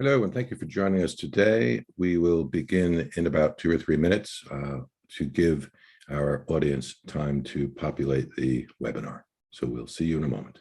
Hello, and thank you for joining us today. We will begin in about 2 or 3 minutes to give our audience time to populate the webinar. So we'll see you in a moment.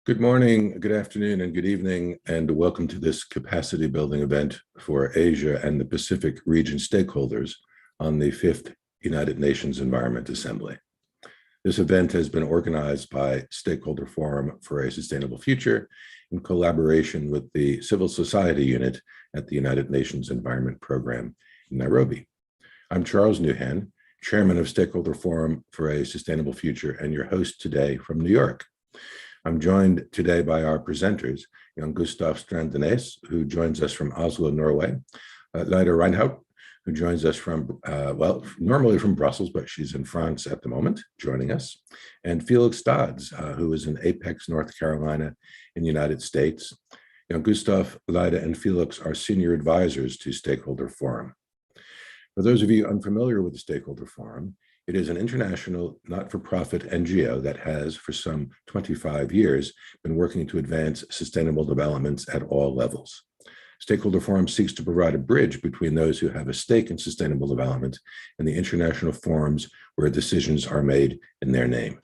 Good morning, good afternoon, and good evening, and welcome to this capacity building event for Asia and the Pacific region stakeholders on the 5th United Nations Environment Assembly. This event has been organized by Stakeholder Forum for a Sustainable Future in collaboration with the Civil Society Unit at the United Nations Environment Program in Nairobi. I'm Charles Newhan, Chairman of Stakeholder Forum for a Sustainable Future and your host today from New York. I'm joined today by our presenters, Jan Gustav Strandenes, who joins us from Oslo, Norway, Leida Reinhout, who joins us from, normally from Brussels, but she's in France at the moment, joining us, and Felix Stodds, who is in Apex, North Carolina in the United States. Jan Gustav, Leida, and Felix are senior advisors to Stakeholder Forum. For those of you unfamiliar with the Stakeholder Forum, it is an international not-for-profit NGO that has, for some 25 years, been working to advance sustainable developments at all levels. Stakeholder Forum seeks to provide a bridge between those who have a stake in sustainable development and the international forums where decisions are made in their name.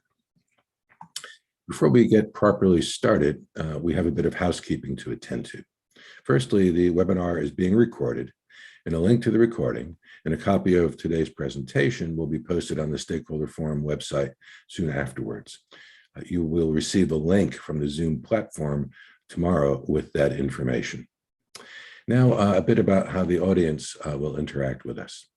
Before we get properly started, we have a bit of housekeeping to attend to. Firstly, the webinar is being recorded, and a link to the recording and a copy of today's presentation will be posted on the Stakeholder Forum website soon afterwards. You will receive a link from the Zoom platform tomorrow with that information. Now, a bit about how the audience will interact with us.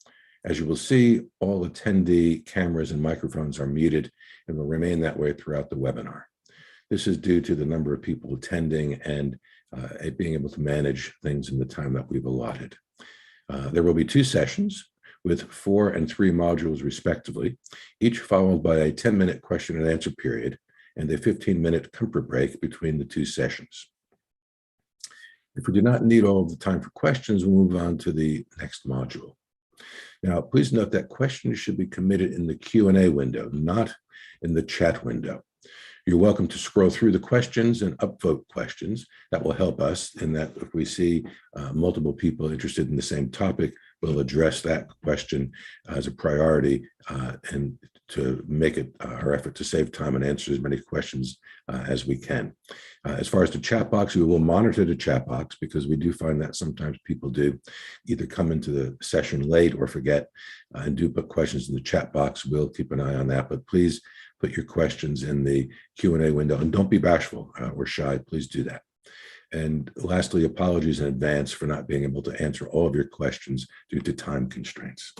As you will see, all attendee cameras and microphones are muted and will remain that way throughout the webinar. This is due to the number of people attending and being able to manage things in the time that we've allotted. There will be 2 sessions with 4 and 3 modules respectively, each followed by a 10-minute question and answer period and a 15-minute comfort break between the 2 sessions. If we do not need all of the time for questions, we'll move on to the next module. Now, please note that questions should be committed in the Q&A window, not in the chat window. You're welcome to scroll through the questions and upvote questions. That will help us in that if we see multiple people interested in the same topic, we'll address that question as a priority and to make it our effort to save time and answer as many questions as we can. As far as the chat box, we will monitor the chat box because we do find that sometimes people do either come into the session late or forget and do put questions in the chat box. We'll keep an eye on that, but please put your questions in the Q&A window and don't be bashful or shy. Please do that. And lastly, apologies in advance for not being able to answer all of your questions due to time constraints.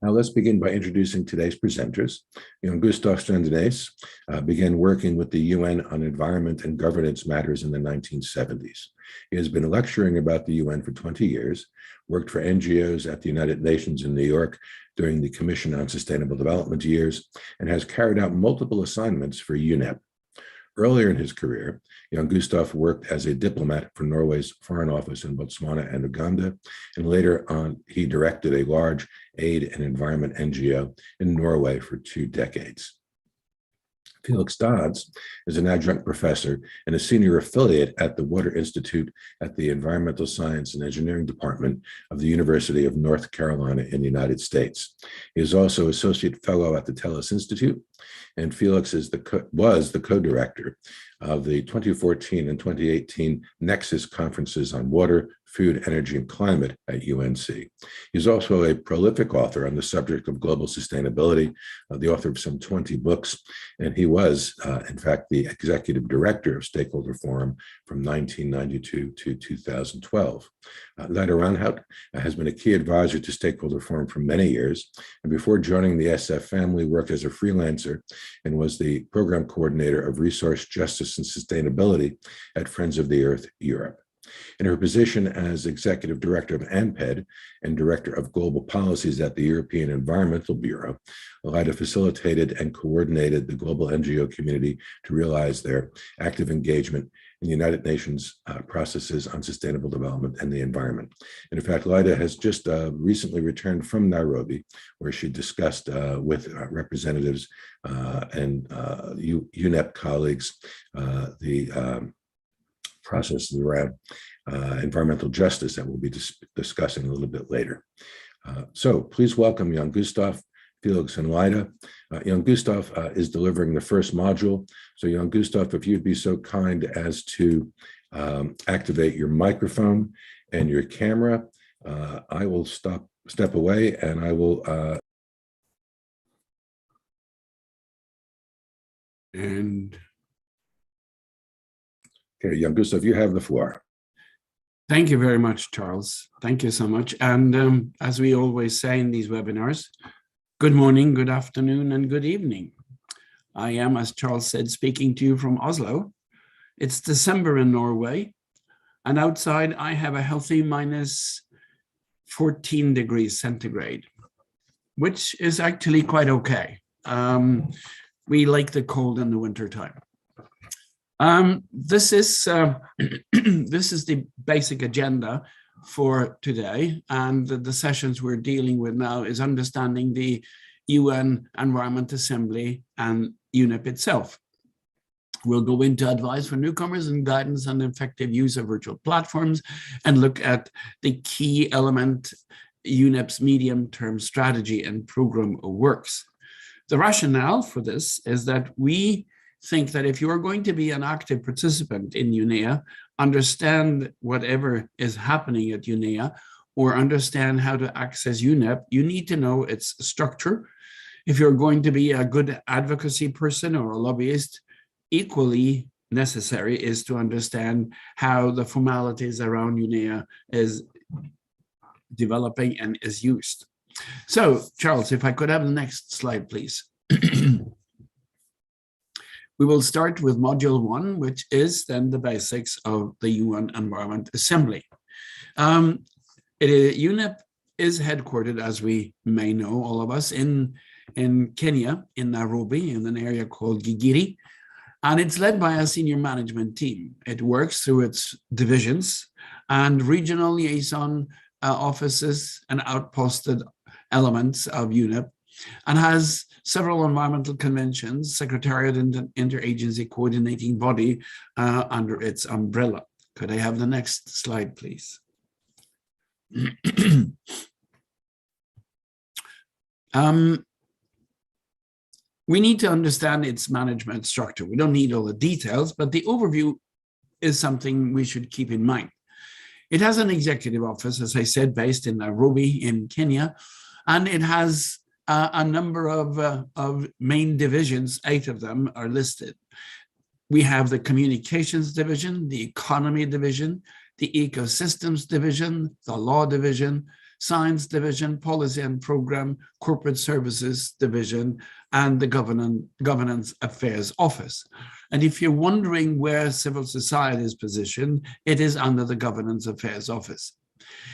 Now let's begin by introducing today's presenters. Jan-Gustaf Strandinès began working with the UN on environment and governance matters in the 1970s. He has been lecturing about the UN for 20 years, worked for NGOs at the United Nations in New York during the Commission on Sustainable Development years, and has carried out multiple assignments for UNEP. Earlier in his career, Jan-Gustaf worked as a diplomat for Norway's Foreign Office in Botswana and Uganda, and later on he directed a large aid and environment NGO in Norway for 2 decades. Felix Dodds is an adjunct professor and a senior affiliate at the Water Institute at the Environmental Science and Engineering Department of the University of North Carolina in the United States. He is also associate fellow at the Tellus Institute, and Felix was the co-director of the 2014 and 2018 Nexus Conferences on Water, Food, Energy, and Climate at UNC. He's also a prolific author on the subject of global sustainability, the author of some 20 books, and he was, in fact, the executive director of Stakeholder Forum from 1992 to 2012. Leida Ranhout has been a key advisor to Stakeholder Forum for many years, and before joining the SF family, worked as a freelancer and was the program coordinator of Resource Justice and Sustainability at Friends of the Earth Europe. In her position as Executive Director of ANPED and Director of Global Policies at the European Environmental Bureau, Leida facilitated and coordinated the global NGO community to realize their active engagement in the United Nations processes on sustainable development and the environment. And in fact, Leida has just recently returned from Nairobi, where she discussed with representatives and UNEP colleagues the processes around environmental justice that we'll be discussing a little bit later. So please welcome Jan-Gustaf, Felix, and Leida. Jan-Gustaf is delivering the first module. So Jan-Gustaf, if you'd be so kind as to activate your microphone and your camera, I will step away and I will okay, Jan-Gustaf, you have the floor. Thank you very much, Charles. Thank you so much. And as we always say in these webinars, good morning, good afternoon, and good evening. I am, as Charles said, speaking to you from Oslo. It's December in Norway, and outside I have a healthy minus 14 degrees centigrade, which is actually quite okay. We like the cold in the wintertime. This is the basic agenda for today, and the sessions we're dealing with now is understanding the UN Environment Assembly and UNEP itself. We'll go into advice for newcomers and guidance on effective use of virtual platforms and look at the key element, UNEP's medium-term strategy and program of works. The rationale for this is that we think that if you are going to be an active participant in UNEA, understand whatever is happening at UNEA, or understand how to access UNEP, you need to know its structure. If you're going to be a good advocacy person or a lobbyist, equally necessary is to understand how the formalities around UNEA is developing and is used. So, Charles, if I could have the next slide, please. We will start with module 1, which is then the basics of the UN Environment Assembly. UNEP is headquartered, as we may know, all of us, in Kenya, in Nairobi, in an area called Gigiri. And it's led by a senior management team. It works through its divisions and regional liaison offices and outposted elements of UNEP, and has several environmental conventions, secretariat and interagency coordinating body under its umbrella. Could I have the next slide, please? We need to understand its management structure. We don't need all the details, but the overview is something we should keep in mind. It has an executive office, as I said, based in Nairobi in Kenya, and it has a number of main divisions. 8 of them are listed. We have the communications division, the economy division, the ecosystems division, the law division, science division, policy and program, corporate services division, and the governance affairs office. And if you're wondering where civil society is positioned, it is under the governance affairs office.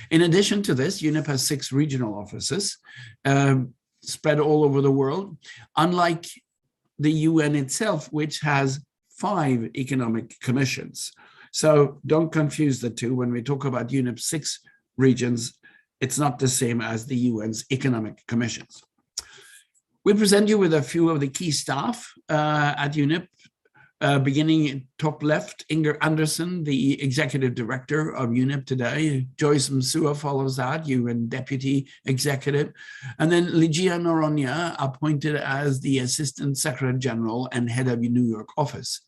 In addition to this, UNEP has 6 regional offices spread all over the world, unlike the UN itself, which has 5 economic commissions. So don't confuse the two. When we talk about UNEP's 6 regions, it's not the same as the UN's economic commissions. We present you with a few of the key staff at UNEP, beginning top left, Inger Anderson, the executive director of UNEP today. Joyce Msua follows that, UN deputy executive. And then Ligia Noronia, appointed as the assistant secretary general and head of the New York office.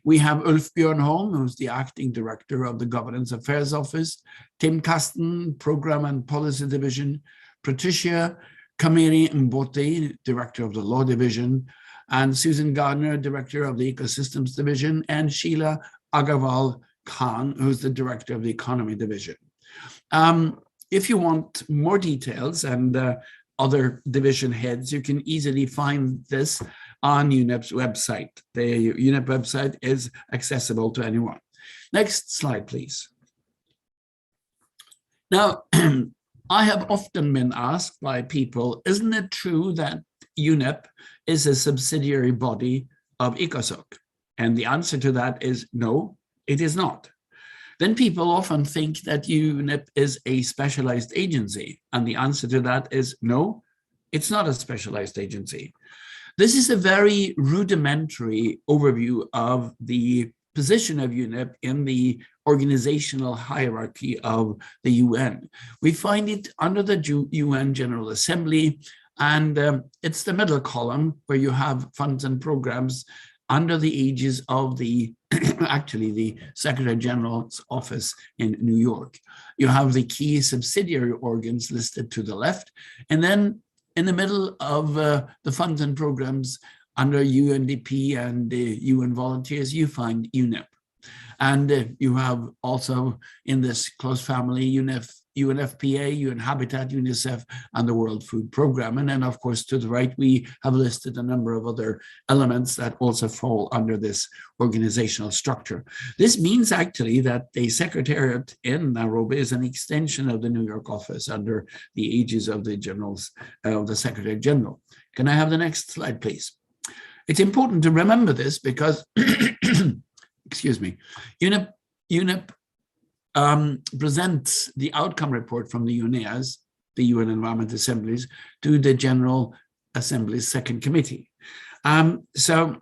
We have Ulf Björnholm, who's the acting director of the Governance Affairs Office, Tim Kasten, Program and Policy Division, Patricia Kameri Mbote, director of the Law Division, and Susan Gardner, director of the Ecosystems Division, and Sheila Agarwal Khan, who's the director of the Economy Division. If you want more details and other division heads, you can easily find this on UNEP's website. The UNEP website is accessible to anyone. Next slide, please. Now, I have often been asked by people, isn't it true that UNEP is a subsidiary body of ECOSOC? And the answer to that is no, it is not. Then people often think that UNEP is a specialized agency. And the answer to that is no, it's not a specialized agency. This is a very rudimentary overview of the position of UNEP in the organizational hierarchy of the UN. We find it under the UN General Assembly, and it's the middle column where you have funds and programs under the aegis of the actually the Secretary General's office in New York. You have the key subsidiary organs listed to the left, and then in the middle of the funds and programs under UNDP and UN volunteers, you find UNEP. And you have also in this close family, UNFPA, UN Habitat, UNICEF, and the World Food Programme. And then, of course, to the right, we have listed a number of other elements that also fall under this organizational structure. This means actually that the Secretariat in Nairobi is an extension of the New York office under the aegis of the generals, of the Secretary General. Can I have the next slide, please? It's important to remember this because, excuse me, UNEP presents the outcome report from the UNEAs, the UN Environment Assemblies, to the General Assembly's Second Committee. So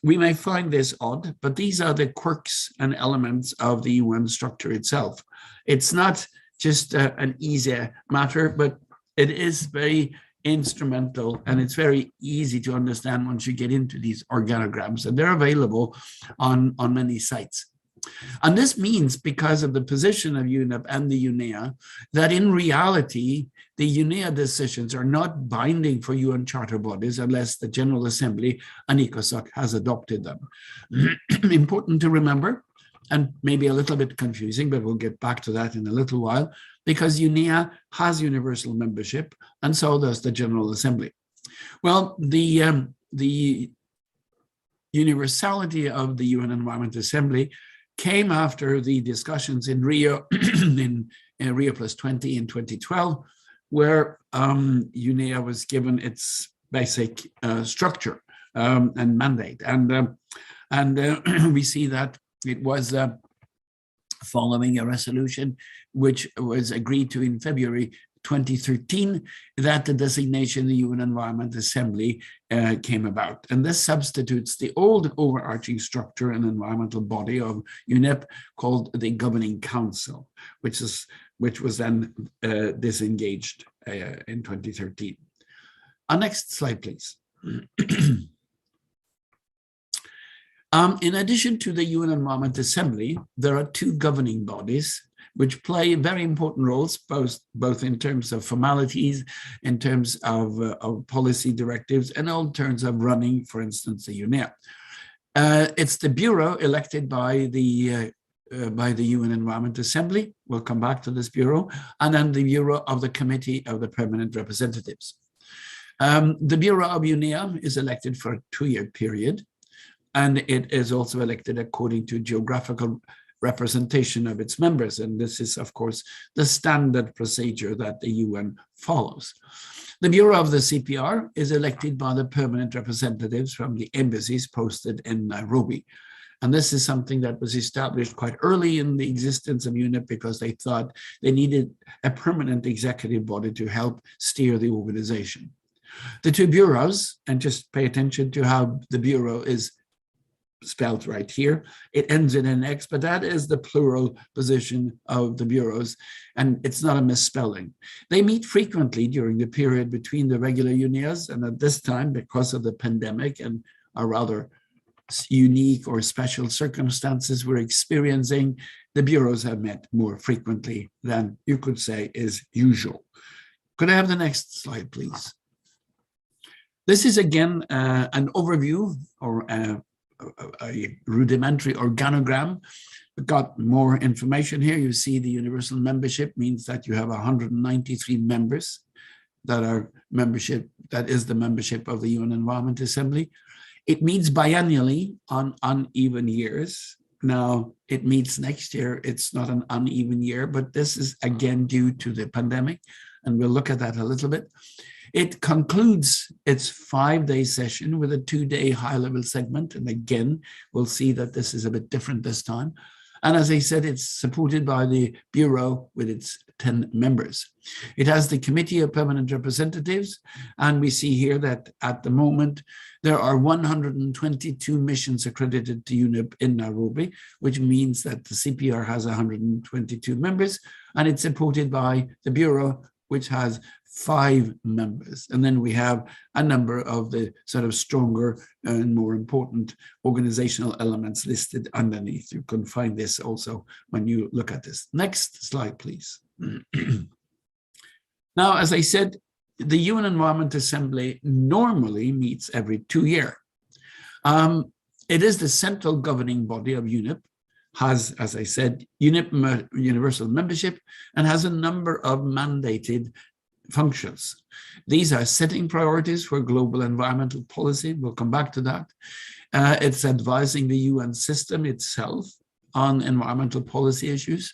we may find this odd, but these are the quirks and elements of the UN structure itself. It's not just an easy matter, but it is very instrumental, and it's very easy to understand once you get into these organograms, and they're available on many sites. And this means, because of the position of UNEP and the UNEA, that in reality, the UNEA decisions are not binding for UN charter bodies unless the General Assembly and ECOSOC has adopted them. Important to remember, and maybe a little bit confusing, but we'll get back to that in a little while, because UNEA has universal membership, and so does the General Assembly. Well, the universality of the UN Environment Assembly came after the discussions in Rio, in Rio +20 in 2012, where UNEA was given its basic structure and mandate. And And we see that it was following a resolution which was agreed to in February 2013 that the designation the UN Environment Assembly came about. And this substitutes the old overarching structure and environmental body of UNEP called the Governing Council, which was then disengaged in 2013. Next slide, please. In addition to the UN Environment Assembly, there are two governing bodies which play very important roles, both in terms of formalities, in terms of policy directives, and in terms of running, for instance, the UNEA. It's the Bureau elected by the UN Environment Assembly. We'll come back to this Bureau, and then the Bureau of the Committee of the Permanent Representatives. The Bureau of UNEA is elected for a 2-year period, and it is also elected according to geographical representation of its members. And this is, of course, the standard procedure that the UN follows. The Bureau of the CPR is elected by the permanent representatives from the embassies posted in Nairobi. And this is something that was established quite early in the existence of UNEP because they thought they needed a permanent executive body to help steer the organization. The two bureaus, and just pay attention to how the bureau is spelled right here. It ends in an X, but that is the plural position of the bureaus, and it's not a misspelling. They meet frequently during the period between the regular UNEAs, and at this time, because of the pandemic and our rather unique or special circumstances we're experiencing, the bureaus have met more frequently than you could say is usual. Could I have the next slide, please? This is again an overview or a rudimentary organogram. We've got more information here. You see the universal membership means that you have 193 members that are membership, that is the membership of the UN Environment Assembly. It meets biannually on uneven years. Now it meets next year. It's not an uneven year, but this is again due to the pandemic, and we'll look at that a little bit. It concludes its 5-day session with a 2-day high-level segment. And again, we'll see that this is a bit different this time. And as I said, it's supported by the Bureau with its 10 members. It has the Committee of Permanent Representatives. And we see here that at the moment, there are 122 missions accredited to UNEP in Nairobi, which means that the CPR has 122 members. And it's supported by the Bureau, which has 5 members. And then we have a number of the sort of stronger and more important organizational elements listed underneath. You can find this also when you look at this. Next slide, please. Now, as I said, the UN Environment Assembly normally meets every 2 years. It is the central governing body of UNEP, has, as I said, UNEP universal membership, and has a number of mandated functions. These are setting priorities for global environmental policy. We'll come back to that. It's advising the UN system itself on environmental policy issues.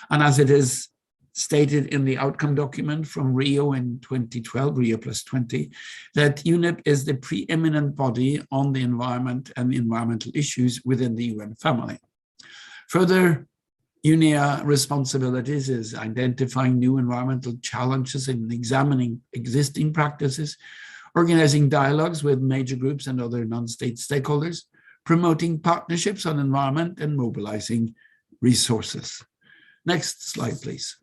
And as it is stated in the outcome document from Rio in 2012, Rio +20, that UNEP is the preeminent body on the environment and environmental issues within the UN family. Further, UNEA responsibilities is identifying new environmental challenges and examining existing practices, organizing dialogues with major groups and other non-state stakeholders, promoting partnerships on environment, and mobilizing resources. Next slide, please.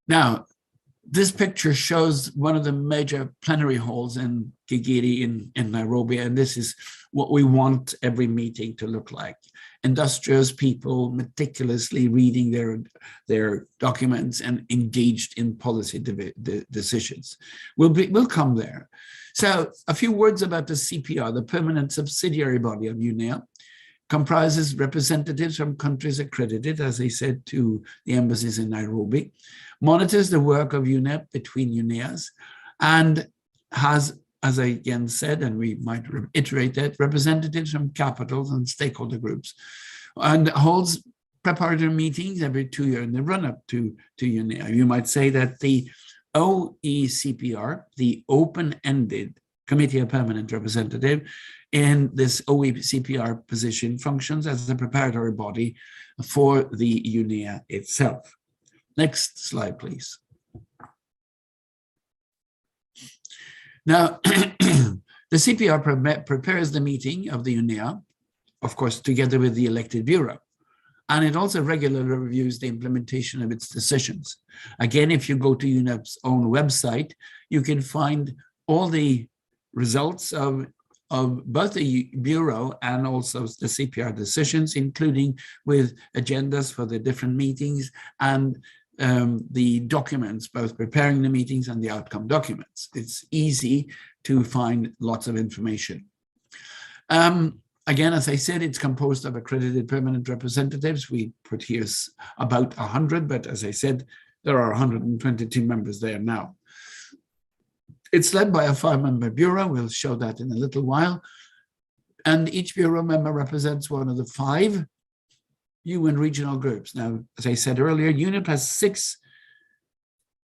Now, this picture shows one of the major plenary halls in Gigiri in Nairobi, and this is what we want every meeting to look like. Industrious people meticulously reading their documents and engaged in policy decisions. We'll come there. So a few words about the CPR, the permanent subsidiary body of UNEA. Comprises representatives from countries accredited, as I said, to the embassies in Nairobi, monitors the work of UNEP between UNEAs, and has, as I again said, and we might reiterate that, representatives from capitals and stakeholder groups, and holds preparatory meetings every 2 years in the run-up to UNEA. You might say that the OECPR, the open-ended Committee of Permanent Representative, in this OECPR position functions as a preparatory body for the UNEA itself. Next slide, please. Now, the CPR prepares the meeting of the UNEA, of course, together with the elected bureau. And it also regularly reviews the implementation of its decisions. Again, if you go to UNEP's own website, you can find all the results of both the Bureau and also the CPR decisions, including with agendas for the different meetings and the documents, both preparing the meetings and the outcome documents. It's easy to find lots of information. Again, as I said, it's composed of accredited permanent representatives. We put here about 100, but as I said, there are 122 members there now. It's led by a 5-member bureau. We'll show that in a little while. And each bureau member represents one of the 5 UN regional groups. Now, as I said earlier, UNEP has 6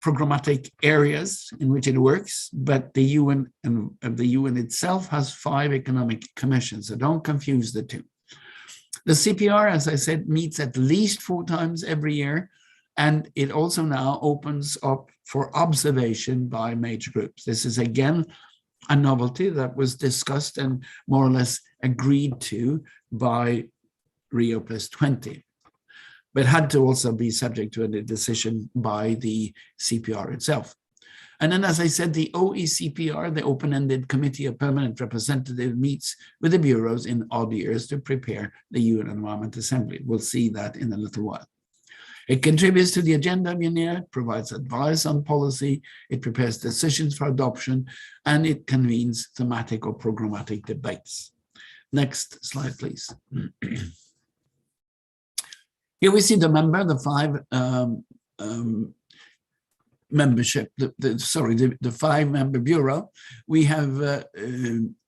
programmatic areas in which it works, but the UN and the UN itself has 5 economic commissions, so don't confuse the two. The CPR, as I said, meets at least 4 times every year, and it also now opens up for observation by major groups. This is again a novelty that was discussed and more or less agreed to by Rio +20. But had to also be subject to a decision by the CPR itself. And then, as I said, the OECPR, the open-ended Committee of Permanent Representative, meets with the bureaus in odd years to prepare the UN Environment Assembly. We'll see that in a little while. It contributes to the agenda of UNEA, provides advice on policy, it prepares decisions for adoption, and it convenes thematic or programmatic debates. Next slide, please. Here we see the member, the 5 membership, the 5-member bureau. We have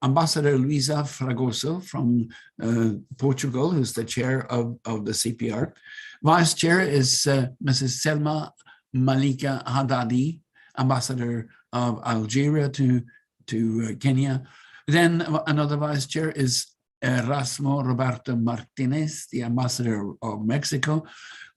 Ambassador Luisa Fragoso from Portugal, who's the chair of the CPR. Vice chair is Mrs. Selma Malika Haddadi, ambassador of Algeria to Kenya. Then another vice chair is Erasmo Roberto Martinez, the ambassador of Mexico.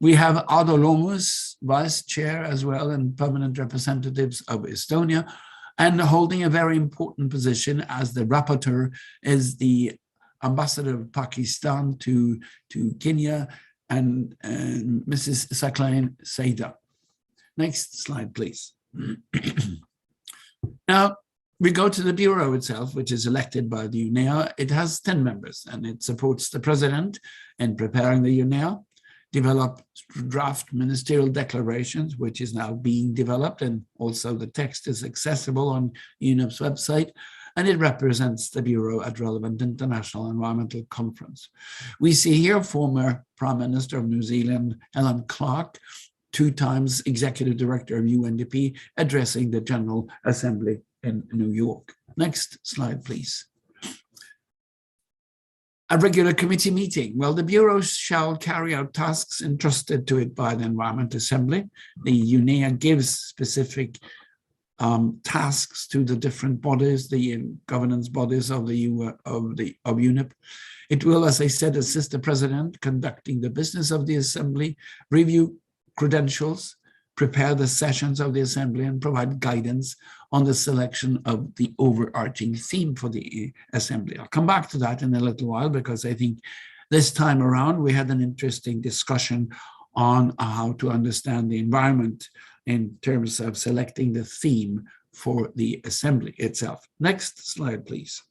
We have Ado Lomus, vice chair as well, and permanent representatives of Estonia. And holding a very important position as the rapporteur is the ambassador of Pakistan to Kenya and Mrs. Saklain Saida. Next slide, please. Now, we go to the Bureau itself, which is elected by the UNEA. It has 10 members, and it supports the president in preparing the UNEA, develop draft ministerial declarations, which is now being developed, and also the text is accessible on UNEP's website, and it represents the Bureau at relevant international environmental conference. We see here former Prime Minister of New Zealand, Helen Clark, 2 times Executive Director of UNDP, addressing the General Assembly in New York. Next slide, please. A regular committee meeting. Well, the Bureau shall carry out tasks entrusted to it by the Environment Assembly. The UNEA gives specific tasks to the different bodies, the governance bodies of UNEP. It will, as I said, assist the president conducting the business of the assembly, review credentials, prepare the sessions of the assembly, and provide guidance on the selection of the overarching theme for the assembly. I'll come back to that in a little while, because I think this time around we had an interesting discussion on how to understand the environment in terms of selecting the theme for the assembly itself. Next slide, please.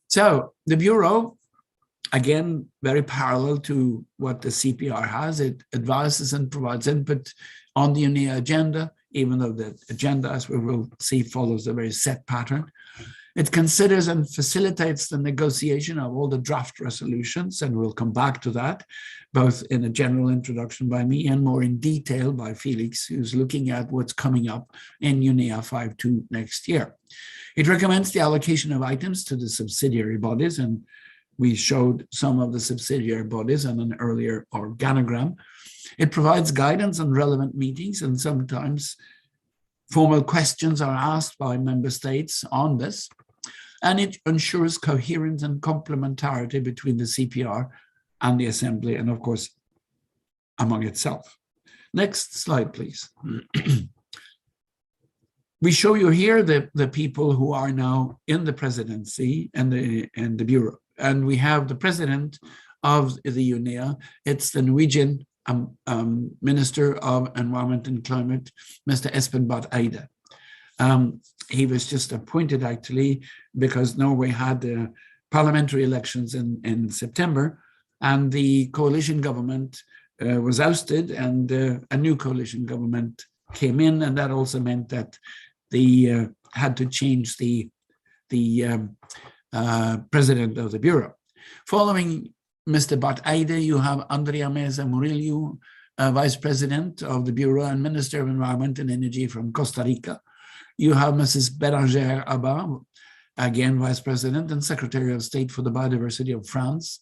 So the Bureau, again, very parallel to what the CPR has. It advises and provides input on the UNEA agenda, even though the agenda, as we will see, follows a very set pattern. It considers and facilitates the negotiation of all the draft resolutions, and we'll come back to that, both in a general introduction by me and more in detail by Felix, who's looking at what's coming up in UNEA 5.2 next year. It recommends the allocation of items to the subsidiary bodies, and we showed some of the subsidiary bodies on an earlier organogram. It provides guidance on relevant meetings and sometimes Formal questions are asked by member states on this, and it ensures coherence and complementarity between the CPR and the Assembly, and of course, among itself. Next slide, please. We show you here the people who are now in the presidency and the Bureau. And we have the president of the UNEA. It's the Norwegian Minister of Environment and Climate, Mr. Espen Barth Eide. He was just appointed actually because Norway had the parliamentary elections in September, and the coalition government was ousted, and a new coalition government came in, and that also meant that they had to change the president of the Bureau. Following Mr. Barth Eide, you have Andrea Meza Murillo, Vice President of the Bureau and Minister of Environment and Energy from Costa Rica. You have Mrs. Bérangère Abba, again Vice President and Secretary of State for the Biodiversity of France.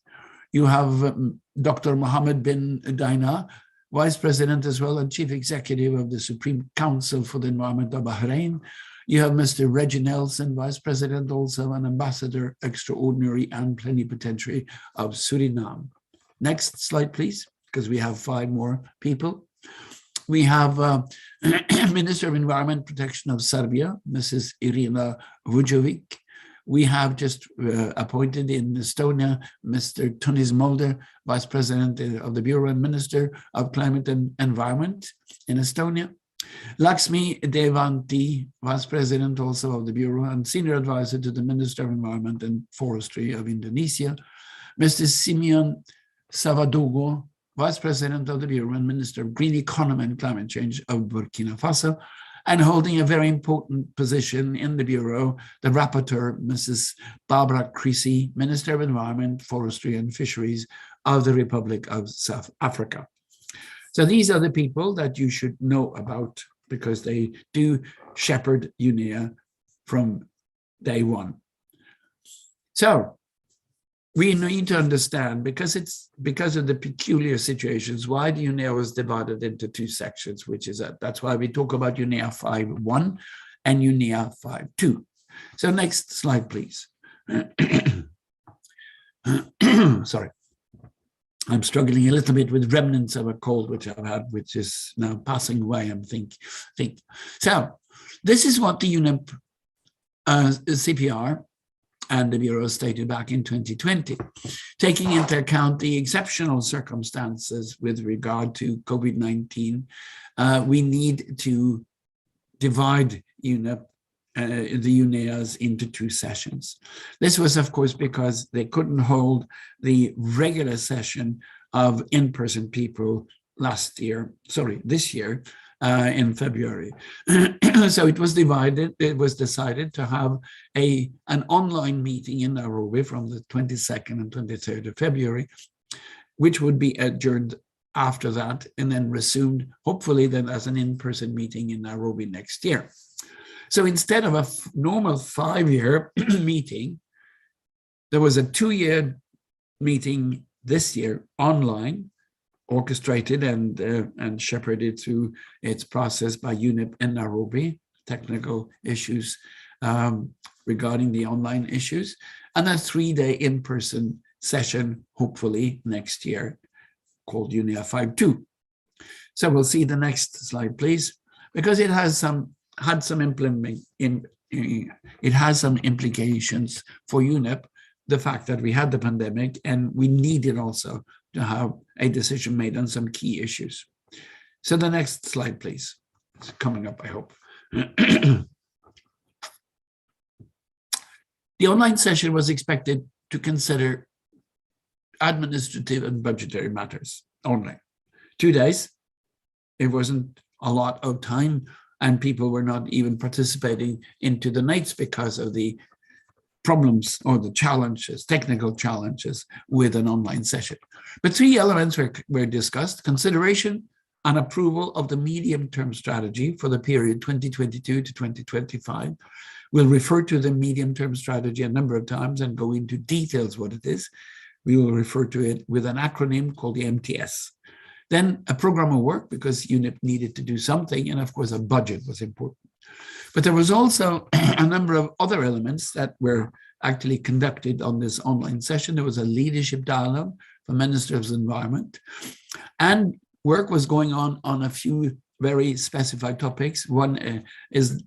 You have Dr. Mohammed bin Daina, Vice President as well and Chief Executive of the Supreme Council for the Environment of Bahrain. You have Mr. Reggie Nelson, Vice President, also an Ambassador Extraordinary and Plenipotentiary of Suriname. Next slide, please, because we have 5 more people. We have Minister of Environment Protection of Serbia, Mrs. Irina Vujovic. We have just appointed in Estonia, Mr. Tunis Mulder, Vice President of the Bureau and Minister of Climate and Environment in Estonia. Lakshmi Devanti, Vice President also of the Bureau and Senior Advisor to the Minister of Environment and Forestry of Indonesia. Mr. Simeon Savadogo, Vice President of the Bureau and Minister of Green Economy and Climate Change of Burkina Faso, and holding a very important position in the Bureau, the Rapporteur, Mrs. Barbara Creasy, Minister of Environment, Forestry and Fisheries of the Republic of South Africa. So these are the people that you should know about because they do shepherd UNEA from day one. So we need to understand, because of the peculiar situations, why the UNEA was divided into 2 sections, which is that's why we talk about UNEA 5.1 and UNEA 5.2. So next slide, please. Sorry. I'm struggling a little bit with remnants of a cold which I've had, which is now passing away, I'm think. So this is what the UNEP CPR and the Bureau stated back in 2020, taking into account the exceptional circumstances with regard to COVID-19. We need to divide UNEP, the UNEAs into 2 sessions. This was, of course, because they couldn't hold the regular session of in-person people this year in February. So it was divided. It was decided to have an online meeting in Nairobi from the 22nd and 23rd of February, which would be adjourned after that and then resumed, hopefully then as an in-person meeting in Nairobi next year. So instead of a normal 5-year meeting, there was a 2-year meeting this year online, orchestrated and shepherded through its process by UNEP in Nairobi, technical issues regarding the online issues, and a 3-day in-person session, hopefully next year, called UNEA 5.2. So we'll see the next slide, please, because it has some implications for UNEP, the fact that we had the pandemic and we needed also to have a decision made on some key issues. So the next slide, please. It's coming up, I hope. The online session was expected to consider administrative and budgetary matters only. 2 days, it wasn't a lot of time, and people were not even participating into the nights because of the problems or the challenges, technical challenges with an online session. But 3 elements were discussed: consideration and approval of the medium-term strategy for the period 2022 to 2025. We'll refer to the medium-term strategy a number of times and go into details what it is. We will refer to it with an acronym called the MTS. Then a program of work, because UNEP needed to do something, and of course a budget was important. But there was also a number of other elements that were actually conducted on this online session. There was a leadership dialogue for Ministers of Environment, and work was going on a few very specified topics. One is,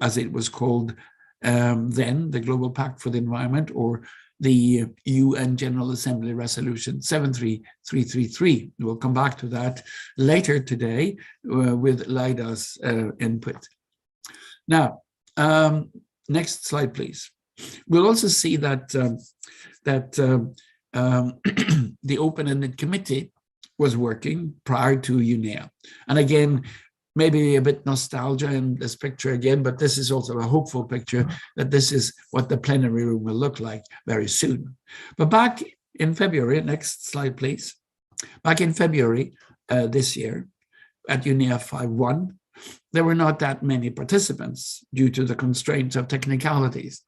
as it was called then, the Global Pact for the Environment, or the UN General Assembly Resolution 73333. We'll come back to that later today with Leida's input. Now, next slide, please. We'll also see that the open-ended committee was working prior to UNEA. And again, maybe a bit nostalgia in this picture again, but this is also a hopeful picture that this is what the plenary room will look like very soon. But back in February, next slide, please. Back in February this year at UNEA 5.1, there were not that many participants due to the constraints of technicalities.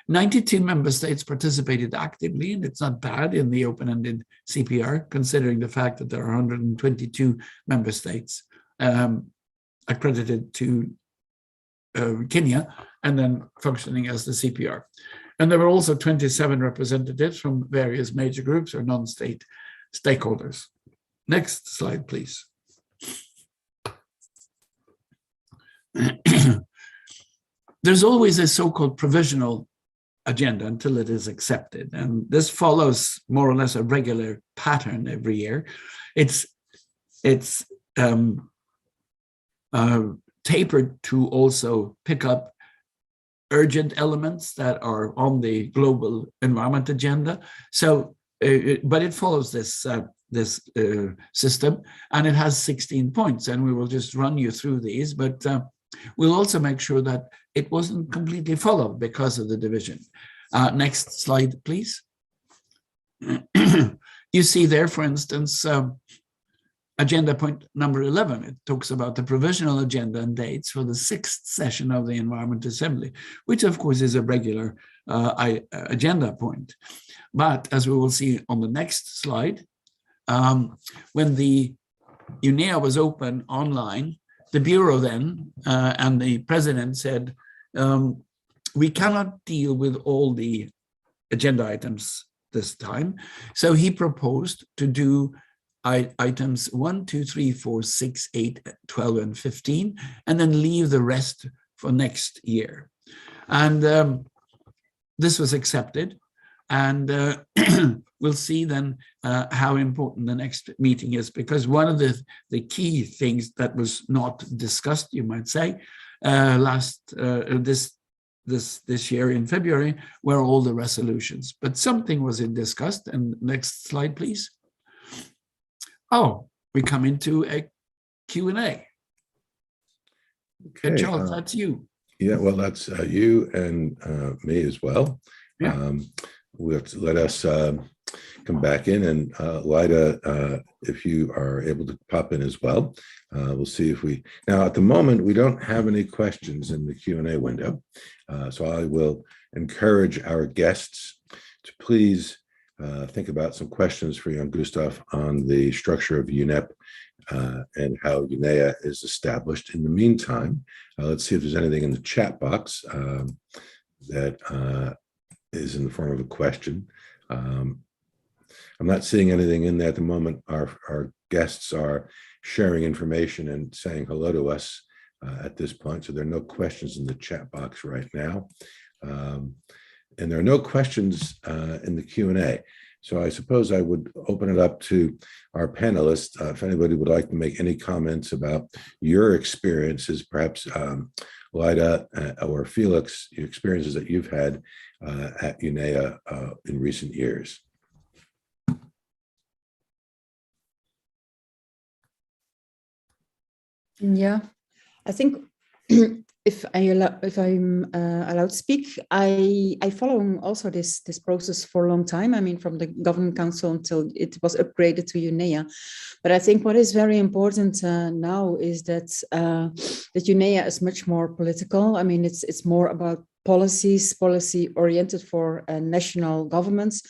92 member states participated actively, and it's not bad in the open-ended CPR, considering the fact that there are 122 member states accredited to Kenya and then functioning as the CPR. And there were also 27 representatives from various major groups or non-state stakeholders. Next slide, please. There's always a so-called provisional agenda until it is accepted. And this follows more or less a regular pattern every year. It's tapered to also pick up urgent elements that are on the global environment agenda. So, but it follows this system, and it has 16 points, and we will just run you through these, but we'll also make sure that it wasn't completely followed because of the division. Next slide, please. You see there, for instance, agenda point number 11. It talks about the provisional agenda and dates for the 6th session of the Environment Assembly, which of course is a regular agenda point. But as we will see on the next slide, when the UNEA was open online, the Bureau then and the President said, we cannot deal with all the agenda items this time. So he proposed to do items 1, 2, 3, 4, 6, 8, 12, and 15, and then leave the rest for next year. And this was accepted. And we'll see then how important the next meeting is, because one of the key things that was not discussed, you might say, this year in February were all the resolutions, but something was discussed. And next slide, please. Oh, we come into a Q&A. Okay, Charles, that's you. Yeah, well, that's you and me as well. Yeah. Let us come back in, and Leida, if you are able to pop in as well, we'll see if we, now at the moment, we don't have any questions in the Q&A window. So I will encourage our guests to please think about some questions for Jan Gustav on the structure of UNEP and how UNEA is established. In the meantime, let's see if there's anything in the chat box that is in the form of a question. I'm not seeing anything in there at the moment. Our guests are sharing information and saying hello to us at this point. So there are no questions in the chat box right now. And there are no questions in the Q&A. So I suppose I would open it up to our panelists. If anybody would like to make any comments about your experiences, perhaps Leida or Felix, your experiences that you've had at UNEA in recent years. Yeah, I think if I'm allowed to speak, I follow also this process for a long time. I mean, from the Governing Council until it was upgraded to UNEA. But I think what is very important now is that UNEA is much more political. I mean, it's more about policy oriented for national governments.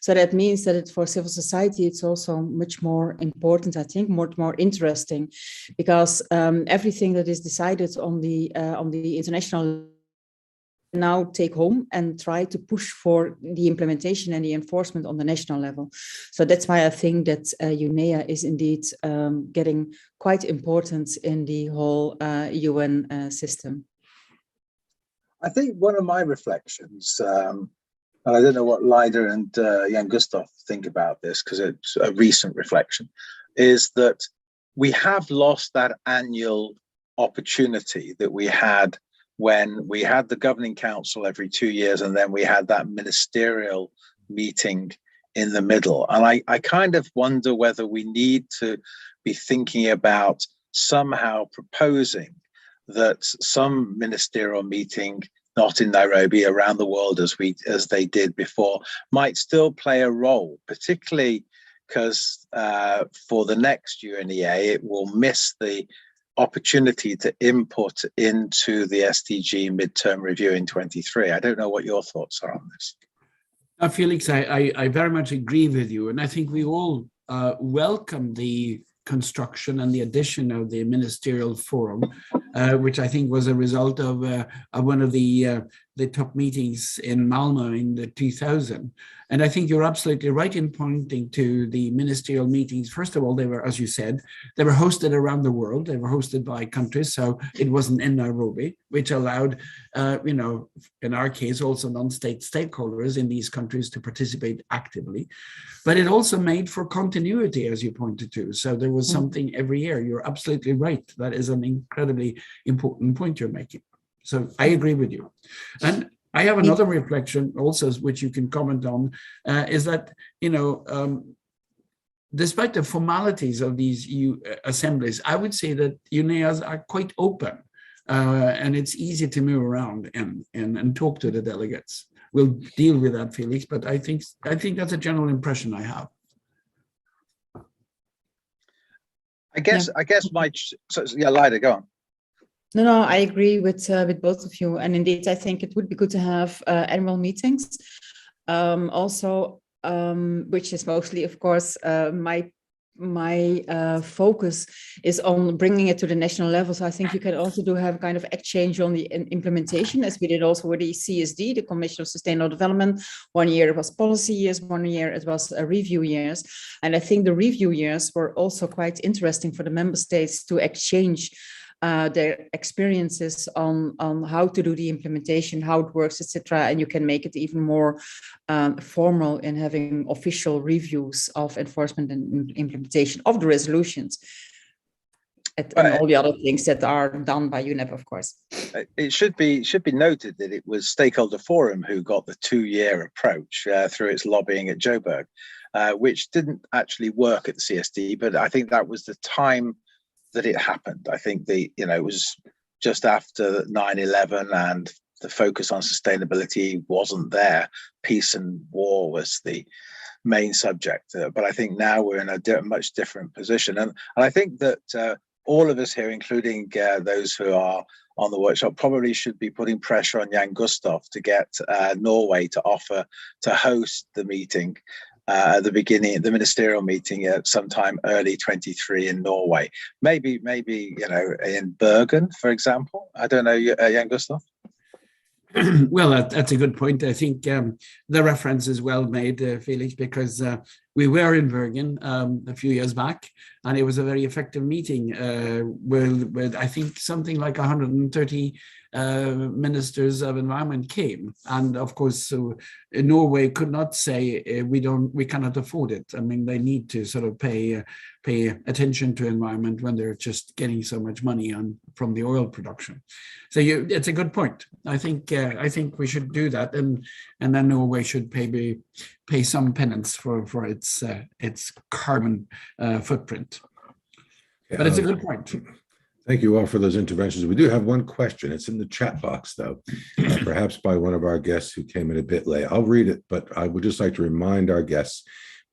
So that means that for civil society, it's also much more important, I think, more interesting, because everything that is decided on the international now take home and try to push for the implementation and the enforcement on the national level. So that's why I think that UNEA is indeed getting quite important in the whole UN system. I think one of my reflections, and I don't know what Leida and Jan Gustav think about this, because it's a recent reflection, is that we have lost that annual opportunity that we had when we had the governing council every 2 years, and then we had that ministerial meeting in the middle. And I kind of wonder whether we need to be thinking about somehow proposing that some ministerial meeting, not in Nairobi, around the world as they did before, might still play a role, particularly because for the next UNEA, it will miss the opportunity to input into the SDG midterm review in 23. I don't know what your thoughts are on this. Felix, I very much agree with you. And I think we all welcome the construction and the addition of the ministerial forum, which I think was a result of one of the top meetings in Malmo in the 2000. And I think you're absolutely right in pointing to the ministerial meetings. First of all, they were, as you said, they were hosted around the world. They were hosted by countries, so it wasn't in Nairobi, which allowed, in our case, also non-state stakeholders in these countries to participate actively. But it also made for continuity, as you pointed to. So there was something every year. You're absolutely right. That is an incredibly important point you're making. So I agree with you. And I have another reflection also, which you can comment on, is that, despite the formalities of these assemblies, I would say that UNEAs are quite open, and it's easy to move around and talk to the delegates. We'll deal with that, Felix, but I think that's a general impression I have. I guess Leida, go on. No, I agree with both of you, and indeed, I think it would be good to have annual meetings. Also, which is mostly, of course, my focus is on bringing it to the national level. So I think you can also have kind of exchange on the implementation, as we did also with the CSD, the Commission of Sustainable Development. 1 year it was policy years, 1 year it was review years. And I think the review years were also quite interesting for the member states to exchange their experiences on how to do the implementation, how it works, etc. And you can make it even more formal in having official reviews of enforcement and implementation of the resolutions and all the other things that are done by UNEP, of course. It should be noted that it was Stakeholder Forum who got the 2-year approach through its lobbying at Joburg, which didn't actually work at the CSD, but I think that was the time that it happened. I think it was just after 9/11 and the focus on sustainability wasn't there. Peace and war was the main subject. But I think now we're in a much different position. And I think that all of us here, including those who are on the workshop, probably should be putting pressure on Jan Gustav to get Norway to offer to host the meeting at the beginning, the ministerial meeting at sometime early 23 in Norway. Maybe in Bergen, for example. I don't know, Jan Gustav. Well, that's a good point. I think the reference is well made, Felix, because we were in Bergen a few years back, and it was a very effective meeting with I think something like 130 ministers of environment came, and of course Norway could not say we cannot afford it. I mean, they need to sort of pay attention to environment when they're just getting so much money from the oil production. So it's a good point. I think we should do that, and then Norway should pay some penance for its carbon footprint. But it's a good point. Thank you all for those interventions. We do have one question. It's in the chat box, though, perhaps by one of our guests who came in a bit late. I'll read it, but I would just like to remind our guests,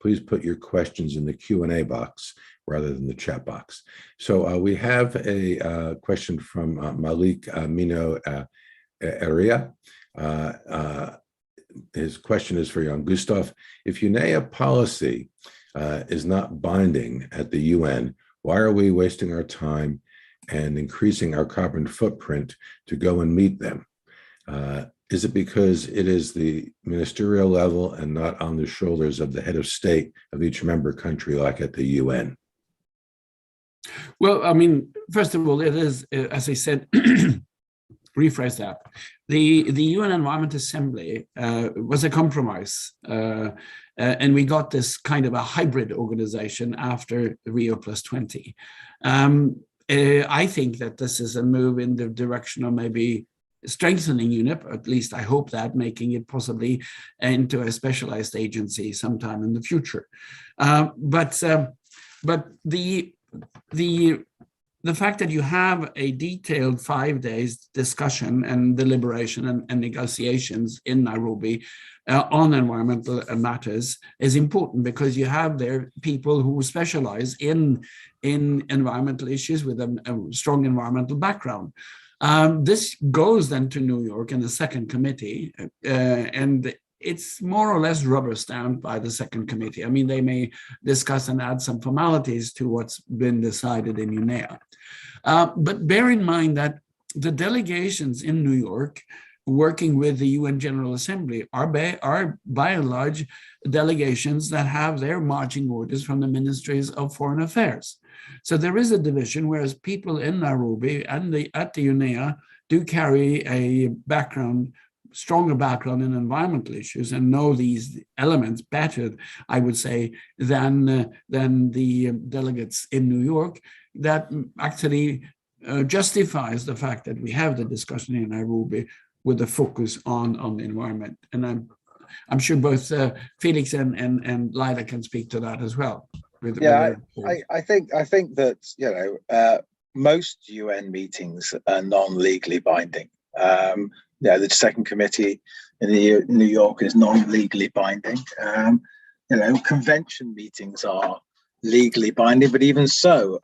please put your questions in the Q&A box rather than the chat box. So we have a question from Malik Mino Area. his question is for Jan Gustav. If UNEA policy is not binding at the UN, why are we wasting our time and increasing our carbon footprint to go and meet them? Is it because it is the ministerial level and not on the shoulders of the head of state of each member country like at the UN? Well, I mean, first of all, it is, as I said, rephrase that. The UN Environment Assembly was a compromise, and we got this kind of a hybrid organization after Rio +20. I think that this is a move in the direction of maybe strengthening UNEP, at least I hope that, making it possibly into a specialized agency sometime in the future. But the fact that you have a detailed 5 days discussion and deliberation and negotiations in Nairobi on environmental matters is important, because you have there people who specialize in environmental issues with a strong environmental background. This goes then to New York in the second committee, and it's more or less rubber stamped by the second committee. I mean, they may discuss and add some formalities to what's been decided in UNEA. But bear in mind that the delegations in New York working with the UN General Assembly are by and large delegations that have their marching orders from the ministries of foreign affairs. So there is a division, whereas people in Nairobi and at the UNEA do carry a stronger background in environmental issues and know these elements better, I would say, than the delegates in New York. That actually justifies the fact that we have the discussion in Nairobi with a focus on the environment. And I'm sure both Felix and Lila can speak to that as well. I think that most UN meetings are non-legally binding. The second committee in New York is non-legally binding. Convention meetings are legally binding, but even so,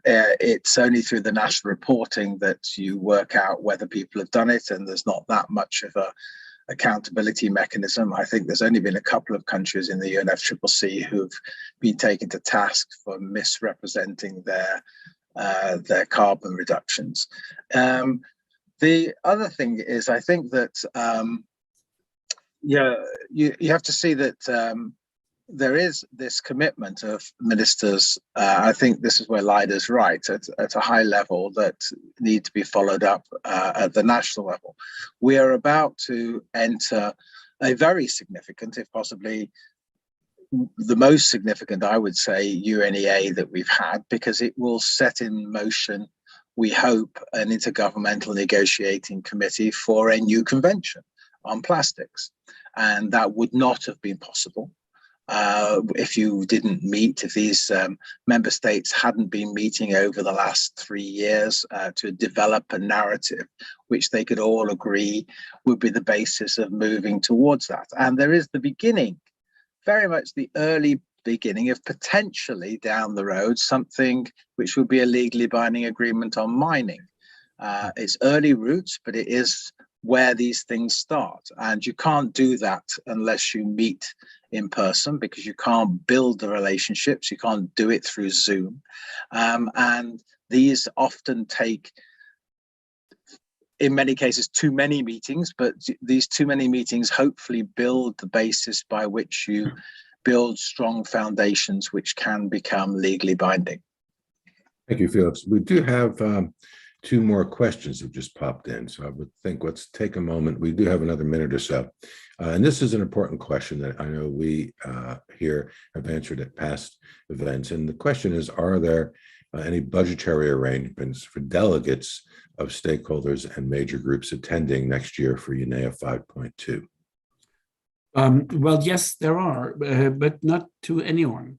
it's only through the national reporting that you work out whether people have done it, and there's not that much of a accountability mechanism. I think there's only been a couple of countries in the UNFCCC who've been taken to task for misrepresenting their carbon reductions. The other thing is, I think that you have to see that there is this commitment of ministers. I think this is where Lida's right, at a high level, that need to be followed up at the national level. We are about to enter a very significant, if possibly the most significant, I would say, UNEA that we've had, because it will set in motion, we hope, an intergovernmental negotiating committee for a new convention on plastics. And that would not have been possible if you didn't meet, if these member states hadn't been meeting over the last 3 years to develop a narrative which they could all agree would be the basis of moving towards that. And there is the beginning, very much the early beginning of potentially down the road something which would be a legally binding agreement on mining. It's early roots, but it is where these things start. And you can't do that unless you meet in person, because you can't build the relationships. You can't do it through Zoom. And these often take, in many cases, too many meetings, but these too many meetings hopefully build the basis by which you build strong foundations which can become legally binding. Thank you, Felix. We do have 2 more questions that just popped in. So I would think let's take a moment. We do have another minute or so. And this is an important question that I know we here have answered at past events. And the question is, are there any budgetary arrangements for delegates of stakeholders and major groups attending next year for UNEA 5.2? Well, yes, there are, but not to anyone.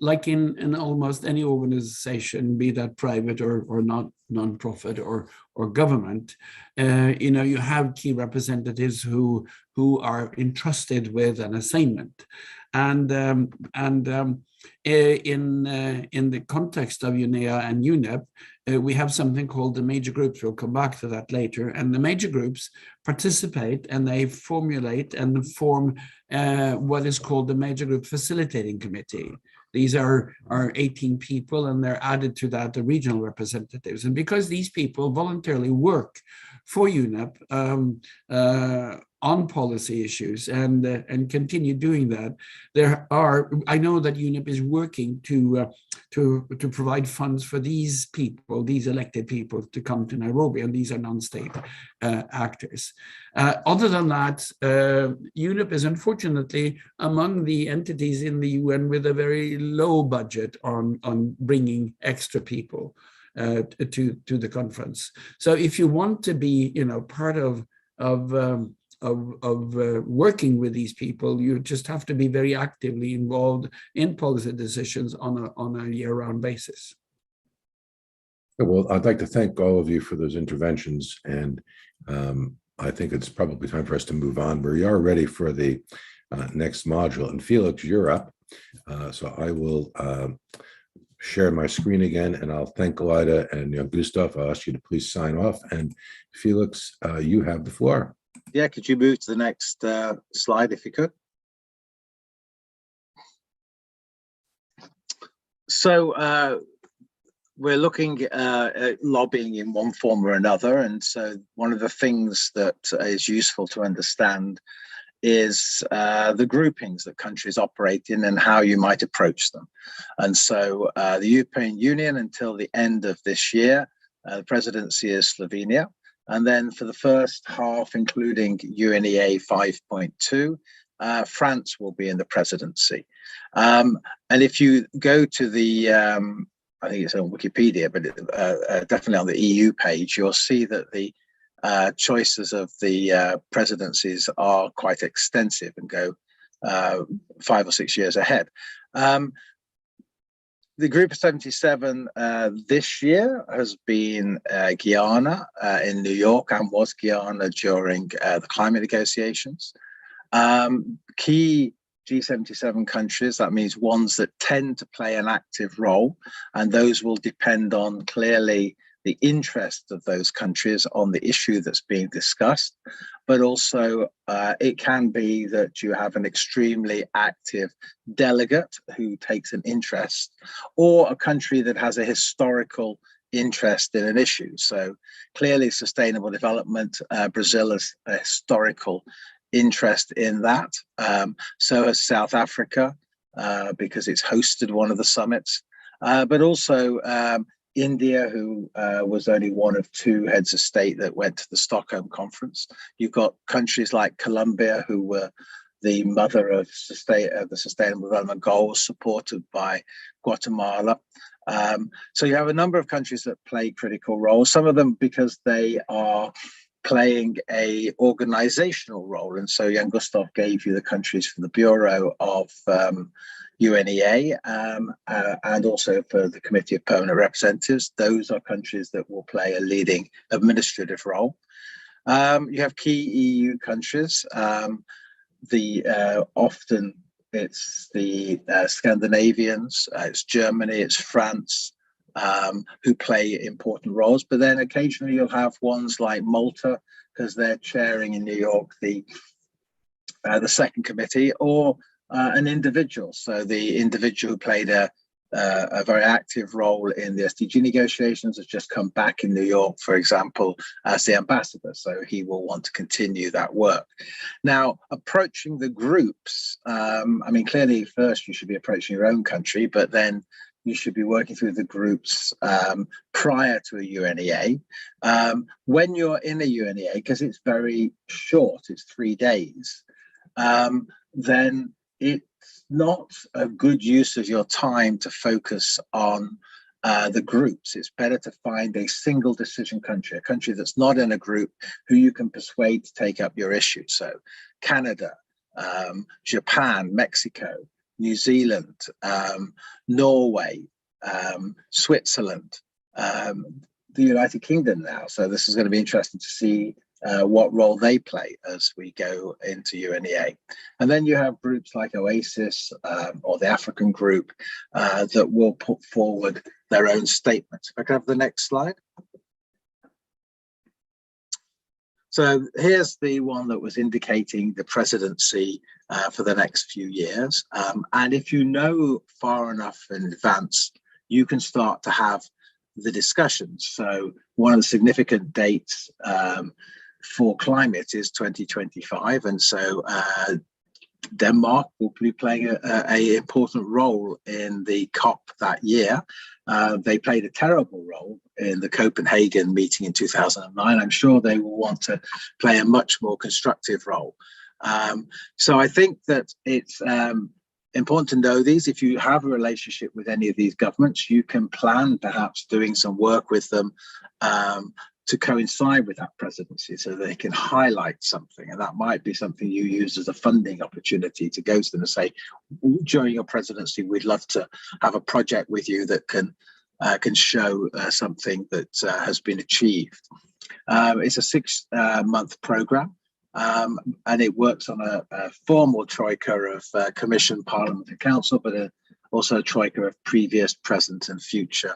Like in almost any organization, be that private or not non-profit or government, you have key representatives who are entrusted with an assignment. In the context of UNEA and UNEP, we have something called the major groups. We'll come back to that later. And the major groups participate and they formulate and form what is called the Major Group Facilitating Committee. These are 18 people, and they're added to that the regional representatives. And because these people voluntarily work for UNEP on policy issues and continue doing that, I know that UNEP is working to provide funds for these people, these elected people, to come to Nairobi, and these are non-state actors. Other than that, UNEP is unfortunately among the entities in the UN with a very low budget on bringing extra people to the conference. So if you want to be, part of working with these people, you just have to be very actively involved in policy decisions on a year-round basis. Well, I'd like to thank all of you for those interventions, and I think it's probably time for us to move on. We are ready for the next module, and Felix, you're up. So I will share my screen again, and I'll thank Leida and Jan-Gustav. I'll ask you to please sign off, and Felix, you have the floor. Yeah, could you move to the next slide if you could? So we're looking at lobbying in one form or another, and so one of the things that is useful to understand is the groupings that countries operate in and how you might approach them. And so the European Union, until the end of this year, the presidency is Slovenia. And then for the first half, including UNEA 5.2, France will be in the presidency. And if you go to the, I think it's on Wikipedia, but definitely on the EU page, you'll see that the choices of the presidencies are quite extensive and go 5 or 6 years ahead. The Group of 77 this year has been Guyana in New York, and was Guyana during the climate negotiations. Key G77 countries, that means ones that tend to play an active role, and those will depend on clearly the interest of those countries on the issue that's being discussed, but also it can be that you have an extremely active delegate who takes an interest, or a country that has a historical interest in an issue. So clearly sustainable development, Brazil has a historical interest in that. So has South Africa, because it's hosted one of the summits, but also India, who was only one of 2 heads of state that went to the Stockholm conference. You've got countries like Colombia, who were the mother of the Sustainable Development Goals, supported by Guatemala. So you have a number of countries that play critical roles, some of them because they are playing a organizational role. And so Jan-Gustav gave you the countries for the Bureau of UNEA and also for the Committee of Permanent Representatives. Those are countries that will play a leading administrative role. You have key EU countries. Often it's the Scandinavians, it's Germany, it's France, who play important roles. But then occasionally you'll have ones like Malta, because they're chairing in New York the second committee, or an individual. So the individual who played a very active role in the SDG negotiations has just come back in New York, for example, as the ambassador. So he will want to continue that work. Now, approaching the groups, I mean, clearly first you should be approaching your own country, but then you should be working through the groups prior to a UNEA. When you're in a UNEA, because it's very short, it's 3 days, then it's not a good use of your time to focus on the groups. It's better to find a single decision country, a country that's not in a group, who you can persuade to take up your issue. So Canada, Japan, Mexico, New Zealand, Norway, Switzerland, the United Kingdom now. So this is going to be interesting to see what role they play as we go into UNEA. And then you have groups like OASIS or the African group that will put forward their own statements. If I could have the next slide. So here's the one that was indicating the presidency for the next few years. And if you know far enough in advance, you can start to have the discussions. So one of the significant dates for climate is 2025. And so Denmark will be playing a important role in the COP that year. They played a terrible role in the Copenhagen meeting in 2009. I'm sure they will want to play a much more constructive role. So I think that it's important to know these. If you have a relationship with any of these governments, you can plan perhaps doing some work with them to coincide with that presidency so they can highlight something. And that might be something you use as a funding opportunity to go to them and say, during your presidency, we'd love to have a project with you that can show something that has been achieved. It's a 6-month program. And it works on a formal troika of Commission, Parliament and Council, but also a troika of previous, present and future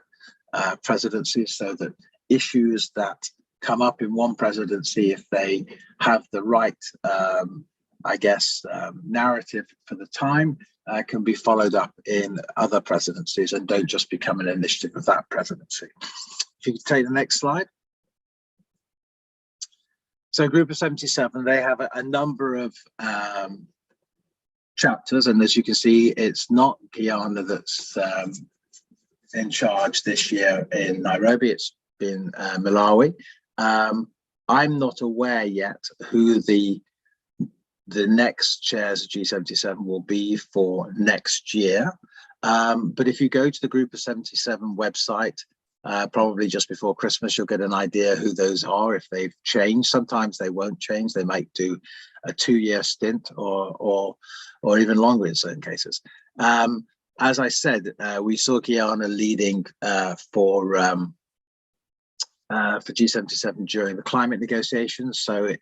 presidencies, so that issues that come up in one presidency, if they have the right, narrative for the time, can be followed up in other presidencies and don't just become an initiative of that presidency. If you could take the next slide. So Group of 77, they have a number of chapters, and as you can see, it's not Guyana that's in charge this year in Nairobi, it's been Malawi. I'm not aware yet who the next chairs of G77 will be for next year. But if you go to the Group of 77 website, probably just before Christmas, you'll get an idea who those are if they've changed. Sometimes they won't change. They might do a 2-year stint or even longer in certain cases. As I said, we saw Guyana leading for G77 during the climate negotiations. So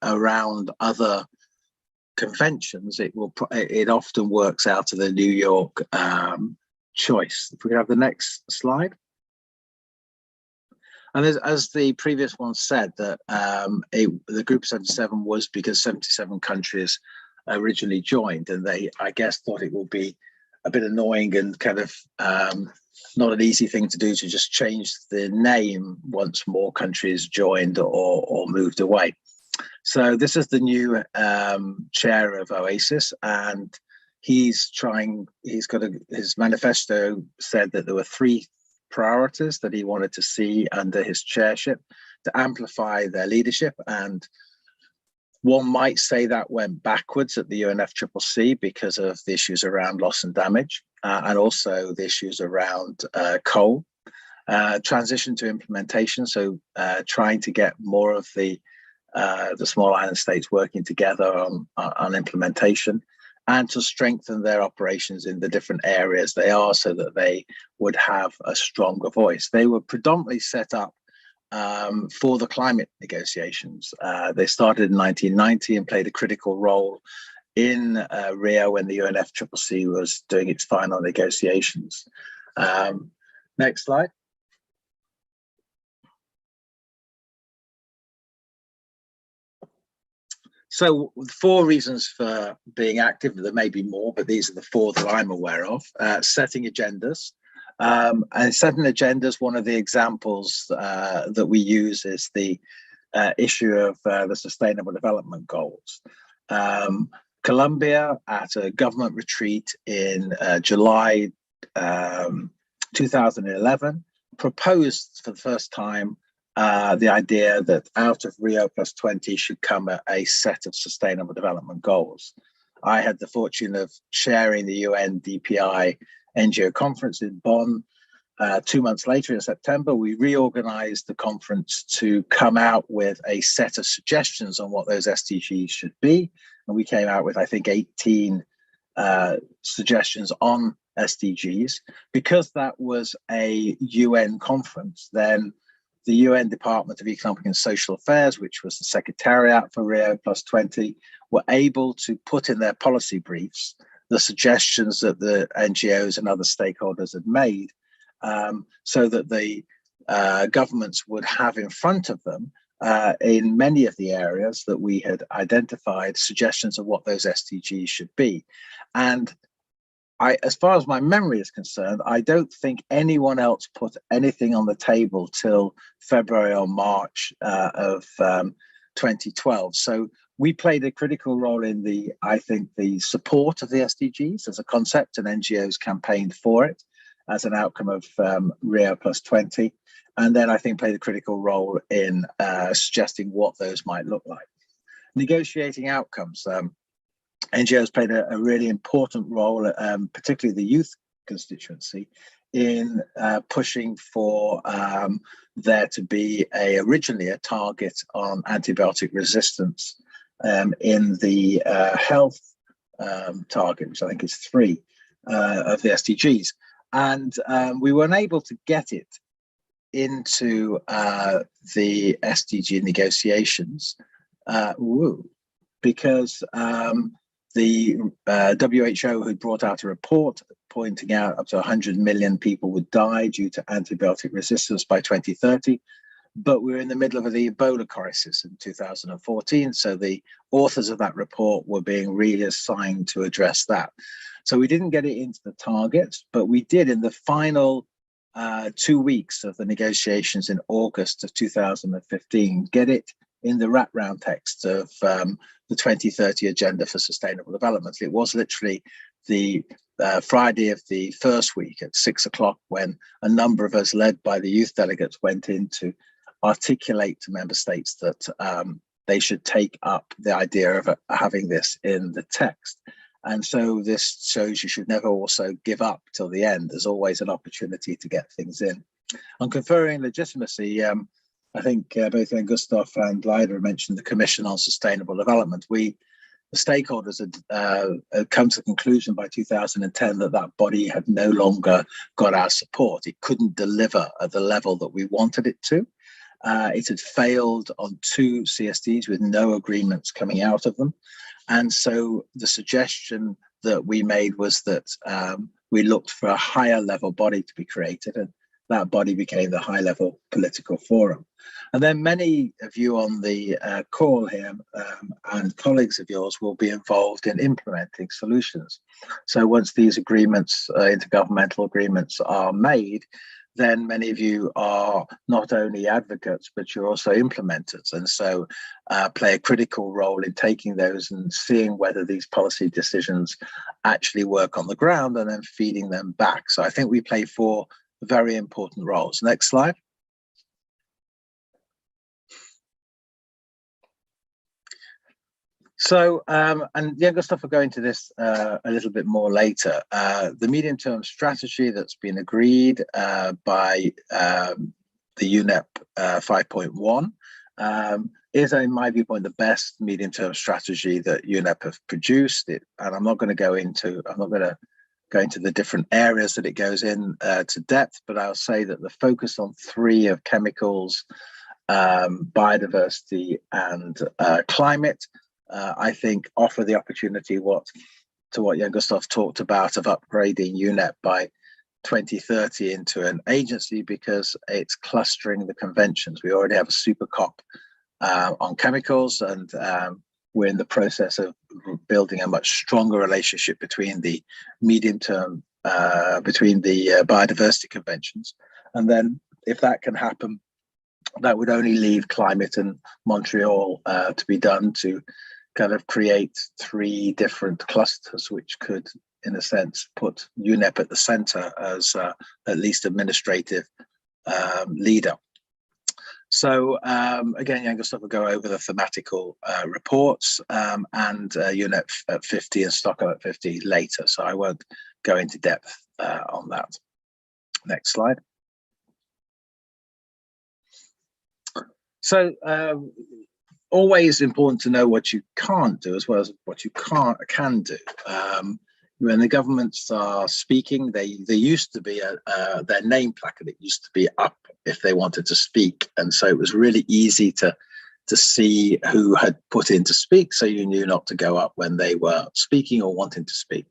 around other conventions, it often works out of the New York choice. If we have the next slide. And as the previous one said, that the Group 77 was because 77 countries originally joined, and they, I guess, thought it would be a bit annoying and kind of not an easy thing to do to just change the name once more countries joined or moved away. So this is the new chair of OASIS, and his manifesto said that there were 3 priorities that he wanted to see under his chairship to amplify their leadership. And one might say that went backwards at the UNFCCC because of the issues around loss and damage, and also the issues around coal. Transition to implementation, so trying to get more of the small island states working together on implementation, and to strengthen their operations in the different areas they are so that they would have a stronger voice. They were predominantly set up for the climate negotiations. They started in 1990 and played a critical role in Rio when the UNFCCC was doing its final negotiations. Next slide. So 4 reasons for being active. There may be more, but these are the 4 that I'm aware of. Setting agendas. And setting agendas, one of the examples that we use is the issue of the Sustainable Development Goals. Colombia, at a government retreat in July 2011, proposed for the first time the idea that out of Rio +20 should come a set of Sustainable Development Goals. I had the fortune of chairing the UNDPI NGO conference in Bonn. 2 months later, in September, we reorganized the conference to come out with a set of suggestions on what those SDGs should be. And we came out with, I think, 18 suggestions on SDGs. Because that was a UN conference, then the UN Department of Economic and Social Affairs, which was the secretariat for Rio +20, were able to put in their policy briefs the suggestions that the NGOs and other stakeholders had made, so that the governments would have in front of them, in many of the areas that we had identified, suggestions of what those SDGs should be. And as far as my memory is concerned, I don't think anyone else put anything on the table till February or March of 2012. So we played a critical role in the support of the SDGs as a concept, and NGOs campaigned for it as an outcome of Rio +20. And then I think played a critical role in suggesting what those might look like. Negotiating outcomes. NGOs played a really important role, particularly the youth constituency, in pushing for there to be originally a target on antibiotic resistance in the health target, which I think is 3 of the SDGs. And we weren't able to get it into the SDG negotiations because the WHO had brought out a report pointing out up to 100 million people would die due to antibiotic resistance by 2030. But we were in the middle of the Ebola crisis in 2014. So the authors of that report were being reassigned to address that. So we didn't get it into the target, but we did in the final 2 weeks of the negotiations in August of 2015, get it in the wraparound text of the 2030 Agenda for Sustainable Development. It was literally the Friday of the first week at 6 o'clock when a number of us, led by the youth delegates, went in to articulate to member states that they should take up the idea of having this in the text. And so this shows you should never also give up till the end. There's always an opportunity to get things in. On conferring legitimacy, I think both Gustav and Leida mentioned the Commission on Sustainable Development. The stakeholders had come to the conclusion by 2010 that that body had no longer got our support. It couldn't deliver at the level that we wanted it to. It had failed on 2 CSDs with no agreements coming out of them. And so the suggestion that we made was that we looked for a higher level body to be created, and that body became the High Level Political Forum. And then many of you on the call here and colleagues of yours will be involved in implementing solutions. So once these agreements, intergovernmental agreements, are made, then many of you are not only advocates, but you're also implementers, and so play a critical role in taking those and seeing whether these policy decisions actually work on the ground and then feeding them back. So I think we play 4 very important roles. Next slide. So, and Gustav will go into this a little bit more later. The medium-term strategy that's been agreed by the UNEP 5.1 is, in my viewpoint, the best medium-term strategy that UNEP have produced. And I'm not going to go into the different areas that it goes in to depth, but I'll say that the focus on 3 of chemicals, biodiversity, and climate, I think offer the opportunity to what Jan Gustav talked about of upgrading UNEP by 2030 into an agency, because it's clustering the conventions. We already have a super COP on chemicals, and we're in the process of building a much stronger relationship between the medium term, between the biodiversity conventions. And then if that can happen, that would only leave climate and Montreal to be done, to kind of create 3 different clusters, which could, in a sense, put UNEP at the center as at least administrative leader. So again, Jan Gustav will go over the thematical reports and UNEP at 50 and Stockholm at 50 later. So I won't go into depth on that. Next slide. So always important to know what you can't do as well as what you can do. when the governments are speaking, there used to be their name placard. It used to be up if they wanted to speak, and so it was really easy to see who had put in to speak, so you knew not to go up when they were speaking or wanting to speak.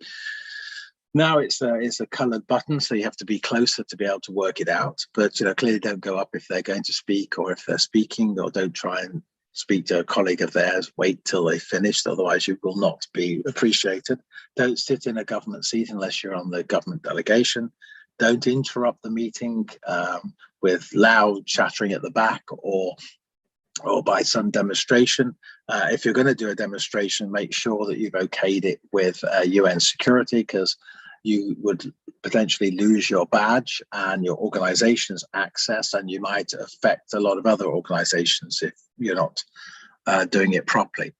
Now it's a coloured button, so you have to be closer to be able to work it out. But clearly don't go up if they're going to speak or if they're speaking, or don't try and speak to a colleague of theirs. Wait till they finished, otherwise you will not be appreciated. Don't sit in a government seat unless you're on the government delegation. Don't interrupt the meeting with loud chattering at the back or by some demonstration. If you're going to do a demonstration, make sure that you've okayed it with UN security, because you would potentially lose your badge and your organization's access, and you might affect a lot of other organizations if you're not doing it properly.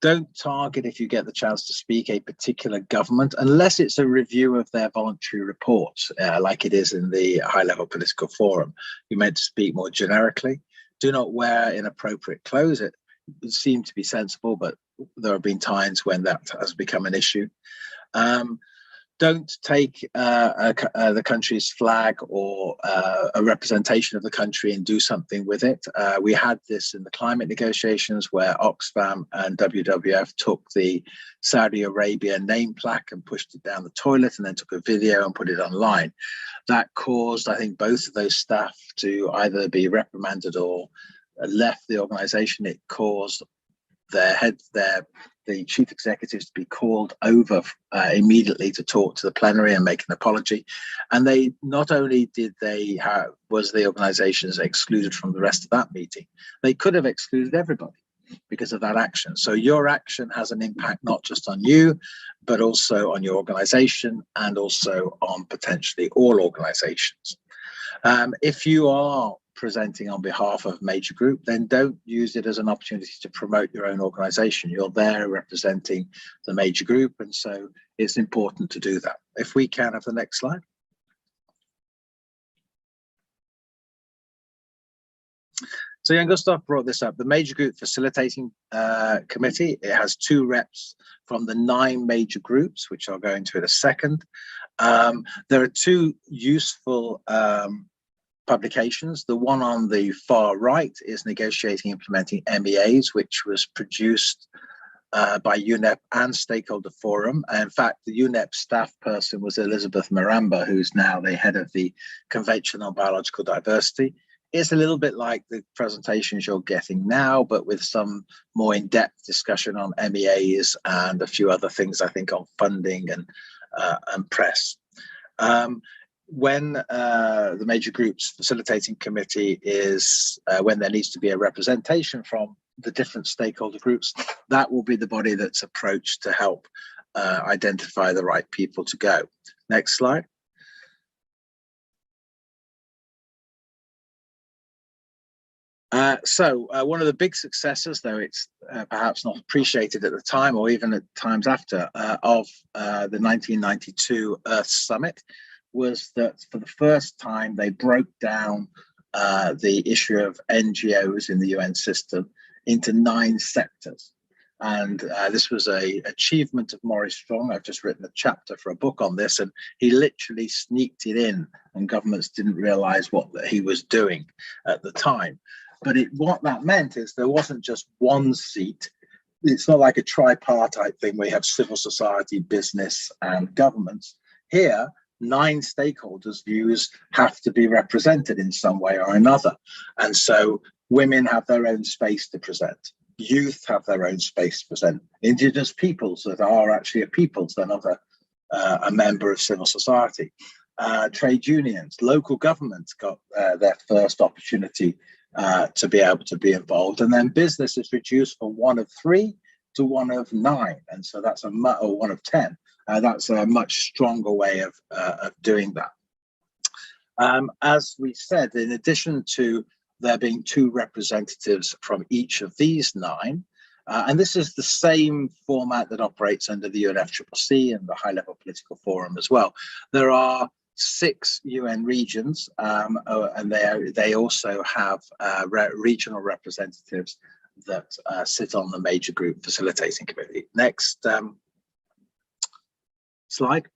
Don't target, if you get the chance to speak, a particular government unless it's a review of their voluntary reports, like it is in the high-level political forum. You're meant to speak more generically. Do not wear inappropriate clothes. It seemed to be sensible, but there have been times when that has become an issue. Don't take the country's flag or a representation of the country and do something with it. We had this in the climate negotiations where Oxfam and WWF took the Saudi Arabia name plaque and pushed it down the toilet and then took a video and put it online. That caused, I think, both of those staff to either be reprimanded or left the organization. It caused the chief executives to be called over immediately to talk to the plenary and make an apology. And they not only was the organizations excluded from the rest of that meeting, they could have excluded everybody because of that action. So your action has an impact not just on you, but also on your organization and also on potentially all organizations. If you are presenting on behalf of a major group, then don't use it as an opportunity to promote your own organization. You're there representing the major group, and so it's important to do that. If we can have the next slide. So Jan Gustav brought this up. The major group facilitating committee, it has 2 reps from the 9 major groups, which I'll go into in a second. There are 2 useful publications. The one on the far right is Negotiating Implementing MEAs, which was produced by UNEP and Stakeholder Forum. And in fact, the UNEP staff person was Elizabeth Maramba, who's now the head of the Convention on Biological Diversity. It's a little bit like the presentations you're getting now, but with some more in-depth discussion on MEAs and a few other things, I think, on funding and press. When the major groups facilitating committee is when there needs to be a representation from the different stakeholder groups, that will be the body that's approached to help identify the right people to go. Next slide. So one of the big successes, though it's perhaps not appreciated at the time or even at times after, of the 1992 Earth Summit was that for the first time they broke down the issue of NGOs in the UN system into 9 sectors. And this was an achievement of Maurice Strong. I've just written a chapter for a book on this, and he literally sneaked it in and governments didn't realize what he was doing at the time. But what that meant is there wasn't just one seat. It's not like a tripartite thing where you have civil society, business, and governments. Here, 9 stakeholders' views have to be represented in some way or another. And so women have their own space to present. Youth have their own space to present. Indigenous peoples that are actually a peoples, they're not a member of civil society. Trade unions, local governments got their first opportunity to be able to be involved. And then business is reduced from 1 of 3 to 1 of 9. And so that's or 1 of 10. That's a much stronger way of doing that. As we said, in addition to there being 2 representatives from each of these 9, and this is the same format that operates under the UNFCCC and the high-level political forum as well. There are 6 UN regions, and they also have regional representatives that sit on the major group facilitating committee. Next slide.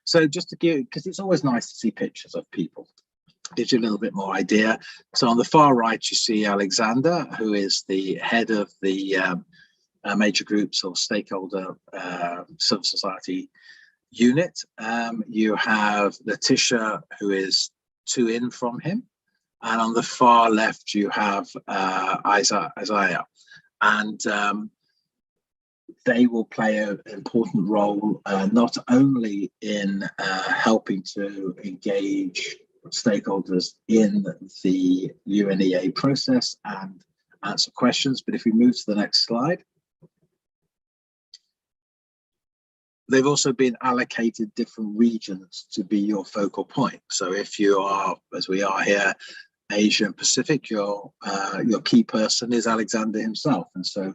So just to give, because it's always nice to see pictures of people, gives you a little bit more idea. So on the far right, you see Alexander, who is the head of the major groups or stakeholder civil society unit. You have Letitia, who is 2 in from him. And on the far left, you have Isaiah. And they will play an important role, not only in helping to engage stakeholders in the UNEA process and answer questions, but if we move to the next slide, they've also been allocated different regions to be your focal point. So if you are, as we are here, Asia and Pacific, your key person is Alexander himself. And so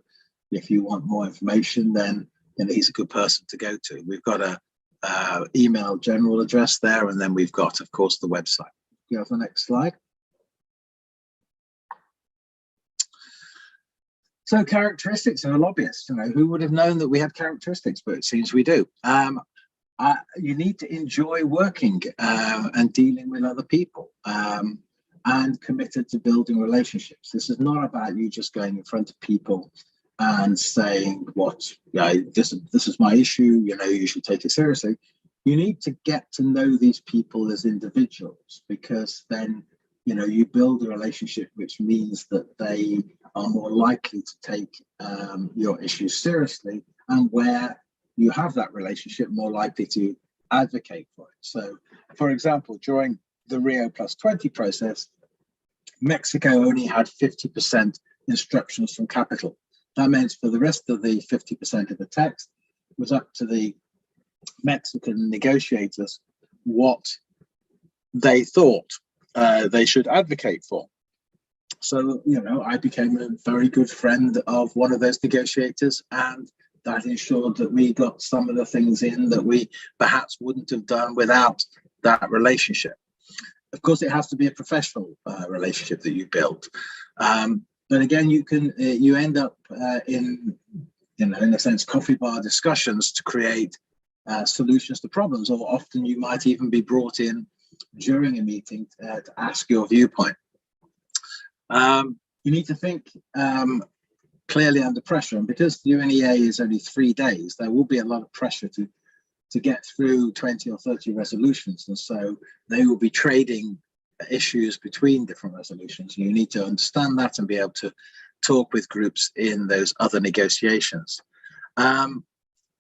if you want more information, then he's a good person to go to. We've got a email general address there, and then we've got, of course, the website. You have the next slide. So characteristics of a lobbyist, who would have known that we had characteristics, but it seems we do. You need to enjoy working and dealing with other people, and committed to building relationships. This is not about you just going in front of people and saying this is my issue, you should take it seriously. You need to get to know these people as individuals, because then you build a relationship, which means that they are more likely to take your issues seriously, and where you have that relationship, more likely to advocate for it. So, for example, during the Rio +20 process, Mexico only had 50% instructions from capital. That means for the rest of the 50% of the text, it was up to the Mexican negotiators what they thought they should advocate for. So, I became a very good friend of one of those negotiators, and that ensured that we got some of the things in that we perhaps wouldn't have done without that relationship. Of course, it has to be a professional relationship that you build. But again, you end up in a sense, coffee bar discussions to create solutions to problems, or often you might even be brought in during a meeting to ask your viewpoint. You need to think clearly under pressure, and because the UNEA is only 3 days, there will be a lot of pressure to get through 20 or 30 resolutions, and so they will be trading issues between different resolutions. You need to understand that and be able to talk with groups in those other negotiations.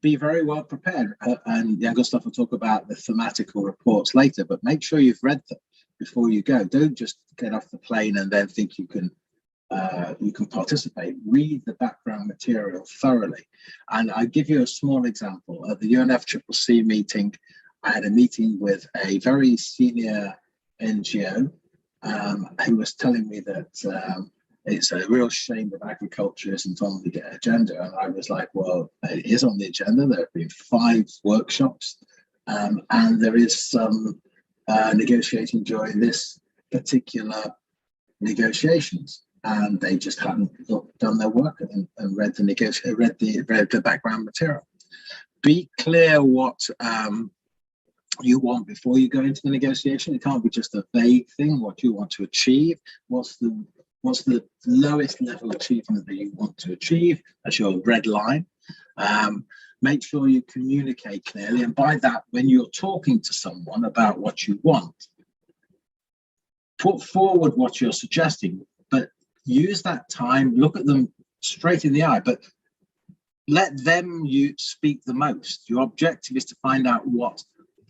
Be very well prepared, and Jan Gustav will talk about the thematical reports later, but make sure you've read them before you go. Don't just get off the plane and then think you can participate. Read the background material thoroughly. And I'll give you a small example. At the UNFCCC meeting, I had a meeting with a very senior NGO who was telling me that it's a real shame that agriculture isn't on the agenda. And I was like, well, it is on the agenda. There have been 5 workshops, and there is some negotiating during this particular negotiations, and they just hadn't done their work and read the background material. Be clear what you want before you go into the negotiation. It can't be just a vague thing. What you want to achieve, what's the lowest level achievement that you want to achieve? That's your red line. Make sure you communicate clearly, and by that, when you're talking to someone about what you want, put forward what you're suggesting, but use that time, look at them straight in the eye, but let them speak the most. Your objective is to find out what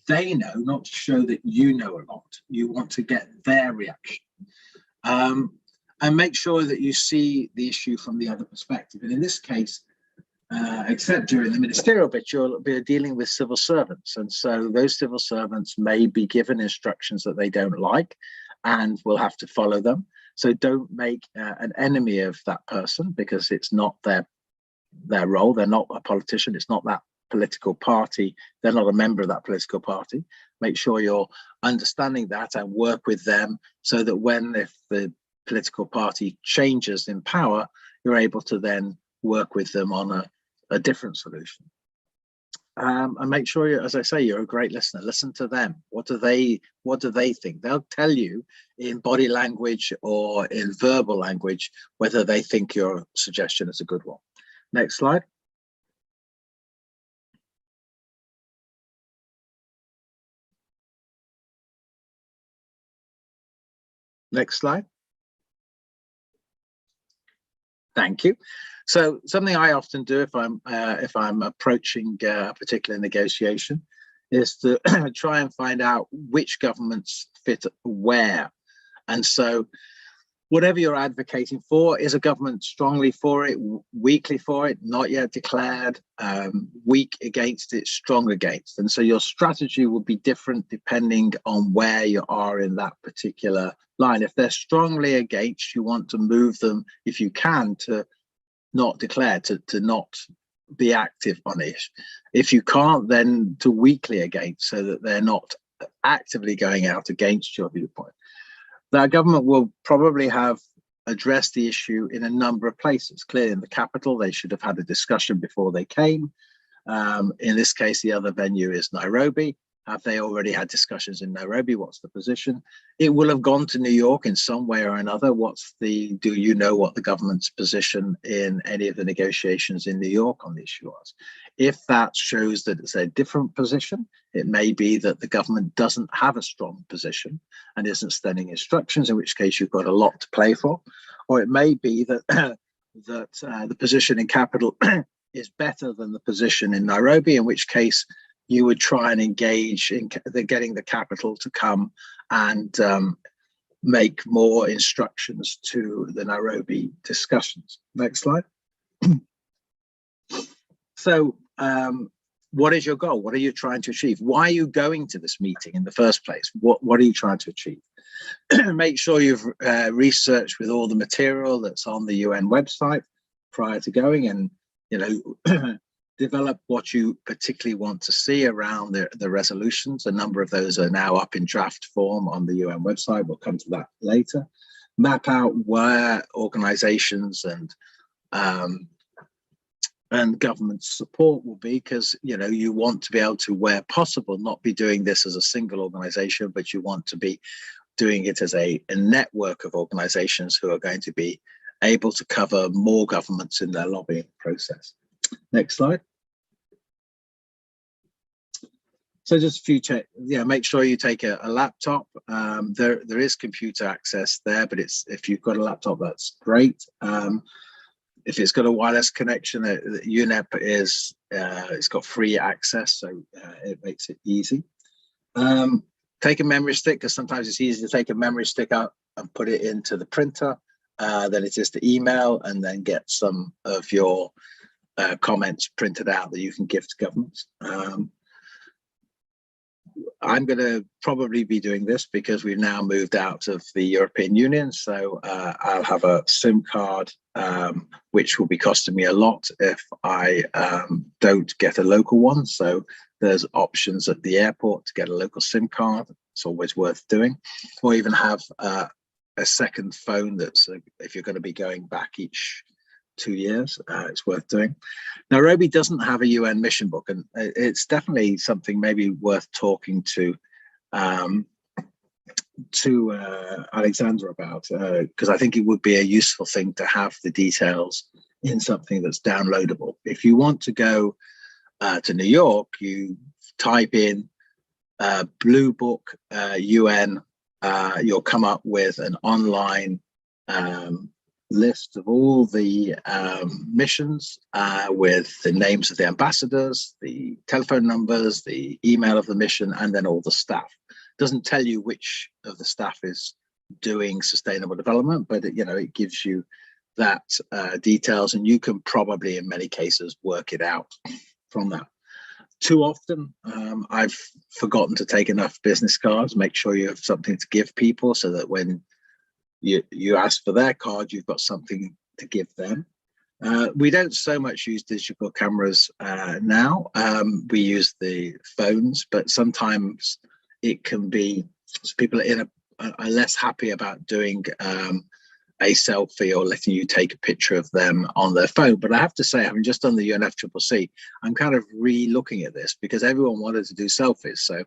they know, not to show that you know a lot. You want to get their reaction. And make sure that you see the issue from the other perspective. And in this case, except during the ministerial bit, you'll be dealing with civil servants. And so those civil servants may be given instructions that they don't like and will have to follow them. So don't make an enemy of that person, because it's not their role. They're not a politician. It's not that political party. They're not a member of that political party. Make sure you're understanding that and work with them, so that if the political party changes in power, you're able to then work with them on a different solution. and make sure you, as I say, you're a great listener. Listen to them. What do they think? They'll tell you in body language or in verbal language whether they think your suggestion is a good one. Next slide. Next slide. Thank you. So something I often do if I'm approaching a particular negotiation is to try and find out which governments fit where. And so whatever you're advocating for, is a government strongly for it, weakly for it, not yet declared, weak against it, strong against. And so your strategy will be different depending on where you are in that particular line. If they're strongly against, you want to move them, if you can, to not declare, to not be active on it. If you can't, then to weakly against, so that they're not actively going out against your viewpoint. The government will probably have addressed the issue in a number of places. Clearly in the capital, they should have had a discussion before they came. In this case, the other venue is Nairobi. Have they already had discussions in Nairobi? What's the position? It will have gone to New York in some way or another. Do you know what the government's position in any of the negotiations in New York on the issue was? If that shows that it's a different position, it may be that the government doesn't have a strong position and isn't sending instructions, in which case you've got a lot to play for. Or it may be that the position in capital is better than the position in Nairobi, in which case you would try and engage in getting the capital to come and make more instructions to the Nairobi discussions. Next slide. So what is your goal? What are you trying to achieve? Why are you going to this meeting in the first place? What are you trying to achieve? Make sure you've researched with all the material that's on the UN website prior to going, and develop what you particularly want to see around the resolutions. A number of those are now up in draft form on the UN website. We'll come to that later. Map out where organizations and government support will be, because you want to be able to, where possible, not be doing this as a single organization, but you want to be doing it as a network of organizations who are going to be able to cover more governments in their lobbying process. Next slide. So just a few make sure you take a laptop. There is computer access there, but if you've got a laptop, that's great. If it's got a wireless connection, UNEP it's got free access, so it makes it easy. Take a memory stick, because sometimes it's easier to take a memory stick out and put it into the printer than it is to email and then get some of your comments printed out that you can give to governments. I'm going to probably be doing this because we've now moved out of the European Union. So I'll have a SIM card, which will be costing me a lot if I don't get a local one. So there's options at the airport to get a local SIM card. It's always worth doing. Or even have a second phone that's, if you're going to be going back each 2 years, it's worth doing. Nairobi doesn't have a UN mission book, and it's definitely something maybe worth talking to Alexandra about, because I think it would be a useful thing to have the details in something that's downloadable. If you want to go to New York, you type in Blue Book UN, you'll come up with an online list of all the missions with the names of the ambassadors, the telephone numbers, the email of the mission, and then all the staff. It doesn't tell you which of the staff is doing sustainable development, but it gives you that details, and you can probably in many cases work it out from that. Too often I've forgotten to take enough business cards. Make sure you have something to give people so that when you ask for their card, you've got something to give them. We don't so much use digital cameras now. We use the phones, but sometimes it can be, people are less happy about doing a selfie or letting you take a picture of them on their phone. But I have to say, having just done the UNFCCC, I'm kind of re-looking at this because everyone wanted to do selfies. So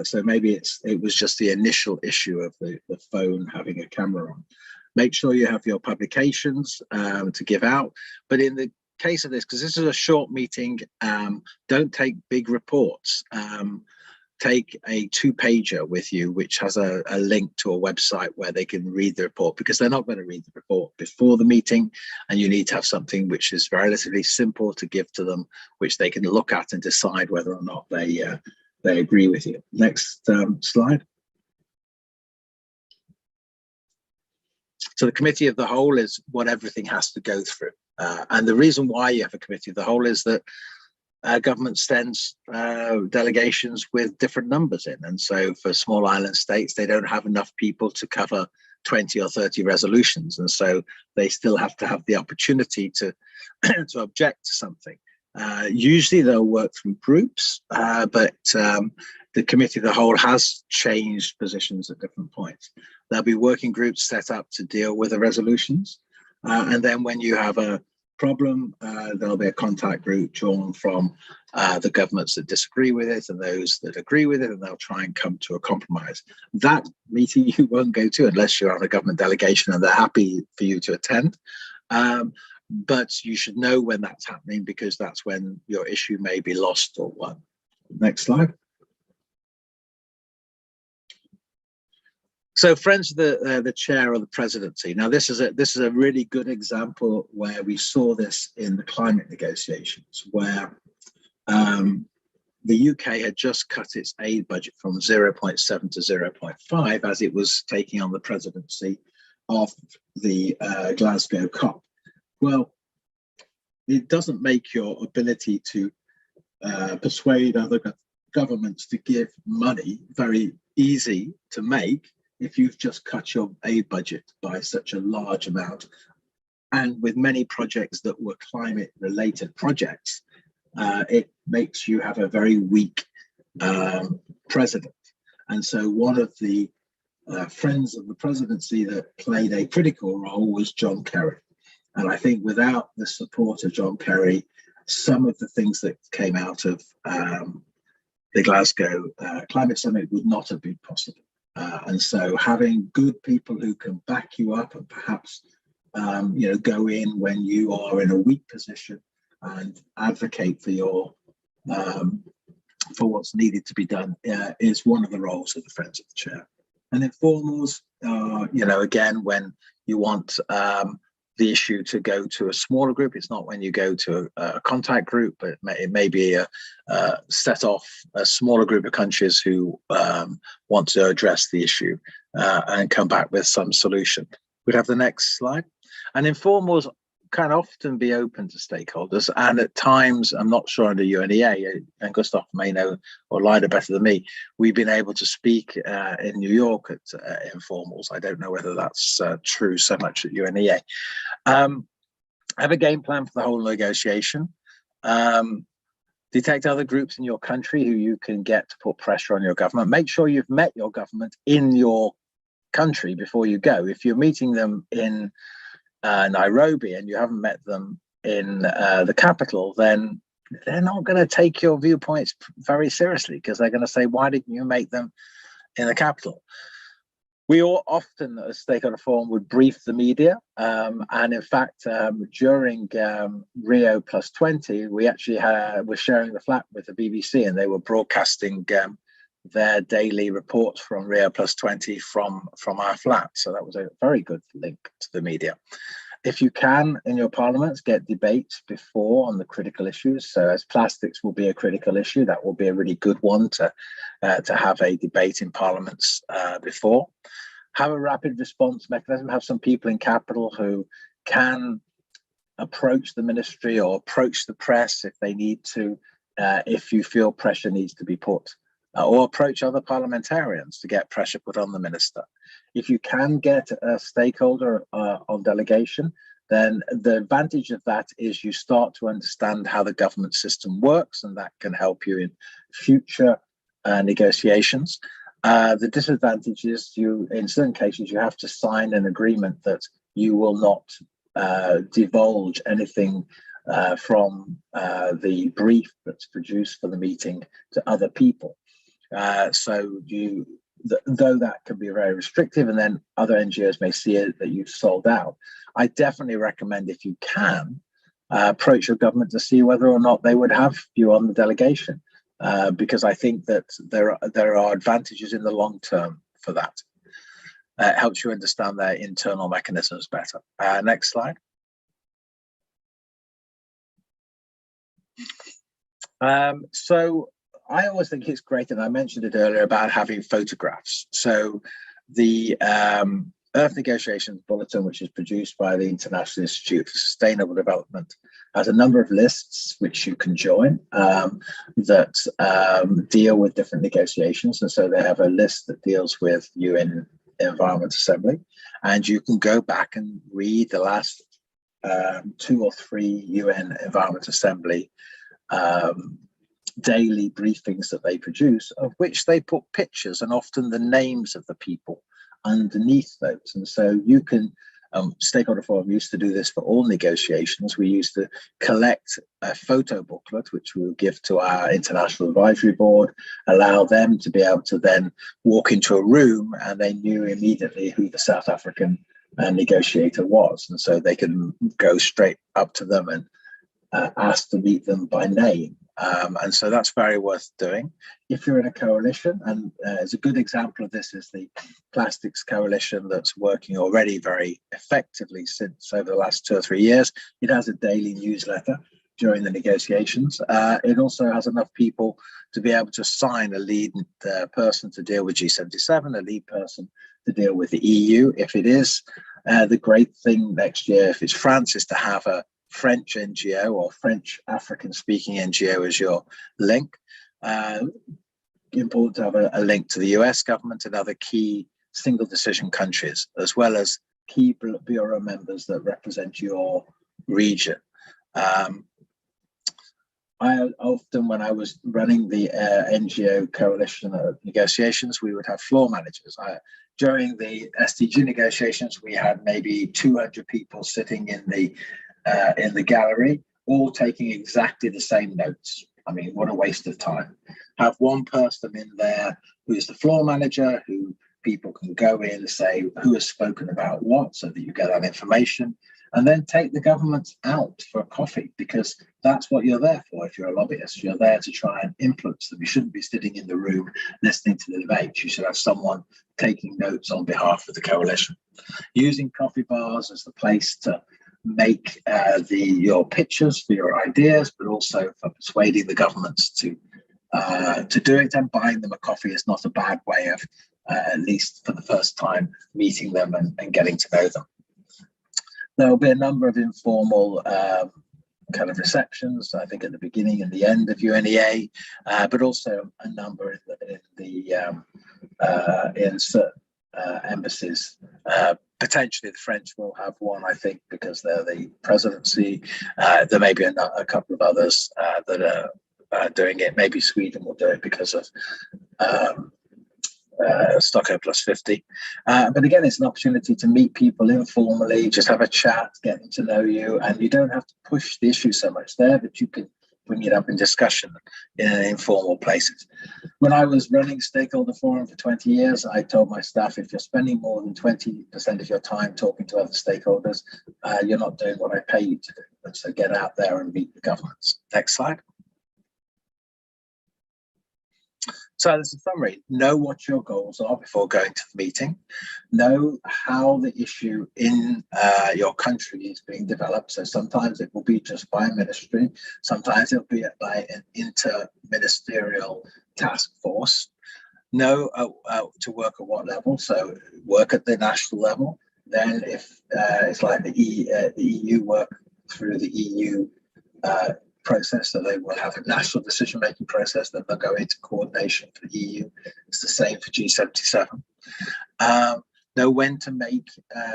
so maybe it was just the initial issue of the phone having a camera on. Make sure you have your publications to give out. But in the case of this, because this is a short meeting, don't take big reports. Take a 2-pager with you, which has a link to a website where they can read the report, because they're not going to read the report before the meeting, and you need to have something which is relatively simple to give to them, which they can look at and decide whether or not they agree with you. Next slide. So the committee of the whole is what everything has to go through, and the reason why you have a committee of the whole is that government sends delegations with different numbers in. And so for small island states, they don't have enough people to cover 20 or 30 resolutions. And so they still have to have the opportunity to, to object to something. Usually they'll work through groups, but the committee of the whole has changed positions at different points. There'll be working groups set up to deal with the resolutions. And then when you have a problem, there'll be a contact group drawn from the governments that disagree with it and those that agree with it, and they'll try and come to a compromise. That meeting you won't go to unless you're on a government delegation and they're happy for you to attend. But you should know when that's happening, because that's when your issue may be lost or won. Next slide. So, friends of the chair or the presidency. Now, this is a really good example where we saw this in the climate negotiations, where the UK had just cut its aid budget from 0.7 to 0.5 as it was taking on the presidency of the Glasgow COP. Well, it doesn't make your ability to persuade other governments to give money very easy to make if you've just cut your aid budget by such a large amount. And with many projects that were climate related projects, it makes you have a very weak president. And so one of the friends of the presidency that played a critical role was John Kerry. And I think without the support of John Kerry, some of the things that came out of the Glasgow Climate Summit would not have been possible. And so having good people who can back you up and perhaps go in when you are in a weak position and advocate for your for what's needed to be done is one of the roles of the Friends of the Chair. And informals, again, when you want the issue to go to a smaller group, it's not when you go to a contact group, but it may be set off a smaller group of countries who want to address the issue and come back with some solution. We'd have the next slide. And informals can often be open to stakeholders, and at times, I'm not sure under UNEA, and Gustav may know or Lida better than me, we've been able to speak in New York at informals. I don't know whether that's true so much at UNEA. Have a game plan for the whole negotiation. Detect other groups in your country who you can get to put pressure on your government. Make sure you've met your government in your country before you go. If you're meeting them in Nairobi and you haven't met them in the capital, then they're not going to take your viewpoints very seriously, because they're going to say, why didn't you make them in the capital? We all often, at Stakeholder Forum, would brief the media. And in fact, during Rio Plus 20, we actually were sharing the flat with the BBC, and they were broadcasting their daily reports from Rio Plus 20 from our flat. So that was a very good link to the media. If you can, in your parliaments, get debates before on the critical issues. So as plastics will be a critical issue, that will be a really good one to have a debate in parliaments before. Have a rapid response mechanism. Have some people in capital who can approach the ministry or approach the press if they need to, if you feel pressure needs to be put. Or approach other parliamentarians to get pressure put on the minister. If you can get a stakeholder on delegation, then the advantage of that is you start to understand how the government system works, and that can help you in future negotiations. The disadvantage is in certain cases, you have to sign an agreement that you will not divulge anything from the brief that's produced for the meeting to other people. So though that can be very restrictive, and then other NGOs may see it that you've sold out, I definitely recommend, if you can, approach your government to see whether or not they would have you on the delegation, because I think that there are advantages in the long term for that. It helps you understand their internal mechanisms better. Next slide. So I always think it's great, and I mentioned it earlier about having photographs. So the Earth Negotiations Bulletin, which is produced by the International Institute for Sustainable Development, has a number of lists which you can join that deal with different negotiations. And so they have a list that deals with UN Environment Assembly, and you can go back and read the last 2 or 3 UN Environment Assembly daily briefings that they produce, of which they put pictures and often the names of the people underneath those. And so you can, Stakeholder Forum used to do this for all negotiations. We used to collect a photo booklet, which we would give to our International Advisory Board, allow them to be able to then walk into a room and they knew immediately who the South African negotiator was. And so they can go straight up to them and ask to meet them by name. And so that's very worth doing. If you're in a coalition, and as a good example of this is the Plastics Coalition that's working already very effectively since over the last 2 or 3 years. It has a daily newsletter during the negotiations. It also has enough people to be able to assign a lead person to deal with G77, a lead person to deal with the EU. If it is, the great thing next year, if it's France, is to have a French NGO or French African speaking NGO as your link. Important to have a link to the US government and other key single decision countries, as well as key bureau members that represent your region. I often, when I was running the NGO coalition negotiations, we would have floor managers. During the SDG negotiations, we had maybe 200 people sitting in the gallery, all taking exactly the same notes. I mean, what a waste of time. Have one person in there who is the floor manager, who people can go in and say who has spoken about what, so that you get that information, and then take the governments out for a coffee, because that's what you're there for. If you're a lobbyist, you're there to try and influence them. You shouldn't be sitting in the room listening to the debate. You should have someone taking notes on behalf of the coalition. Using coffee bars as the place to make your pitches for your ideas, but also for persuading the governments to do it, and buying them a coffee is not a bad way of, at least for the first time, meeting them and getting to know them. There will be a number of informal kind of receptions, I think at the beginning and the end of UNEA, but also a number in certain embassies. Potentially the French will have one, I think, because they're the presidency. There may be a couple of others that are doing it. Maybe Sweden will do it because of Stockholm plus 50. But again, it's an opportunity to meet people informally, just have a chat, get them to know you, and you don't have to push the issue so much there, but you can bring it up in discussion in informal places. When I was running Stakeholder Forum for 20 years, I told my staff, if you're spending more than 20% of your time talking to other stakeholders, you're not doing what I pay you to do. And so get out there and meet the governments. Next slide. So there's a summary. Know what your goals are before going to the meeting. Know how the issue in your country is being developed. So sometimes it will be just by a ministry. Sometimes it'll be by an inter-ministerial task force. Know to work at what level. So work at the national level. Then if it's like the EU, work through the EU process, so they will have a national decision-making process, then they'll go into coordination for the EU. It's the same for G77. Know when to make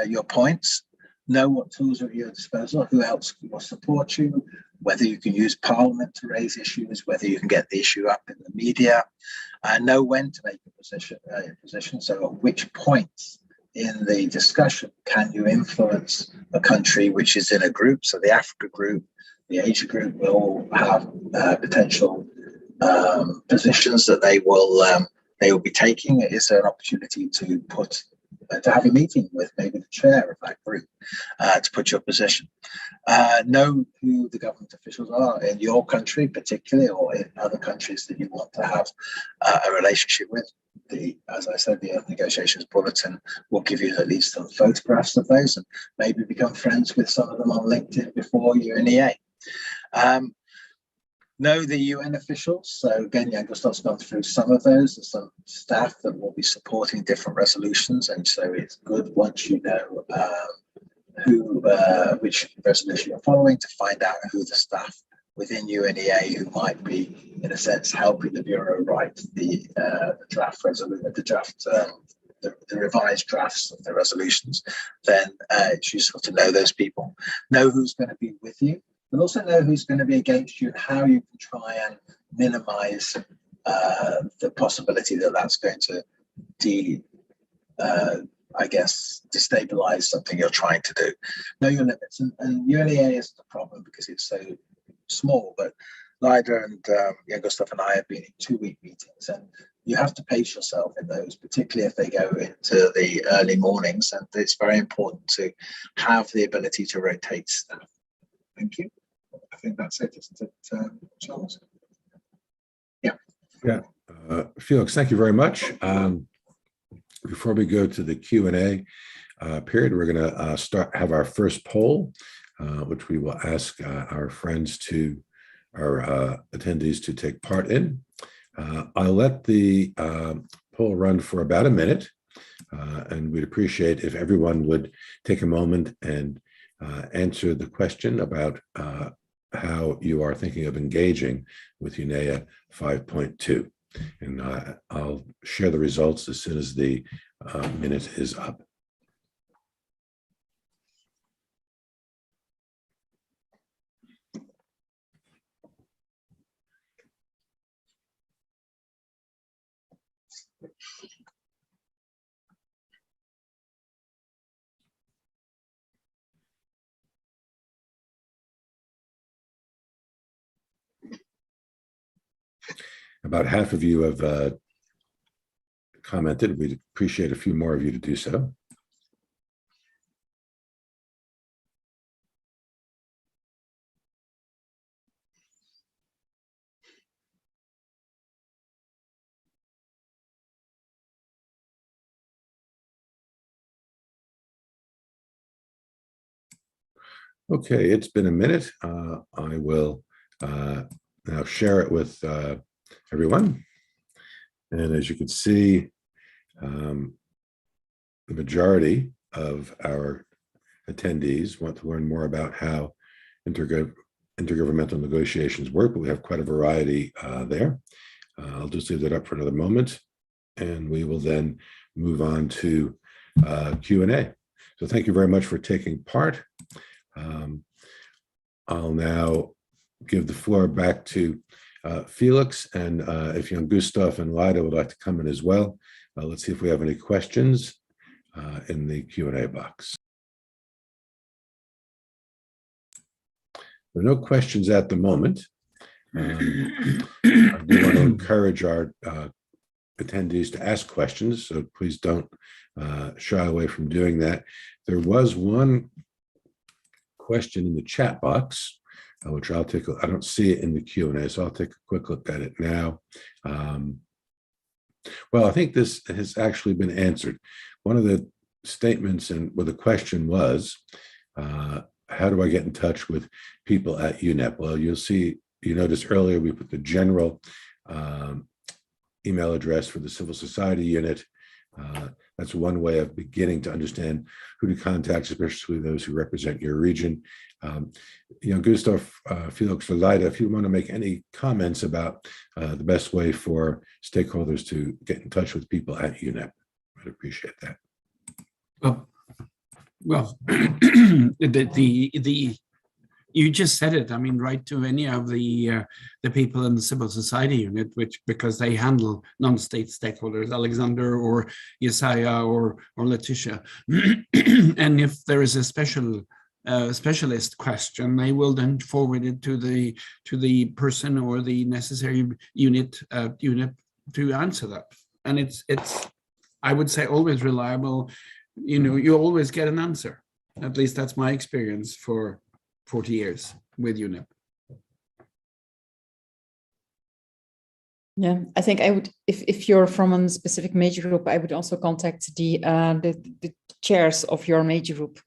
your points, know what tools are at your disposal, who else will support you, whether you can use Parliament to raise issues, whether you can get the issue up in the media, know when to make a position, so at which points in the discussion, can you influence a country which is in a group? So the Africa group, the Asia group will have potential positions that they will be taking. Is there an opportunity to to have a meeting with maybe the chair of that group to put your position? Know who the government officials are in your country, particularly, or in other countries that you want to have a relationship with. As I said, the Earth Negotiations Bulletin will give you at least some photographs of those, and maybe become friends with some of them on LinkedIn before UNEA. Know the UN officials. So again, Jan Gustav's gone through some of those. There's some staff that will be supporting different resolutions, and so it's good once you know which resolution you're following, to find out who the staff within UNEA who might be, in a sense, helping the Bureau write the draft resolution, the revised drafts of the resolutions. Then it's useful to know those people, know who's going to be with you, but also know who's going to be against you, and how you can try and minimize the possibility that that's going to destabilize something you're trying to do. Know your limits, and UNEA isn't a problem because it's so small, but Lyda and Jan Gustav and I have been in 2-week meetings, and you have to pace yourself in those, particularly if they go into the early mornings, and it's very important to have the ability to rotate staff. Thank you. I think that's it, isn't it, Charles? Yeah. Felix, thank you very much. Before we go to the Q&A period, we're going to have our first poll, which we will ask our attendees to take part in. I'll let the poll run for about a minute, and we'd appreciate if everyone would take a moment and answer the question about how you are thinking of engaging with UNEA 5.2. And I'll share the results as soon as the minute is up. About half of you have commented. We'd appreciate a few more of you to do so. Okay, it's been a minute. I will now share it with everyone. And as you can see, the majority of our attendees want to learn more about how intergovernmental negotiations work, but we have quite a variety there. I'll just leave that up for another moment, and we will then move on to Q&A. So thank you very much for taking part. I'll now give the floor back to Felix, and if Jan Gustav and Lyda would like to come in as well. Let's see if we have any questions in the Q&A box. There are no questions at the moment. I do want to encourage our attendees to ask questions, so please don't shy away from doing that. There was one question in the chat box, which I'll take. I don't see it in the Q&A, so I'll take a quick look at it now. Well, I think this has actually been answered. One of the statements and the question was, how do I get in touch with people at UNEP? Well, you noticed earlier we put the general email address for the civil society unit. That's one way of beginning to understand who to contact, especially those who represent your region. Gustav, Felix, or Lyda, if you want to make any comments about the best way for stakeholders to get in touch with people at UNEP, I'd appreciate that. Well, the You just said it. I mean, write to any of the people in the civil society unit, because they handle non-state stakeholders, Alexander or Yesaya or Letitia. And if there is a specialist question, they will then forward it to the person or the necessary unit to answer that. And it's I would say always reliable. You know, you always get an answer. At least that's my experience for 40 years with UNEP. Yeah, I think I would, if you're from a specific major group, I would also contact the chairs of your major group,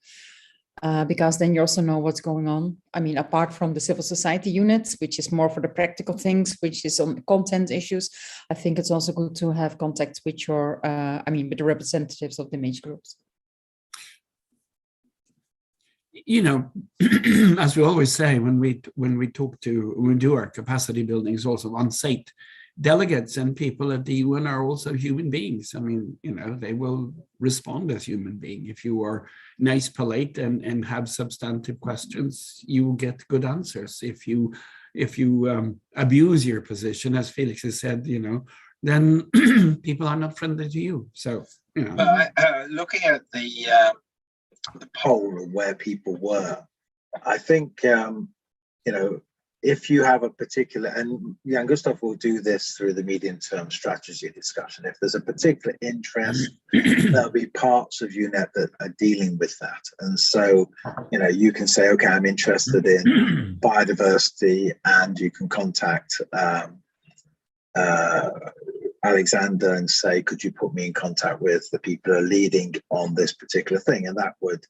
because then you also know what's going on. I mean, apart from the civil society units, which is more for the practical things, which is on content issues, I think it's also good to have contact with your, with the representatives of the major groups. You know, as we always say when we do our capacity buildings also on site, delegates and people at the UN are also human beings. I mean, you know, they will respond as human beings. If you are nice, polite, and have substantive questions, you will get good answers. If you abuse your position, as Felix has said, you know, then people are not friendly to you. So, you know, looking at the poll of where people were, I think you know, if you have a particular, and Jan Gustav will do this through the medium-term strategy discussion, if there's a particular interest, there'll be parts of UNEP that are dealing with that. And so, you know, you can say, okay, I'm interested in biodiversity, and you can contact Alexander and say, could you put me in contact with the people who are leading on this particular thing? And that would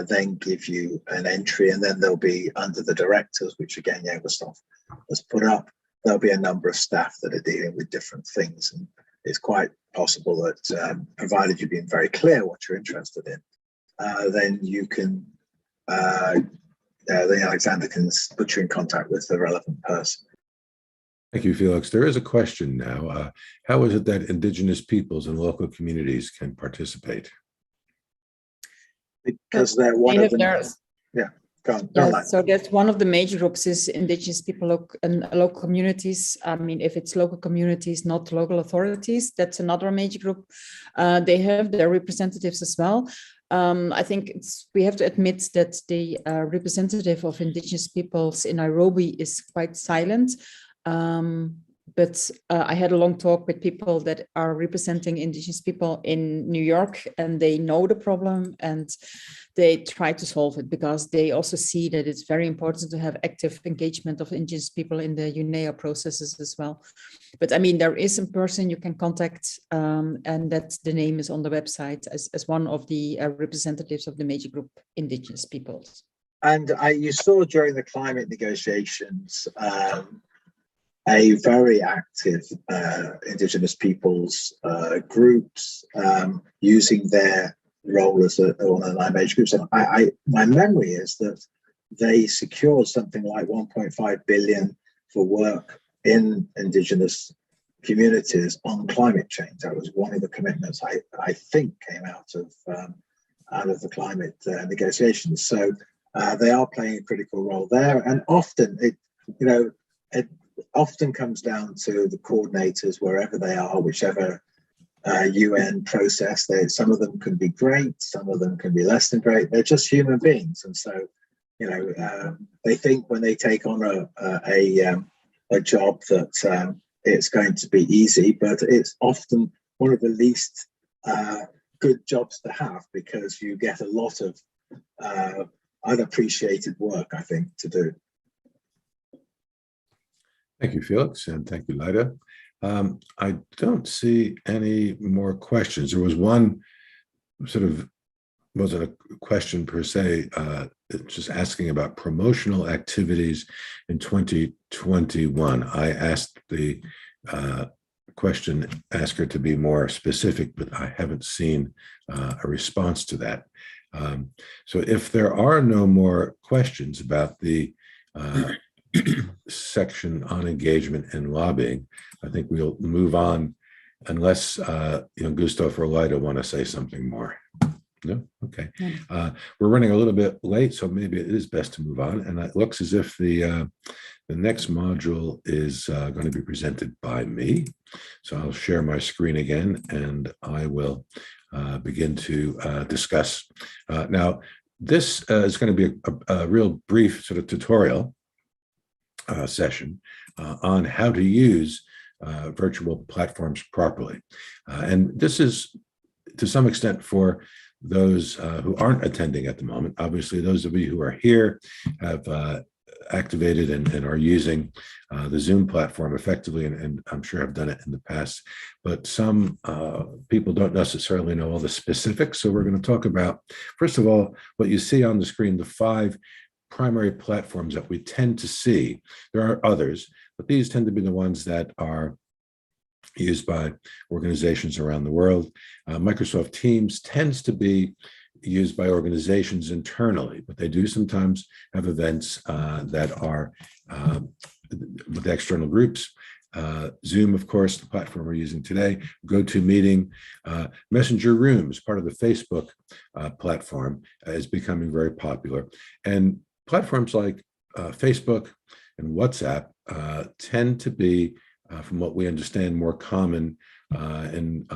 then give you an entry, and then there'll be under the directors, which again, Jan Gustav has put up, there'll be a number of staff that are dealing with different things. And it's quite possible that provided you've been very clear what you're interested in, then you can, then Alexander can put you in contact with the relevant person. Thank you, Felix. There is a question now. How is it that Indigenous peoples and local communities can participate? Because they're one of the... Yeah, go on. Yeah, so that's one of the major groups is Indigenous people and local communities. I mean, if it's local communities, not local authorities, that's another major group. They have their representatives as well. I think we have to admit that the representative of Indigenous peoples in Nairobi is quite silent. But I had a long talk with people that are representing Indigenous people in New York, and they know the problem and they try to solve it, because they also see that it's very important to have active engagement of Indigenous people in the UNEA processes as well. But I mean, there is a person you can contact, and that the name is on the website as one of the representatives of the major group Indigenous peoples. And you saw during the climate negotiations, a very active Indigenous peoples groups using their role as one of the major groups. And my memory is that they secured something like 1.5 billion for work in Indigenous communities on climate change. That was one of the commitments I think came out of the climate negotiations. So they are playing a critical role there, and often it often comes down to the coordinators wherever they are, whichever UN process. Some of them can be great, some of them can be less than great. They're just human beings, and so they think when they take on a job that it's going to be easy, but it's often one of the least good jobs to have, because you get a lot of unappreciated work, I think, to do. Thank you, Felix, and thank you, Lida. I don't see any more questions. There was one sort of, wasn't a question per se, just asking about promotional activities in 2021. I asked the question asker to be more specific, but I haven't seen a response to that. So if there are no more questions about the section on engagement and lobbying, I think we'll move on, unless Gustav or Lida want to say something more. No? Okay. No. We're running a little bit late, so maybe it is best to move on. And it looks as if the next module is going to be presented by me. So I'll share my screen again, and I will begin to discuss. Now, this is going to be a real brief sort of tutorial session on how to use virtual platforms properly. And this is, to some extent, for those who aren't attending at the moment. Obviously, those of you who are here have activated and are using the Zoom platform effectively, and I'm sure have done it in the past. But some people don't necessarily know all the specifics. So we're going to talk about, first of all, what you see on the screen, the 5 primary platforms that we tend to see. There are others, but these tend to be the ones that are used by organizations around the world. Microsoft Teams tends to be used by organizations internally, but they do sometimes have events that are with external groups. Zoom, of course, the platform we're using today, GoToMeeting, Messenger Rooms, part of the Facebook platform, is becoming very popular. And platforms like Facebook and WhatsApp tend to be, from what we understand, more common in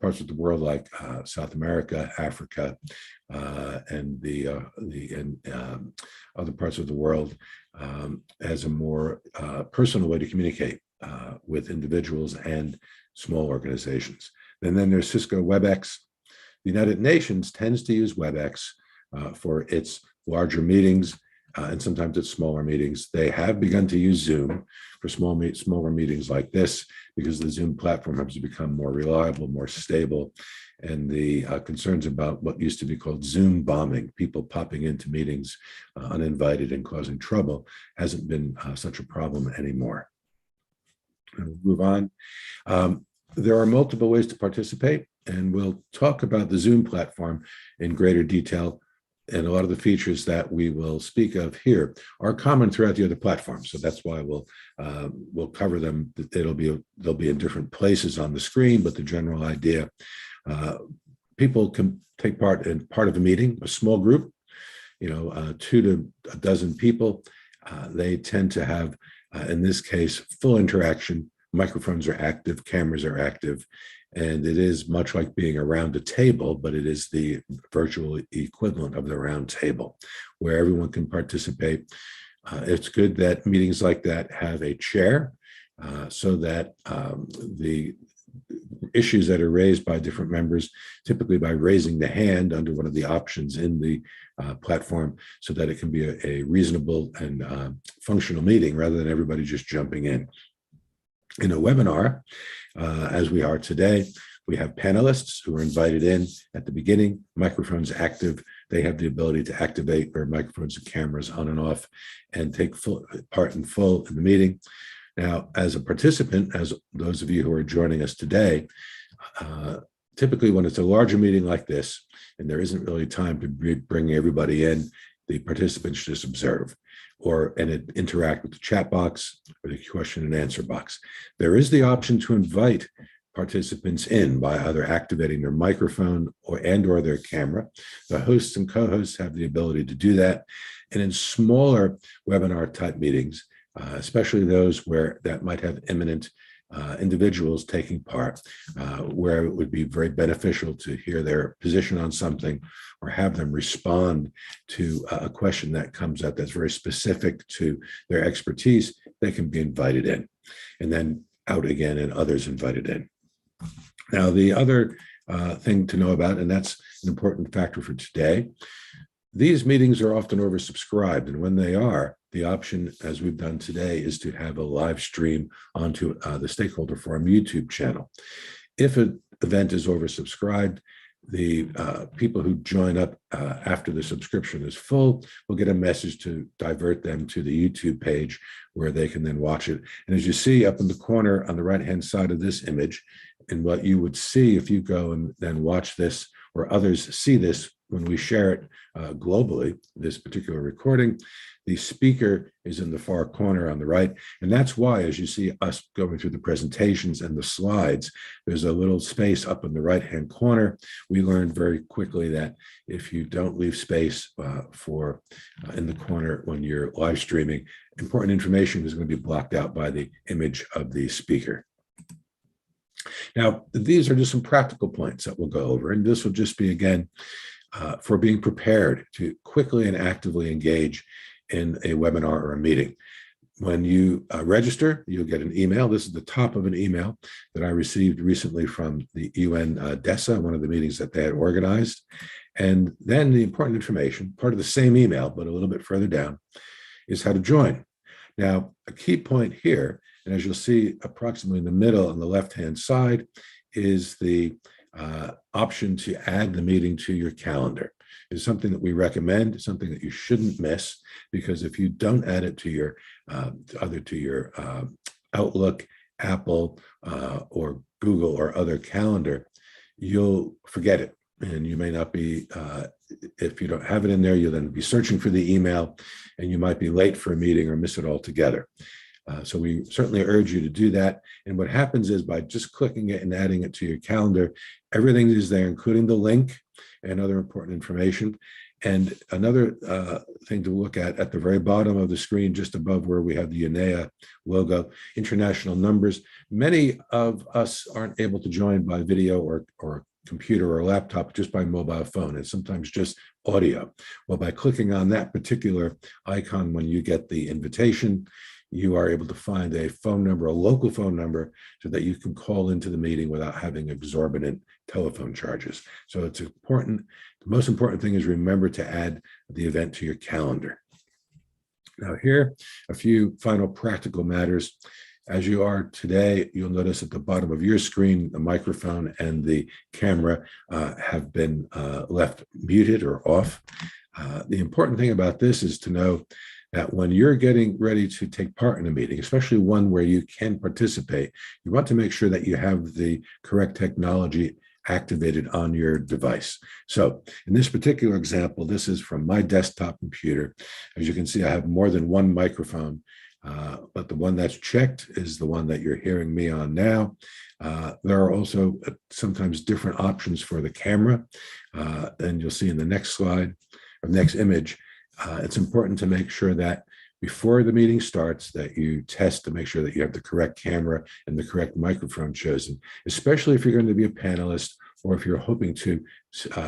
parts of the world like South America, Africa, and other parts of the world, as a more personal way to communicate with individuals and small organizations. And then there's Cisco WebEx. The United Nations tends to use WebEx for its larger meetings, and sometimes it's smaller meetings. They have begun to use Zoom for smaller meetings like this, because the Zoom platform has become more reliable, more stable, and the concerns about what used to be called Zoom bombing, people popping into meetings uninvited and causing trouble, hasn't been such a problem anymore. We'll move on. There are multiple ways to participate, and we'll talk about the Zoom platform in greater detail. And a lot of the features that we will speak of here are common throughout the other platforms. So that's why we'll cover them. They'll be in different places on the screen, but the general idea, people can take part in a meeting, a small group, 2 to a dozen people. They tend to have, in this case, full interaction. Microphones are active, cameras are active, and it is much like being around a table, but it is the virtual equivalent of the round table where everyone can participate. It's good that meetings like that have a chair so that the issues that are raised by different members, typically by raising the hand under one of the options in the platform, so that it can be a reasonable and functional meeting rather than everybody just jumping in. In a webinar, as we are today, we have panelists who are invited in at the beginning, microphones active. They have the ability to activate their microphones and cameras on and off and take part in full in the meeting. Now, as a participant, as those of you who are joining us today, typically when it's a larger meeting like this, and there isn't really time to bring everybody in, the participants just observe and interact with the chat box or the question and answer box. There is the option to invite participants in by either activating their microphone or their camera. The hosts and co-hosts have the ability to do that. And in smaller webinar type meetings, especially those where that might have imminent individuals taking part, where it would be very beneficial to hear their position on something or have them respond to a question that comes up that's very specific to their expertise, they can be invited in and then out again and others invited in. Now, the other thing to know about, and that's an important factor for today, these meetings are often oversubscribed, and when they are, the option, as we've done today, is to have a live stream onto the Stakeholder Forum YouTube channel. If an event is oversubscribed, the people who join up after the subscription is full will get a message to divert them to the YouTube page where they can then watch it. And as you see up in the corner on the right-hand side of this image, and what you would see if you go and then watch this, or others see this when we share it globally, this particular recording, the speaker is in the far corner on the right. And that's why, as you see us going through the presentations and the slides, there's a little space up in the right-hand corner. We learned very quickly that if you don't leave space in the corner when you're live streaming, important information is going to be blocked out by the image of the speaker. Now, these are just some practical points that we'll go over, and this will just be, again, for being prepared to quickly and actively engage in a webinar or a meeting. When you register, you'll get an email. This is the top of an email that I received recently from the UN DESA, one of the meetings that they had organized. And then the important information, part of the same email, but a little bit further down, is how to join. Now, a key point here, and as you'll see approximately in the middle on the left-hand side, is the option to add the meeting to your calendar. It's something that we recommend, something that you shouldn't miss, because if you don't add it to your Outlook, Apple, or Google or other calendar, you'll forget it. And you may not be, if you don't have it in there, you'll then be searching for the email and you might be late for a meeting or miss it altogether. So we certainly urge you to do that. And what happens is by just clicking it and adding it to your calendar, everything is there, including the link and other important information. And another thing to look at the very bottom of the screen, just above where we have the UNEA logo, international numbers. Many of us aren't able to join by video or computer or laptop, just by mobile phone, and sometimes just audio. Well, by clicking on that particular icon when you get the invitation, you are able to find a phone number, a local phone number, so that you can call into the meeting without having exorbitant telephone charges. So it's important. The most important thing is remember to add the event to your calendar. Now here, a few final practical matters. As you are today, you'll notice at the bottom of your screen, the microphone and the camera have been left muted or off. The important thing about this is to know that when you're getting ready to take part in a meeting, especially one where you can participate, you want to make sure that you have the correct technology activated on your device. So in this particular example, this is from my desktop computer. As you can see, I have more than one microphone, but the one that's checked is the one that you're hearing me on now. There are also sometimes different options for the camera, and you'll see in the next slide, or next image, it's important to make sure that before the meeting starts that you test to make sure that you have the correct camera and the correct microphone chosen, especially if you're going to be a panelist or if you're hoping to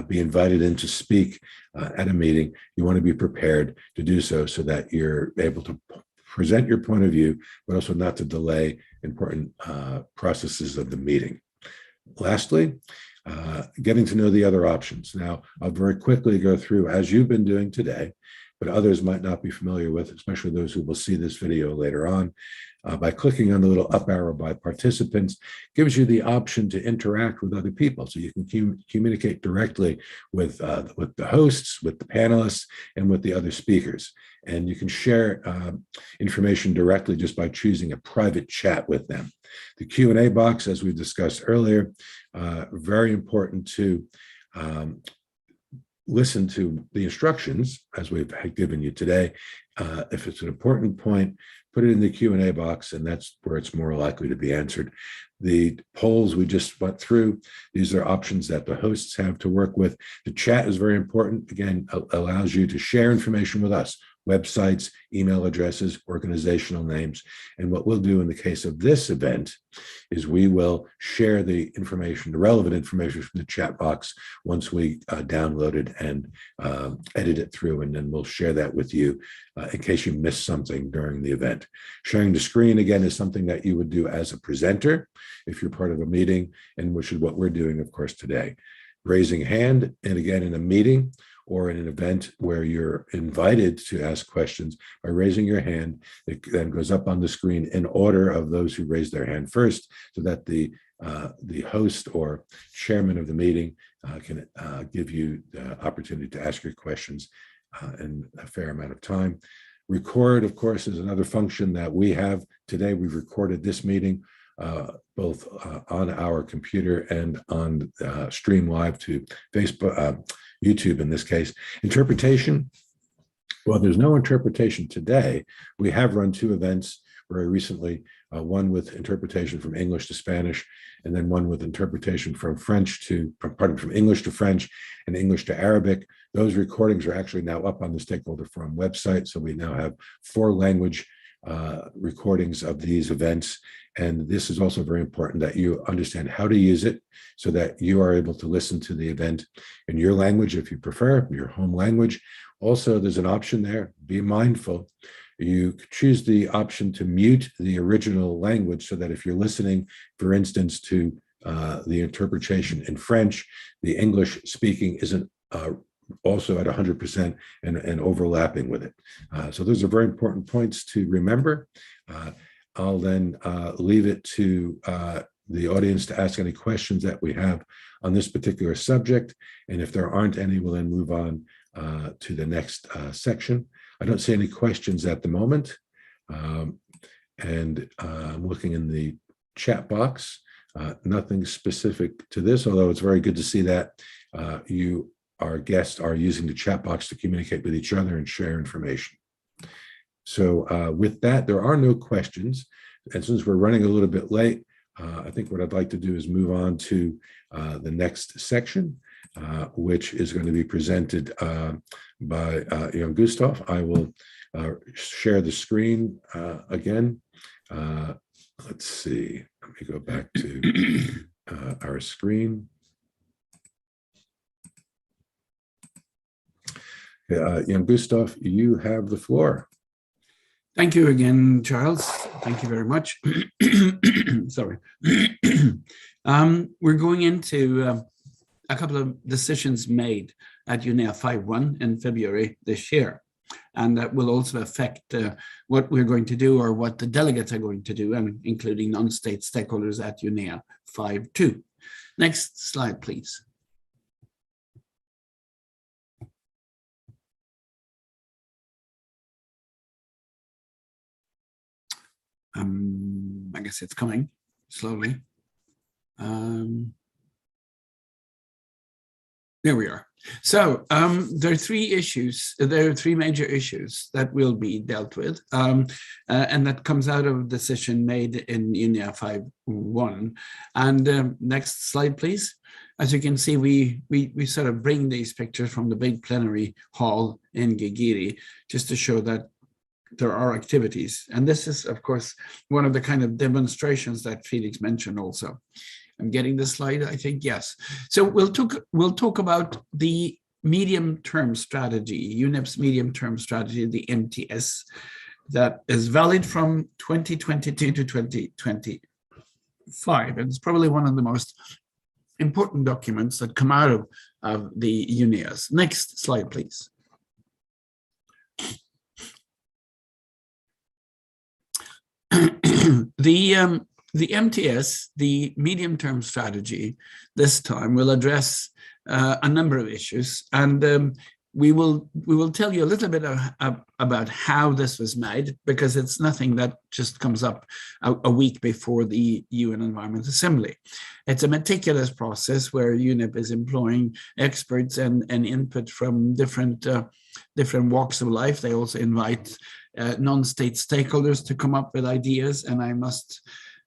be invited in to speak at a meeting. You want to be prepared to do so that you're able to present your point of view, but also not to delay important processes of the meeting. Lastly, getting to know the other options. Now, I'll very quickly go through, as you've been doing today, but others might not be familiar with, especially those who will see this video later on. By clicking on the little up arrow by participants, gives you the option to interact with other people. So you can communicate directly with the hosts, with the panelists, and with the other speakers. And you can share information directly just by choosing a private chat with them. The Q&A box, as we discussed earlier, very important to listen to the instructions as we've given you today. If it's an important point, put it in the Q&A box, and that's where it's more likely to be answered. The polls we just went through, these are options that the hosts have to work with. The chat is very important. Again, allows you to share information with us, websites, email addresses, organizational names. And what we'll do in the case of this event is we will share the information, the relevant information from the chat box once we download it and edit it through, and then we'll share that with you in case you missed something during the event. Sharing the screen, again, is something that you would do as a presenter if you're part of a meeting, and which is what we're doing, of course, today. Raising hand, and again, in a meeting or in an event where you're invited to ask questions, by raising your hand, it then goes up on the screen in order of those who raise their hand first, so that the host or chairman of the meeting can give you the opportunity to ask your questions in a fair amount of time. Record, of course, is another function that we have today. We've recorded this meeting both on our computer and on stream live to Facebook, YouTube in this case. Interpretation, well, there's no interpretation today. We have run 2 events very recently, one with interpretation from English to Spanish, and then one with interpretation from English to French and English to Arabic. Those recordings are actually now up on the Stakeholder Forum website. So we now have 4 language recordings of these events. And this is also very important that you understand how to use it so that you are able to listen to the event in your language, if you prefer, your home language. Also, there's an option there. Be mindful. You choose the option to mute the original language so that if you're listening, for instance, to the interpretation in French, the English speaking isn't also at 100% and overlapping with it. So those are very important points to remember. I'll then leave it to the audience to ask any questions that we have on this particular subject. And if there aren't any, we'll then move on to the next section. I don't see any questions at the moment. And I'm looking in the chat box, nothing specific to this, although it's very good to see that our guests are using the chat box to communicate with each other and share information. So with that, there are no questions. And since we're running a little bit late, I think what I'd like to do is move on to the next section, which is going to be presented by Jan Gustav. I will share the screen again. Let's see, let me go back to our screen. Jan Gustav, you have the floor. Thank you again, Charles. Thank you very much. Sorry. We're going into a couple of decisions made at UNEA 5.1 in February this year. And that will also affect what we're going to do or what the delegates are going to do, and including non-state stakeholders at UNEA 5.2. Next slide, please. I guess it's coming slowly. There we are. So there are 3 issues. There are 3 major issues that will be dealt with, and that comes out of a decision made in UNEA 5.1. And next slide, please. As you can see, we sort of bring these pictures from the big plenary hall in Gigiri just to show that there are activities. And this is, of course, one of the kind of demonstrations that Felix mentioned also. I'm getting the slide, I think, yes. So we'll talk about the medium-term strategy, UNEP's medium-term strategy, the MTS, that is valid from 2022 to 2025. And it's probably one of the most important documents that come out of the UNEAs. Next slide, please. The MTS, the medium-term strategy, this time will address a number of issues, and we will tell you a little bit about how this was made, because it's nothing that just comes up a week before the UN Environment Assembly. It's a meticulous process where UNEP is employing experts and input from different walks of life. They also invite non-state stakeholders to come up with ideas, and I must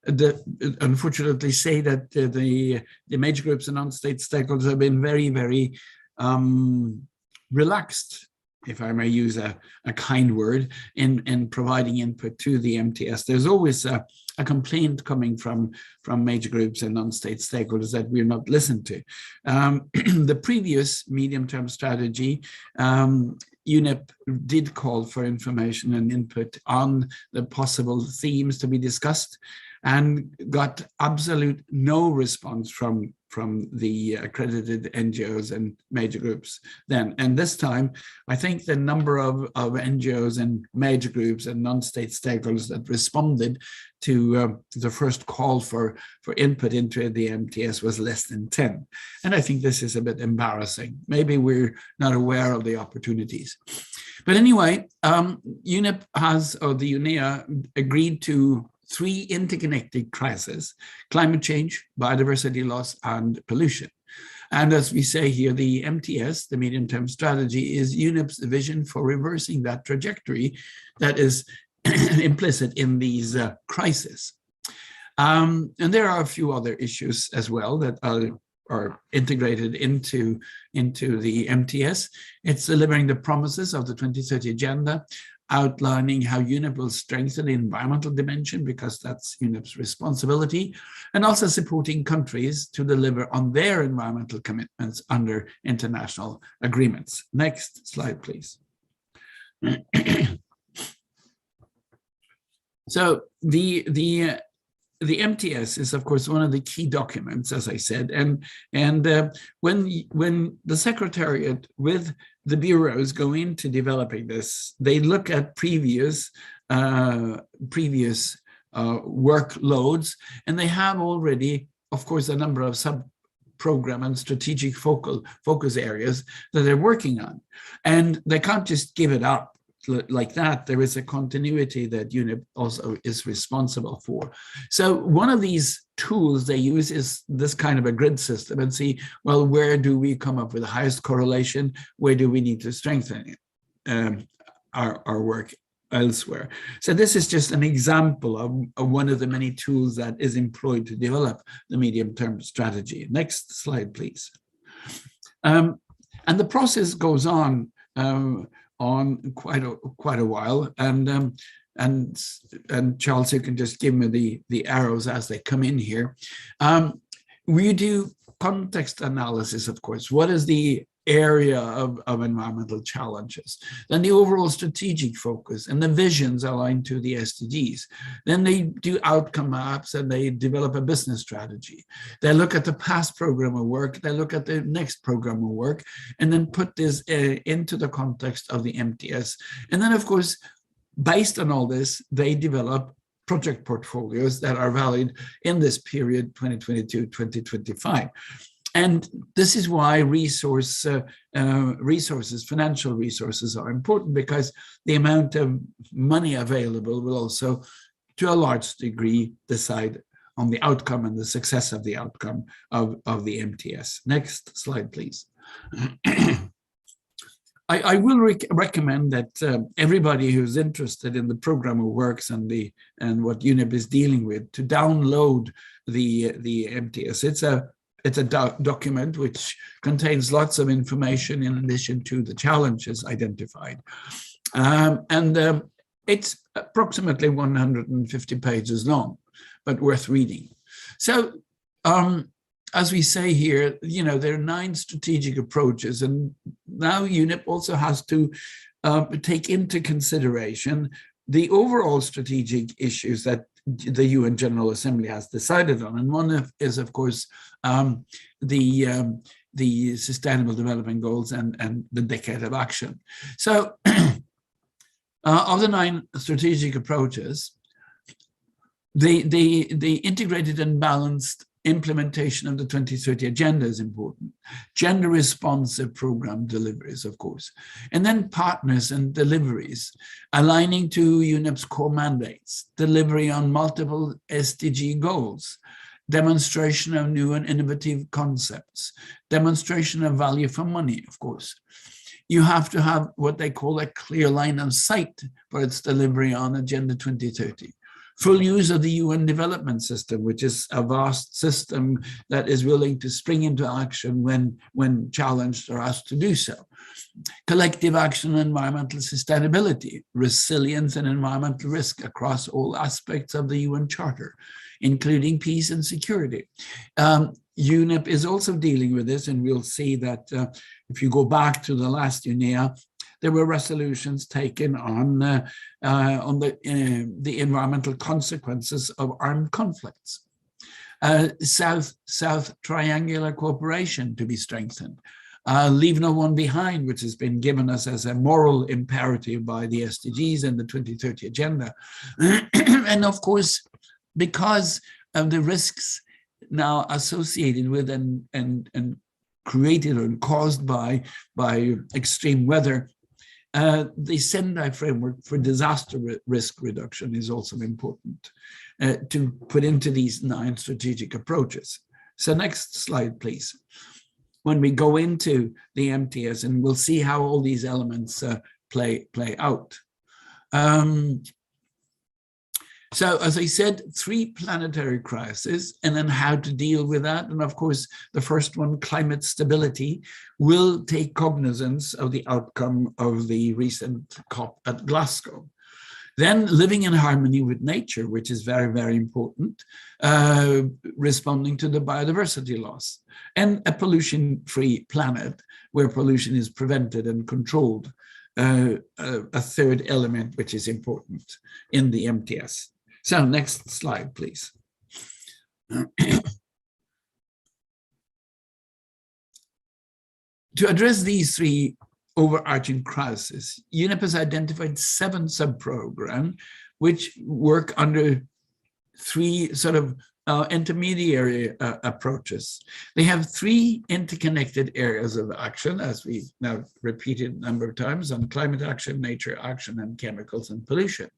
unfortunately say that the major groups and non-state stakeholders have been very, very relaxed, if I may use a kind word, in providing input to the MTS. There's always a complaint coming from major groups and non-state stakeholders that we're not listened to. The previous medium-term strategy, UNEP did call for information and input on the possible themes to be discussed, and got absolute no response from the accredited NGOs and major groups then. And this time, I think the number of NGOs and major groups and non-state stakeholders that responded to the first call for input into the MTS was less than 10. And I think this is a bit embarrassing. Maybe we're not aware of the opportunities. But anyway, UNEP has, or the UNEA, agreed to three interconnected crises: climate change, biodiversity loss, and pollution. And as we say here, the MTS, the medium-term strategy, is UNEP's vision for reversing that trajectory that is implicit in these crises. And there are a few other issues as well that are integrated into the MTS. It's delivering the promises of the 2030 Agenda, outlining how UNEP will strengthen the environmental dimension, because that's UNEP's responsibility, and also supporting countries to deliver on their environmental commitments under international agreements. Next slide, please. So the MTS is, of course, one of the key documents, as I said, and when the Secretariat with the bureaus go into developing this, they look at previous workloads, and they have already, of course, a number of sub-program and strategic focus areas that they're working on, and they can't just give it up like that. There is a continuity that UNEP also is responsible for. So one of these tools they use is this kind of a grid system, and see, well, where do we come up with the highest correlation? Where do we need to strengthen our work elsewhere? So this is just an example of one of the many tools that is employed to develop the medium-term strategy. Next slide, please. And the process goes on quite a while, and Charles, you can just give me the arrows as they come in here. We do context analysis, of course. What is the area of environmental challenges? Then the overall strategic focus and the visions aligned to the SDGs. Then they do outcome maps, and they develop a business strategy. They look at the past program of work, they look at the next program of work, and then put this into the context of the MTS. And then, of course, based on all this, they develop project portfolios that are valid in this period, 2022-2025. And this is why financial resources are important, because the amount of money available will also, to a large degree, decide on the outcome and the success of the outcome of the MTS. Next slide, please. I will recommend that everybody who's interested in the program of works and what UNEP is dealing with, to download the MTS. It's a document which contains lots of information in addition to the challenges identified. It's approximately 150 pages long, but worth reading. So as we say here, there are 9 strategic approaches, and now UNEP also has to take into consideration the overall strategic issues that the UN General Assembly has decided on. And one is, of course, the Sustainable Development Goals and the Decade of Action. So of the 9 strategic approaches, the integrated and balanced implementation of the 2030 Agenda is important. Gender responsive program deliveries, of course. And then partners and deliveries, aligning to UNEP's core mandates, delivery on multiple SDG goals, demonstration of new and innovative concepts, demonstration of value for money, of course. You have to have what they call a clear line of sight for its delivery on Agenda 2030. Full use of the UN development system, which is a vast system that is willing to spring into action when challenged or asked to do so. Collective action on environmental sustainability, resilience and environmental risk across all aspects of the UN Charter, including peace and security. UNEP is also dealing with this, and we'll see that if you go back to the last UNEA, there were resolutions taken on the environmental consequences of armed conflicts. South triangular cooperation to be strengthened. Leave no one behind, which has been given us as a moral imperative by the SDGs and the 2030 Agenda. And of course, because of the risks now associated with and created and caused by extreme weather, The Sendai framework for disaster risk reduction is also important to put into these 9 strategic approaches. So next slide, please. When we go into the MTS, and we'll see how all these elements play out. So as I said, 3 planetary crises, and then how to deal with that. And of course, the first one, climate stability, will take cognizance of the outcome of the recent COP at Glasgow. Then living in harmony with nature, which is very, very important, responding to the biodiversity loss, and a pollution-free planet where pollution is prevented and controlled, a third element which is important in the MTS. So next slide, please. To address these 3 overarching crises, UNEP has identified 7 sub-programs which work under 3 sort of intermediary approaches. They have 3 interconnected areas of action, as we've now repeated a number of times, on climate action, nature action, and chemicals and pollution.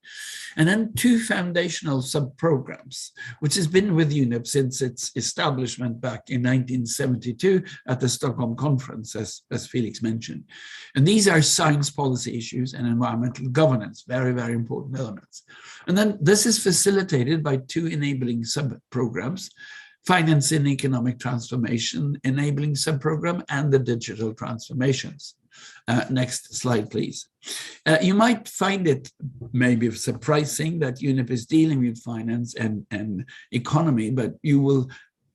And then 2 foundational sub-programs, which has been with UNEP since its establishment back in 1972 at the Stockholm conference, as Felix mentioned. And these are science policy issues and environmental governance, very, very important elements. And then this is facilitated by 2 enabling sub-programs, finance and economic transformation enabling sub-program, and the digital transformations. Next slide, please. You might find it maybe surprising that UNEP is dealing with finance and economy, but you will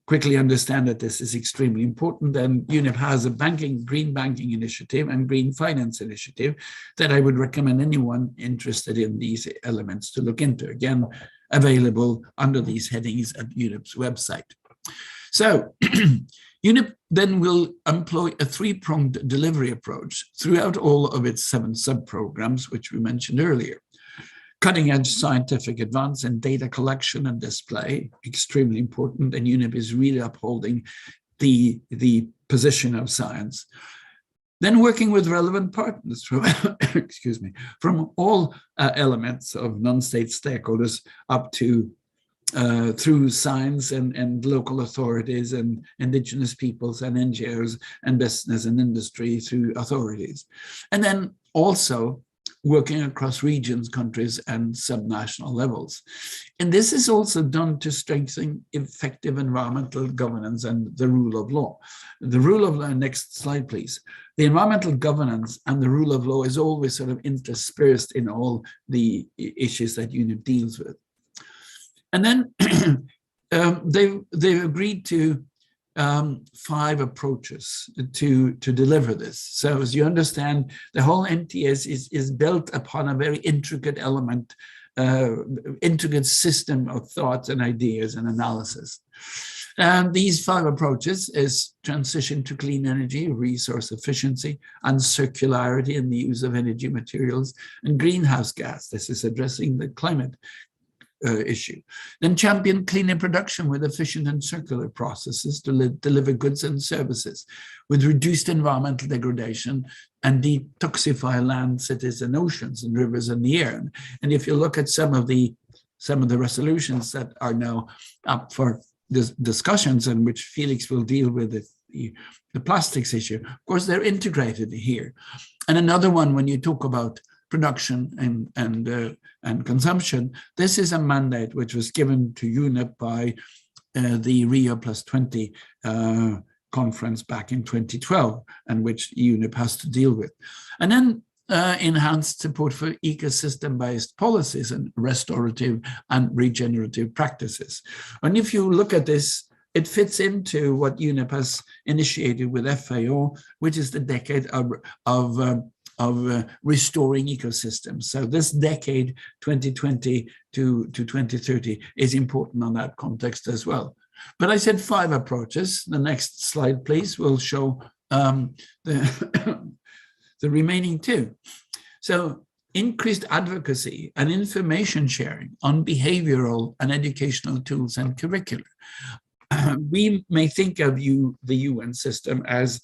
quickly understand that this is extremely important. And UNEP has a green banking initiative and green finance initiative that I would recommend anyone interested in these elements to look into. Again, available under these headings at UNEP's website. So UNEP then will employ a 3-pronged delivery approach throughout all of its 7 sub-programs, which we mentioned earlier. Cutting-edge scientific advance and data collection and display, extremely important, and UNEP is really upholding the position of science. Then working with relevant partners from, excuse me, from all elements of non-state stakeholders up to through science and local authorities and indigenous peoples and NGOs and business and industry through authorities. And then also working across regions, countries, and subnational levels. And this is also done to strengthen effective environmental governance and the rule of law. The rule of law, next slide, please. The environmental governance and the rule of law is always sort of interspersed in all the issues that UNEP deals with. And then they've agreed to 5 approaches to deliver this. So as you understand, the whole MTS is built upon a very intricate element, intricate system of thoughts and ideas and analysis. And these 5 approaches is transition to clean energy, resource efficiency, and circularity in the use of energy materials, and greenhouse gas. This is addressing the climate issue. Then champion cleaner production with efficient and circular processes to deliver goods and services with reduced environmental degradation and detoxify land, cities, and oceans and rivers and the air. And if you look at some of the resolutions that are now up for discussions and which Felix will deal with the plastics issue, of course, they're integrated here. And another one, when you talk about production and consumption, this is a mandate which was given to UNEP by the Rio +20 conference back in 2012, and which UNEP has to deal with. And then enhanced support for ecosystem-based policies and restorative and regenerative practices. And if you look at this, it fits into what UNEP has initiated with FAO, which is the decade of restoring ecosystems. So this decade, 2020 to 2030, is important on that context as well. But I said 5 approaches. The next slide, please, will show the remaining 2. So increased advocacy and information sharing on behavioral and educational tools and curricula. We may think of the UN system as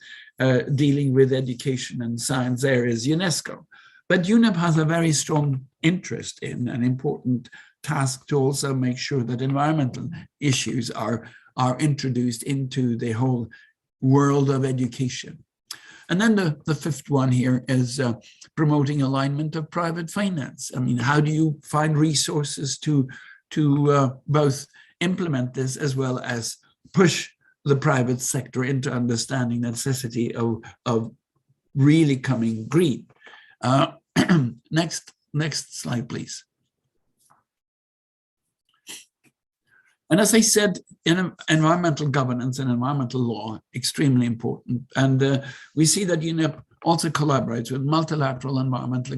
dealing with education and science areas, UNESCO, But UNEP has a very strong interest in an important task to also make sure that environmental issues are introduced into the whole world of education. And then the fifth one here is promoting alignment of private finance. I mean, how do you find resources to both implement this as well as push the private sector into understanding the necessity of really coming green? Next slide, please. And as I said, environmental governance and environmental law, extremely important. And we see that UNEP also collaborates with multilateral environmental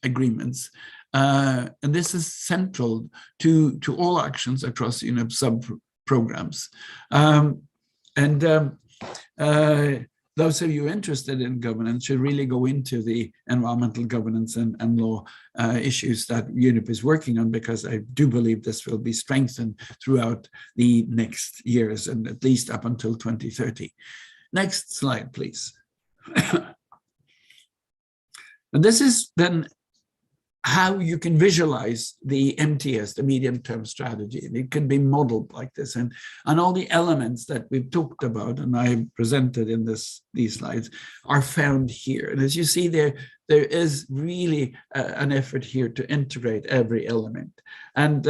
agreements. And this is central to all actions across UNEP sub-programs. Those of you interested in governance should really go into the environmental governance and law issues that UNEP is working on, because I do believe this will be strengthened throughout the next years and at least up until 2030. Next slide, please. And this is then how you can visualize the MTS, the medium-term strategy. And it can be modeled like this. And all the elements that we've talked about and I presented in these slides are found here. And as you see there is really an effort here to integrate every element. And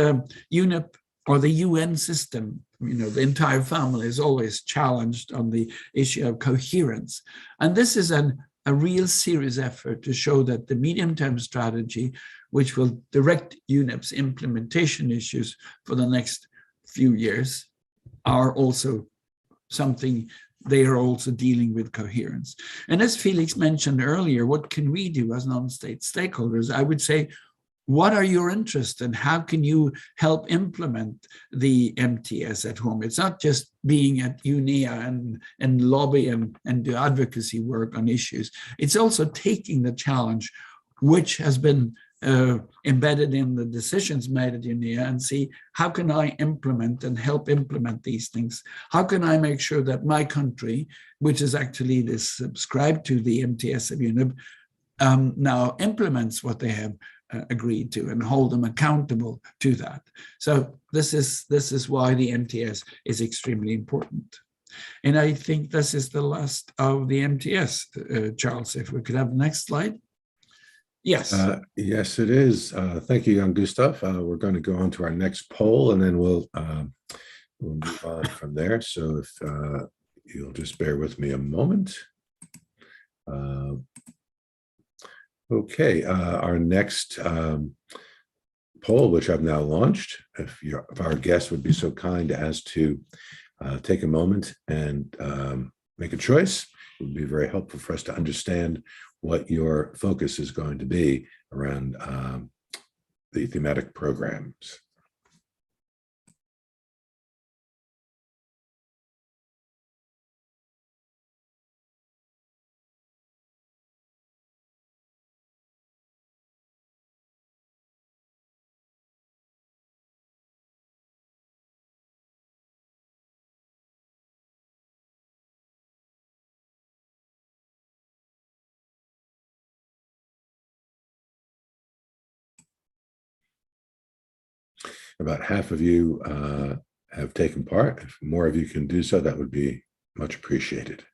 UNEP, or the UN system, the entire family is always challenged on the issue of coherence. And this is a real serious effort to show that the medium-term strategy, which will direct UNEP's implementation issues for the next few years, are also something they are also dealing with coherence. And as Felix mentioned earlier, what can we do as non-state stakeholders? I would say, what are your interests and how can you help implement the MTS at home? It's not just being at UNEA and lobby and do advocacy work on issues. It's also taking the challenge which has been embedded in the decisions made at UNEA and see, how can I implement and help implement these things? How can I make sure that my country, which is actually subscribed to the MTS of UNEP, now implements what they have agreed to and hold them accountable to that. So this is why the MTS is extremely important. And I think this is the last of the MTS, Charles, if we could have the next slide. Yes. Yes, it is. Thank you, Jan Gustav. We're going to go on to our next poll, and then we'll move on from there. So if you'll just bear with me a moment. Okay, our next poll, which I've now launched, if our guest would be so kind as to take a moment and make a choice, it would be very helpful for us to understand what your focus is going to be around the thematic programs. About half of you have taken part. If more of you can do so, that would be much appreciated.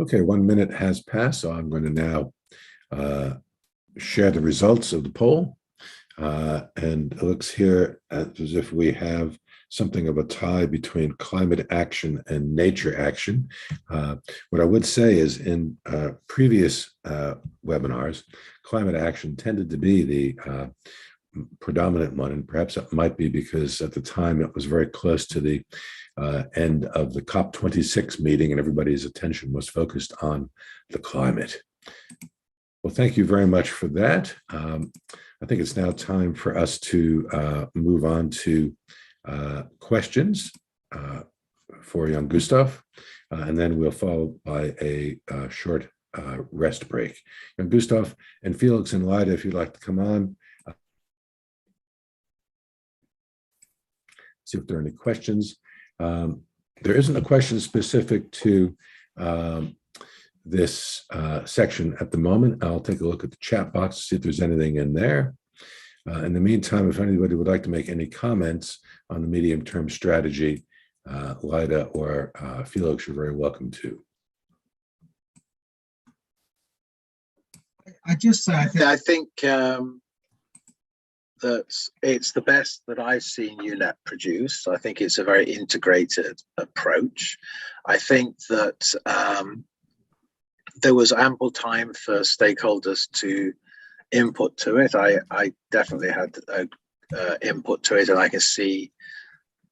Okay, 1 minute has passed, so I'm going to now share the results of the poll. And it looks here as if we have something of a tie between climate action and nature action. What I would say is in previous webinars, climate action tended to be the predominant one, and perhaps it might be because at the time it was very close to the end of the COP26 meeting and everybody's attention was focused on the climate. Well, thank you very much for that. I think it's now time for us to move on to questions for Jan Gustav, and then we'll follow by a short rest break. And Gustav and Felix and Lyda, if you'd like to come on. See if there are any questions. There isn't a question specific to this section at the moment. I'll take a look at the chat box to see if there's anything in there. In the meantime, if anybody would like to make any comments on the medium-term strategy, Lyda or Felix, you're very welcome to. I think that it's the best that I've seen UNEP produce. I think it's a very integrated approach. I think that there was ample time for stakeholders to input to it. I definitely had input to it, and I can see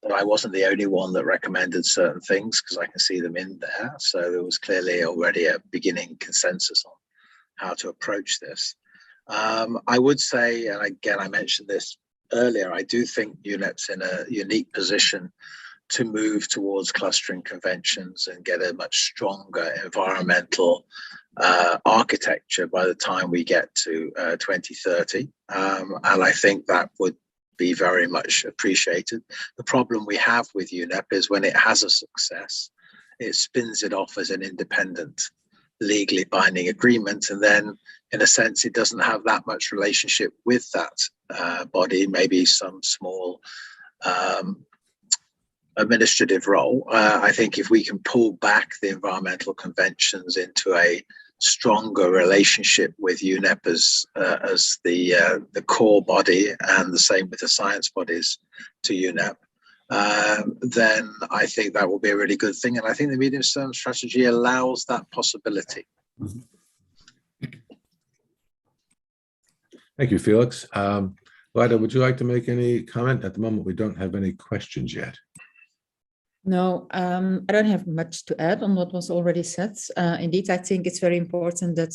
that I wasn't the only one that recommended certain things because I can see them in there. So there was clearly already a beginning consensus on how to approach this. I would say, and again, I mentioned this earlier, I do think UNEP's in a unique position to move towards clustering conventions and get a much stronger environmental architecture by the time we get to 2030. And I think that would be very much appreciated. The problem we have with UNEP is when it has a success, it spins it off as an independent, legally binding agreement, and then in a sense it doesn't have that much relationship with that body, maybe some small administrative role. I think if we can pull back the environmental conventions into a stronger relationship with UNEP as the core body, and the same with the science bodies to UNEP, then I think that will be a really good thing. And I think the medium-term strategy allows that possibility. Thank you, Felix. Lyda, would you like to make any comment? At the moment, we don't have any questions yet. No, I don't have much to add on what was already said. Indeed, I think it's very important that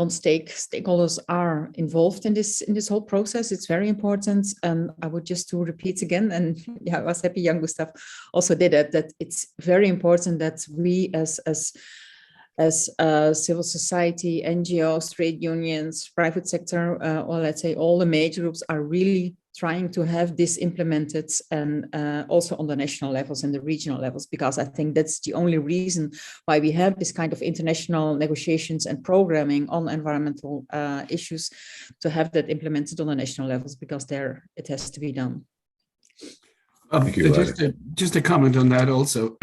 stakeholders are involved in this whole process. It's very important. And I would just to repeat again, and yeah, I was happy Jan Gustav also did it, that it's very important that we as civil society, NGOs, trade unions, private sector, or let's say all the major groups are really trying to have this implemented, and also on the national levels and the regional levels, because I think that's the only reason why we have this kind of international negotiations and programming on environmental issues, to have that implemented on the national levels, because there it has to be done. Thank you, just a comment on that also.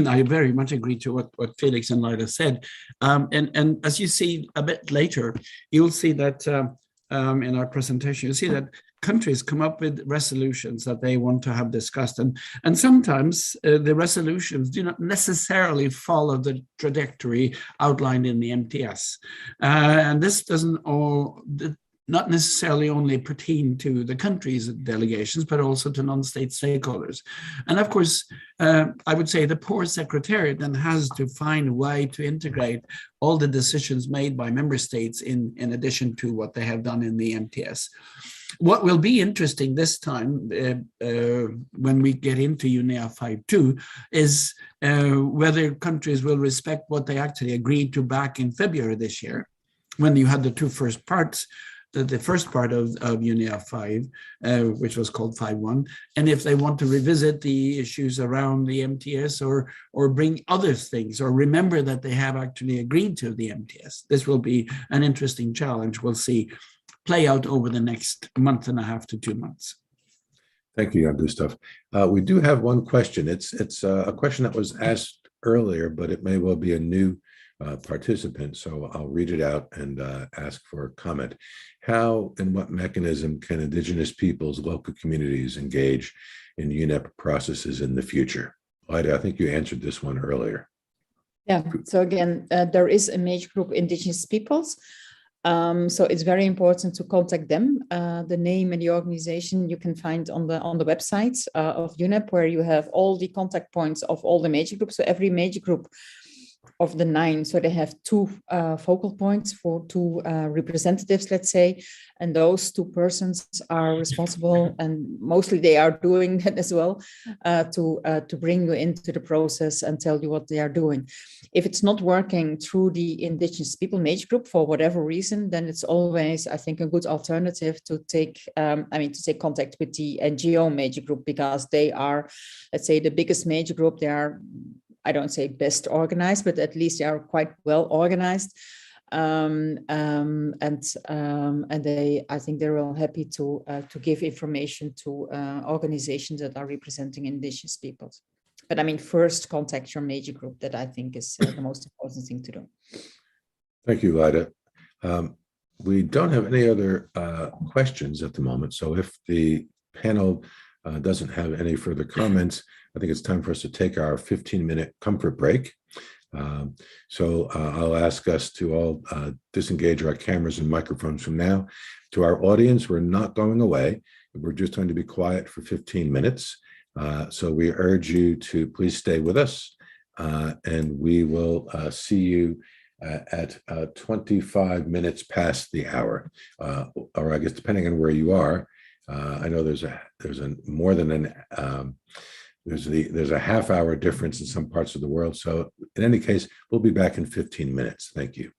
I very much agree to what Felix and Lyda said. And as you see a bit later, you'll see that in our presentation, you see that countries come up with resolutions that they want to have discussed. And sometimes the resolutions do not necessarily follow the trajectory outlined in the MTS. And this doesn't not necessarily only pertain to the country's delegations, but also to non-state stakeholders. And of course, I would say the poor secretariat then has to find a way to integrate all the decisions made by member states in addition to what they have done in the MTS. What will be interesting this time, when we get into UNEA 5.2, is whether countries will respect what they actually agreed to back in February this year, when you had the two first parts. The first part of UNEA 5, which was called 5.1, and if they want to revisit the issues around the MTS or bring other things, or remember that they have actually agreed to the MTS. This will be an interesting challenge. We'll see play out over the next month and a half to 2 months. Thank you, Jan Gustav. We do have one question. It's a question that was asked earlier, but it may well be a new participant, so I'll read it out and ask for a comment. How and what mechanism can Indigenous peoples, local communities engage in UNEP processes in the future? Lyda, I think you answered this one earlier. Yeah, so again, there is a major group, Indigenous peoples. So it's very important to contact them. The name and the organization you can find on the website of UNEP, where you have all the contact points of all the major groups. So every major group of the 9. So they have 2 focal points for 2 representatives, let's say, and those 2 persons are responsible, and mostly they are doing that as well, to bring you into the process and tell you what they are doing. If it's not working through the Indigenous People Major Group for whatever reason, then it's always, I think, a good alternative to take, to take contact with the NGO Major Group, because they are, let's say, the biggest major group. They are, I don't say best organized, but at least they are quite well organized. And they, I think they're all happy to give information to organizations that are representing Indigenous peoples. But I mean, first contact your major group. That I think is the most important thing to do. Thank you, Lida. We don't have any other questions at the moment. So if the panel doesn't have any further comments, I think it's time for us to take our 15-minute comfort break. So I'll ask us to all disengage our cameras and microphones from now. To our audience, we're not going away. We're just going to be quiet for 15 minutes. So we urge you to please stay with us, and we will see you at 25 minutes past the hour, or I guess depending on where you are. I know there's a more than an there's a half-hour difference in some parts of the world. So in any case, we'll be back in 15 minutes. Thank you.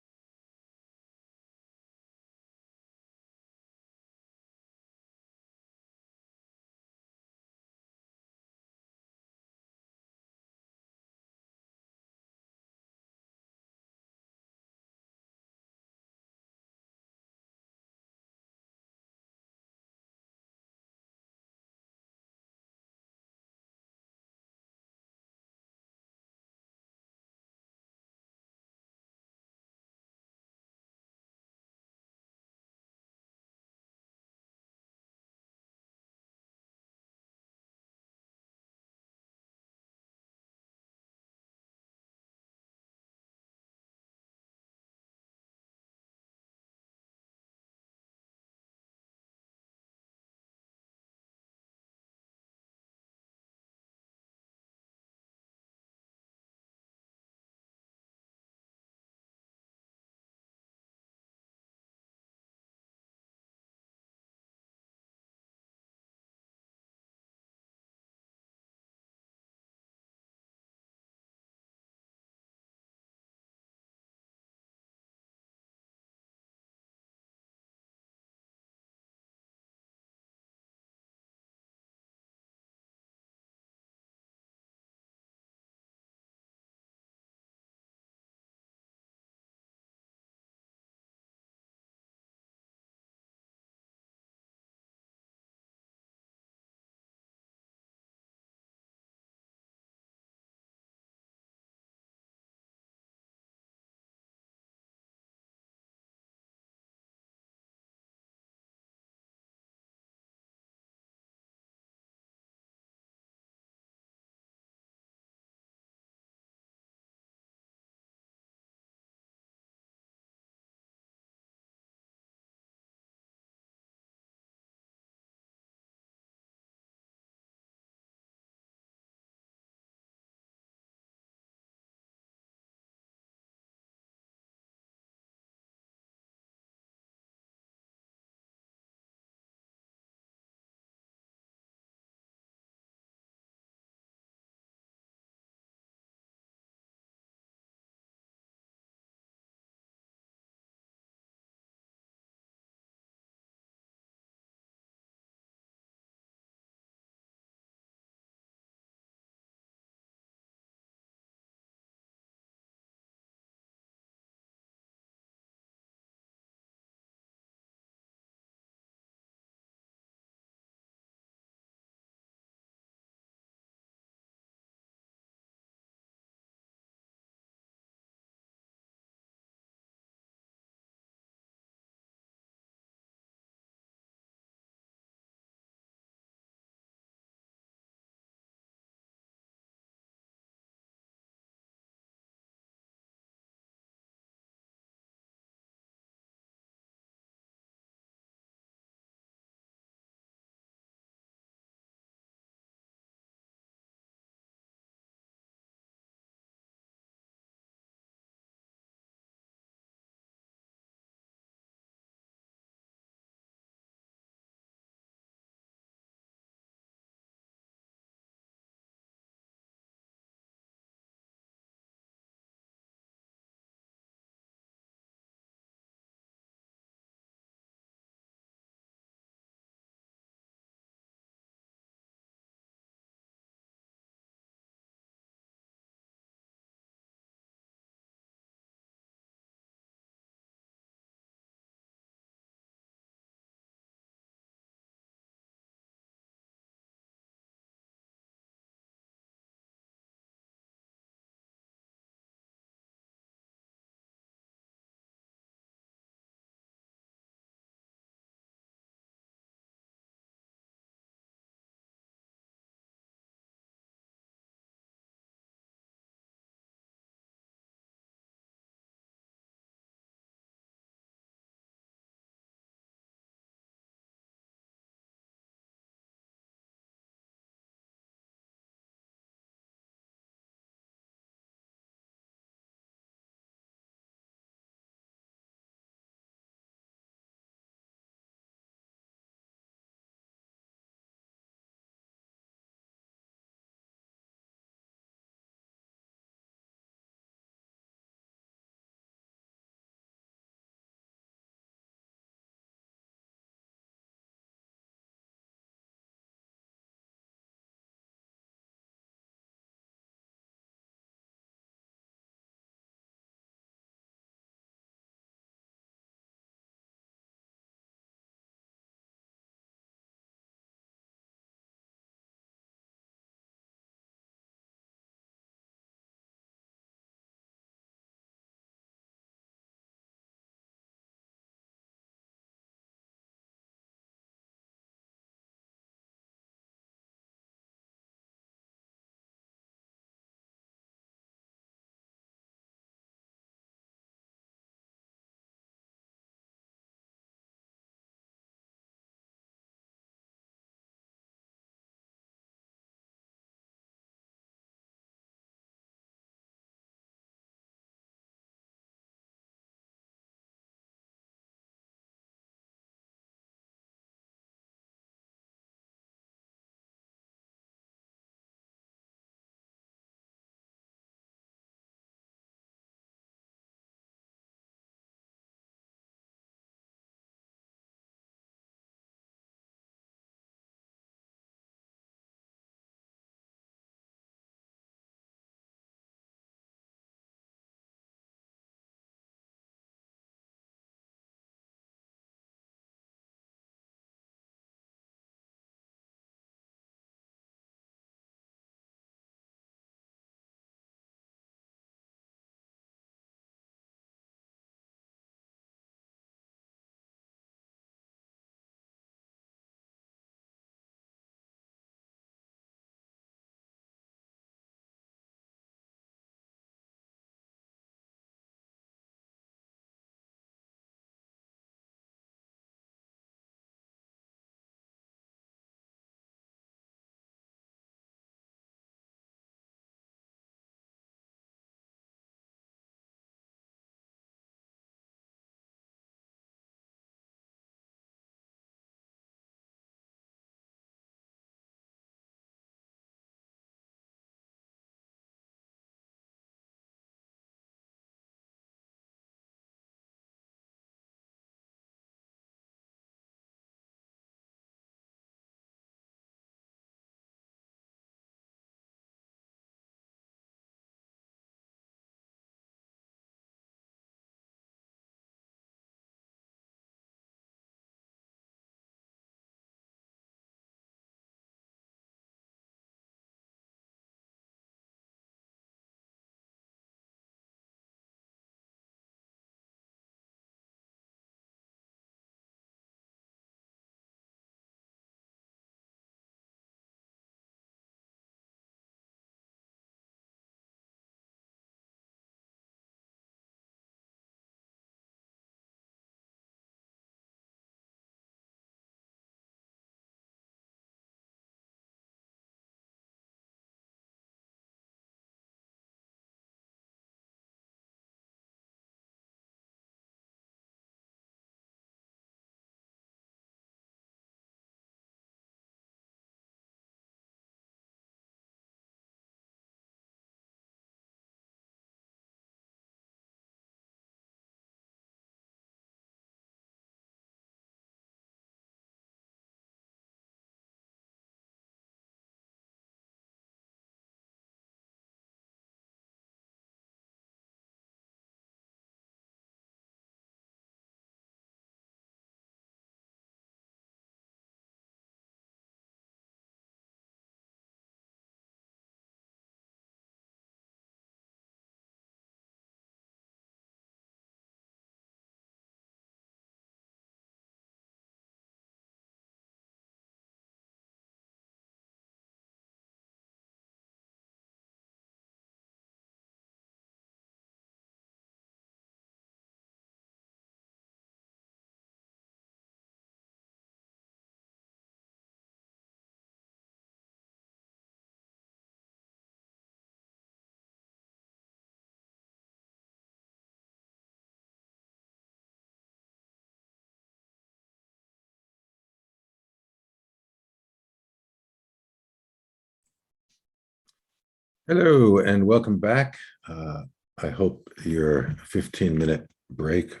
Hello and welcome back. I hope your 15-minute break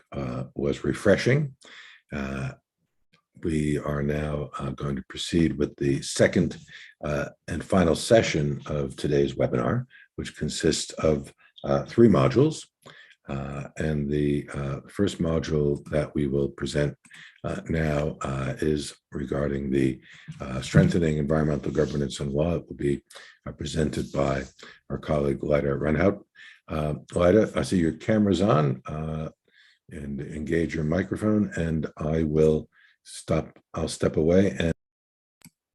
was refreshing. We are now going to proceed with the second and final session of today's webinar, which consists of 3 modules. And the first module that we will present now is regarding the strengthening environmental governance and law. It will be presented by our colleague Leida Renhout. Leida, I see your camera's on, and engage your microphone, and I'll step away, and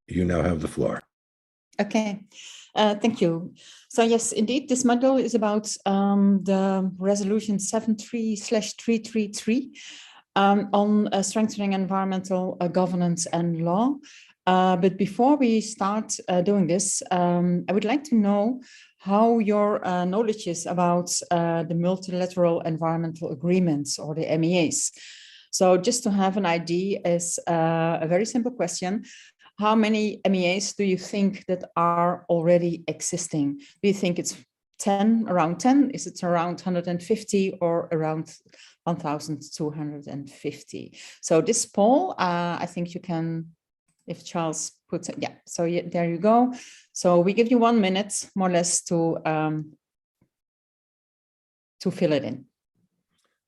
you now have the floor. Okay, thank you. So yes, indeed, this module is about the resolution 73/333 on strengthening environmental governance and law. But before we start doing this, I would like to know how your knowledge is about the multilateral environmental agreements, or the MEAs. So just to have an idea is a very simple question. How many MEAs do you think that are already existing? Do you think it's 10, around 10? Is it around 150 or around 1,250? So this poll, I think you can, if Charles puts it, yeah, so yeah, there you go. So we give you 1 minute, more or less, to fill it in.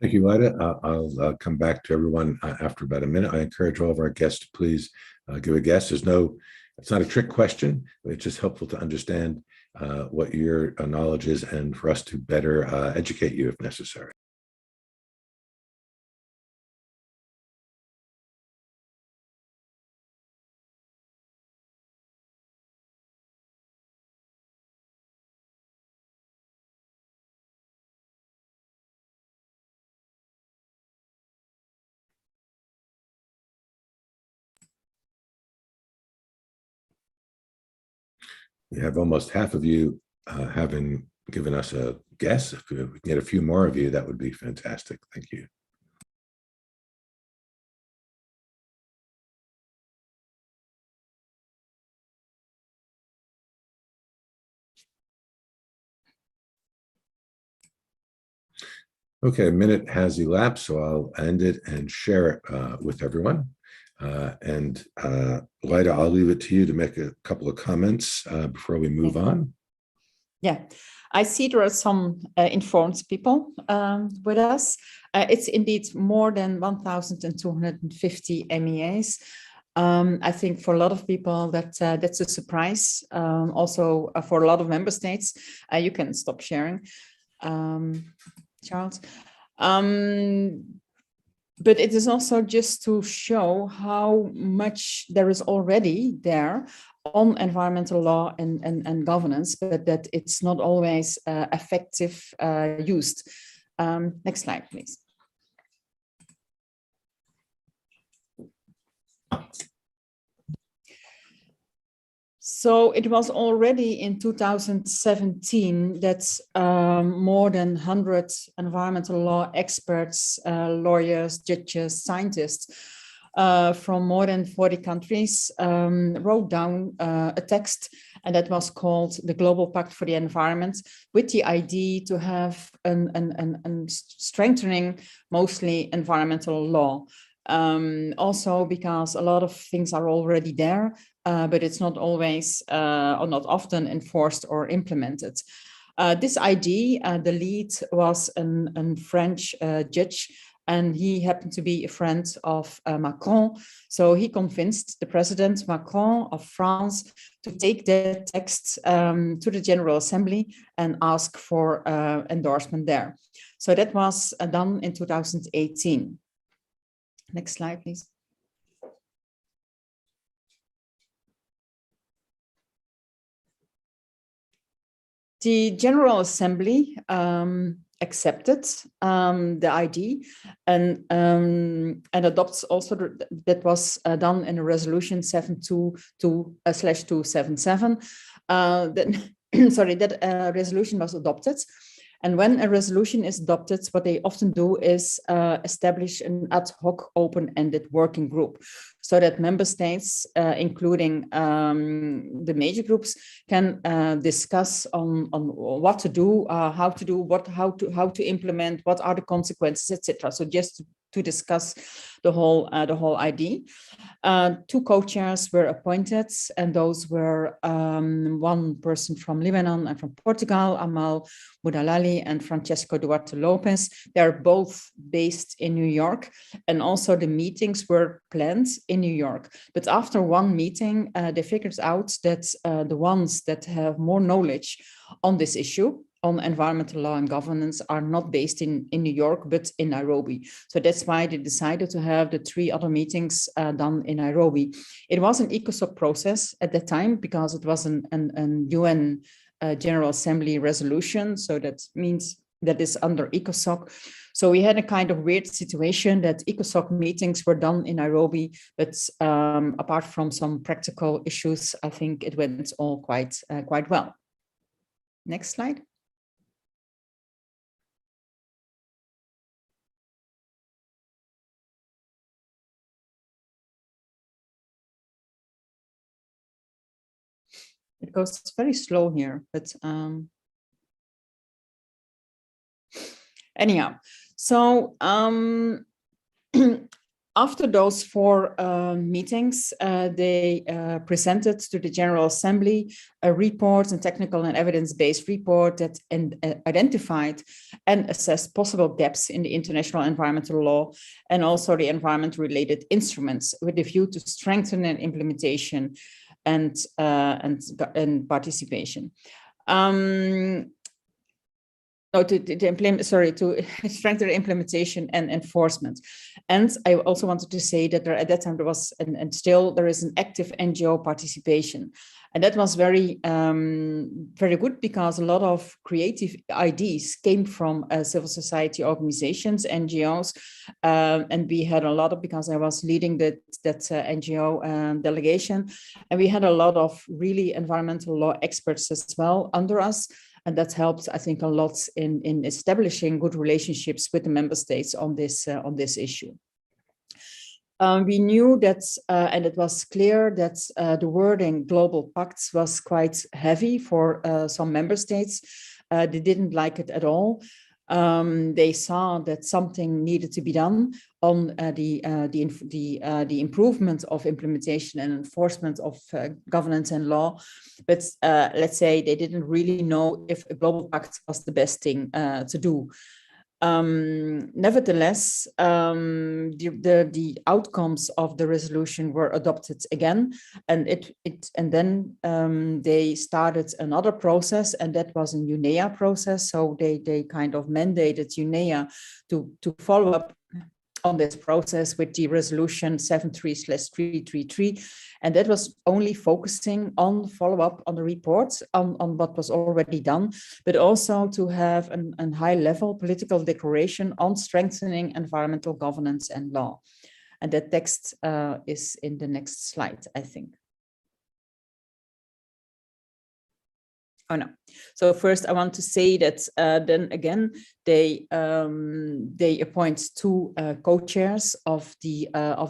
Thank you, Leida. I'll come back to everyone after about a minute. I encourage all of our guests to please give a guess. It's not a trick question. It's just helpful to understand what your knowledge is, and for us to better educate you if necessary. We have almost half of you having given us a guess. If we can get a few more of you, that would be fantastic. Thank you. Okay, a minute has elapsed, so I'll end it and share it with everyone. Leida, I'll leave it to you to make a couple of comments before we move on. Yeah, I see there are some informed people with us. It's indeed more than 1,250 MEAs. I think for a lot of people that's a surprise. Also for a lot of member states, you can stop sharing, Charles. But it is also just to show how much there is already there on environmental law and governance, but that it's not always effective used. Next slide, please. So it was already in 2017 that more than 100 environmental law experts, lawyers, judges, scientists from more than 40 countries wrote down a text, and that was called the Global Pact for the Environment, with the idea to have an strengthening mostly environmental law. Also because a lot of things are already there, but it's not always or not often enforced or implemented. This idea, the lead was a French judge, and he happened to be a friend of Macron. So he convinced the President Macron of France to take the text to the General Assembly and ask for endorsement there. So that was done in 2018. Next slide, please. The General Assembly accepted the idea and adopts also that was done in a resolution 7.2/277. That resolution was adopted. And when a resolution is adopted, what they often do is establish an ad hoc open-ended working group so that member states, including the major groups, can discuss on what to do, how to do, how to implement, what are the consequences, etc. So just to discuss the whole idea. Two co-chairs were appointed, and those were one person from Lebanon and from Portugal, Amal Moudalali and Francesco Duarte Lopez. They're both based in New York, and also the meetings were planned in New York. But after one meeting, they figured out that the ones that have more knowledge on this issue, on environmental law and governance, are not based in New York, but in Nairobi. So that's why they decided to have the 3 other meetings done in Nairobi. It was an ECOSOC process at that time because it was an UN General Assembly resolution. So that means that is under ECOSOC. So we had a kind of weird situation that ECOSOC meetings were done in Nairobi, but apart from some practical issues, I think it went all quite well. Next slide. It goes very slow here, but anyhow, so after those 4 meetings, they presented to the General Assembly a report, a technical and evidence-based report that identified and assessed possible gaps in the international environmental law and also the environment-related instruments with a view to strengthen and implementation and participation. To strengthen implementation and enforcement. And I also wanted to say that at that time there was, and still there is, an active NGO participation. And that was very good because a lot of creative ideas came from civil society organizations, NGOs, and we had a lot of, because I was leading that NGO delegation, and we had a lot of really environmental law experts as well under us. And that helped, I think, a lot in establishing good relationships with the member states on this issue. We knew that, and it was clear that the wording global pacts was quite heavy for some member states. They didn't like it at all. They saw that something needed to be done on the improvement of implementation and enforcement of governance and law. But let's say they didn't really know if a global pact was the best thing to do. Nevertheless, the outcomes of the resolution were adopted again, and then they started another process, and that was a UNEA process. So they kind of mandated UNEA to follow up on this process with the resolution 73/333, and that was only focusing on follow-up on the reports on what was already done, but also to have a high-level political declaration on strengthening environmental governance and law. And that text is in the next slide, I think. Oh no. So first, I want to say that then again they appoint 2 co-chairs of the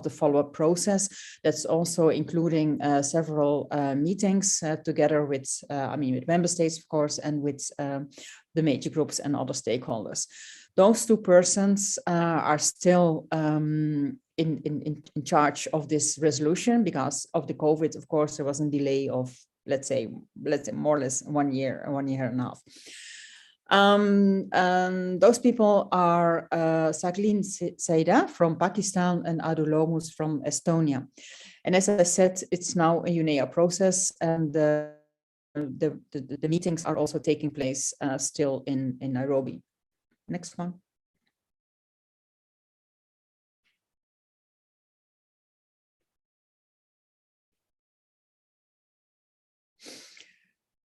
follow-up process. That's also including several meetings together with with member states, of course, and with the major groups and other stakeholders. Those 2 persons are still in charge of this resolution because of the COVID. Of course, there was a delay of let's say more or less 1 year and a half. Those people are Saglin Saida from Pakistan and Adulomus from Estonia. And as I said, it's now a UNEA process, and the meetings are also taking place still in Nairobi. Next one.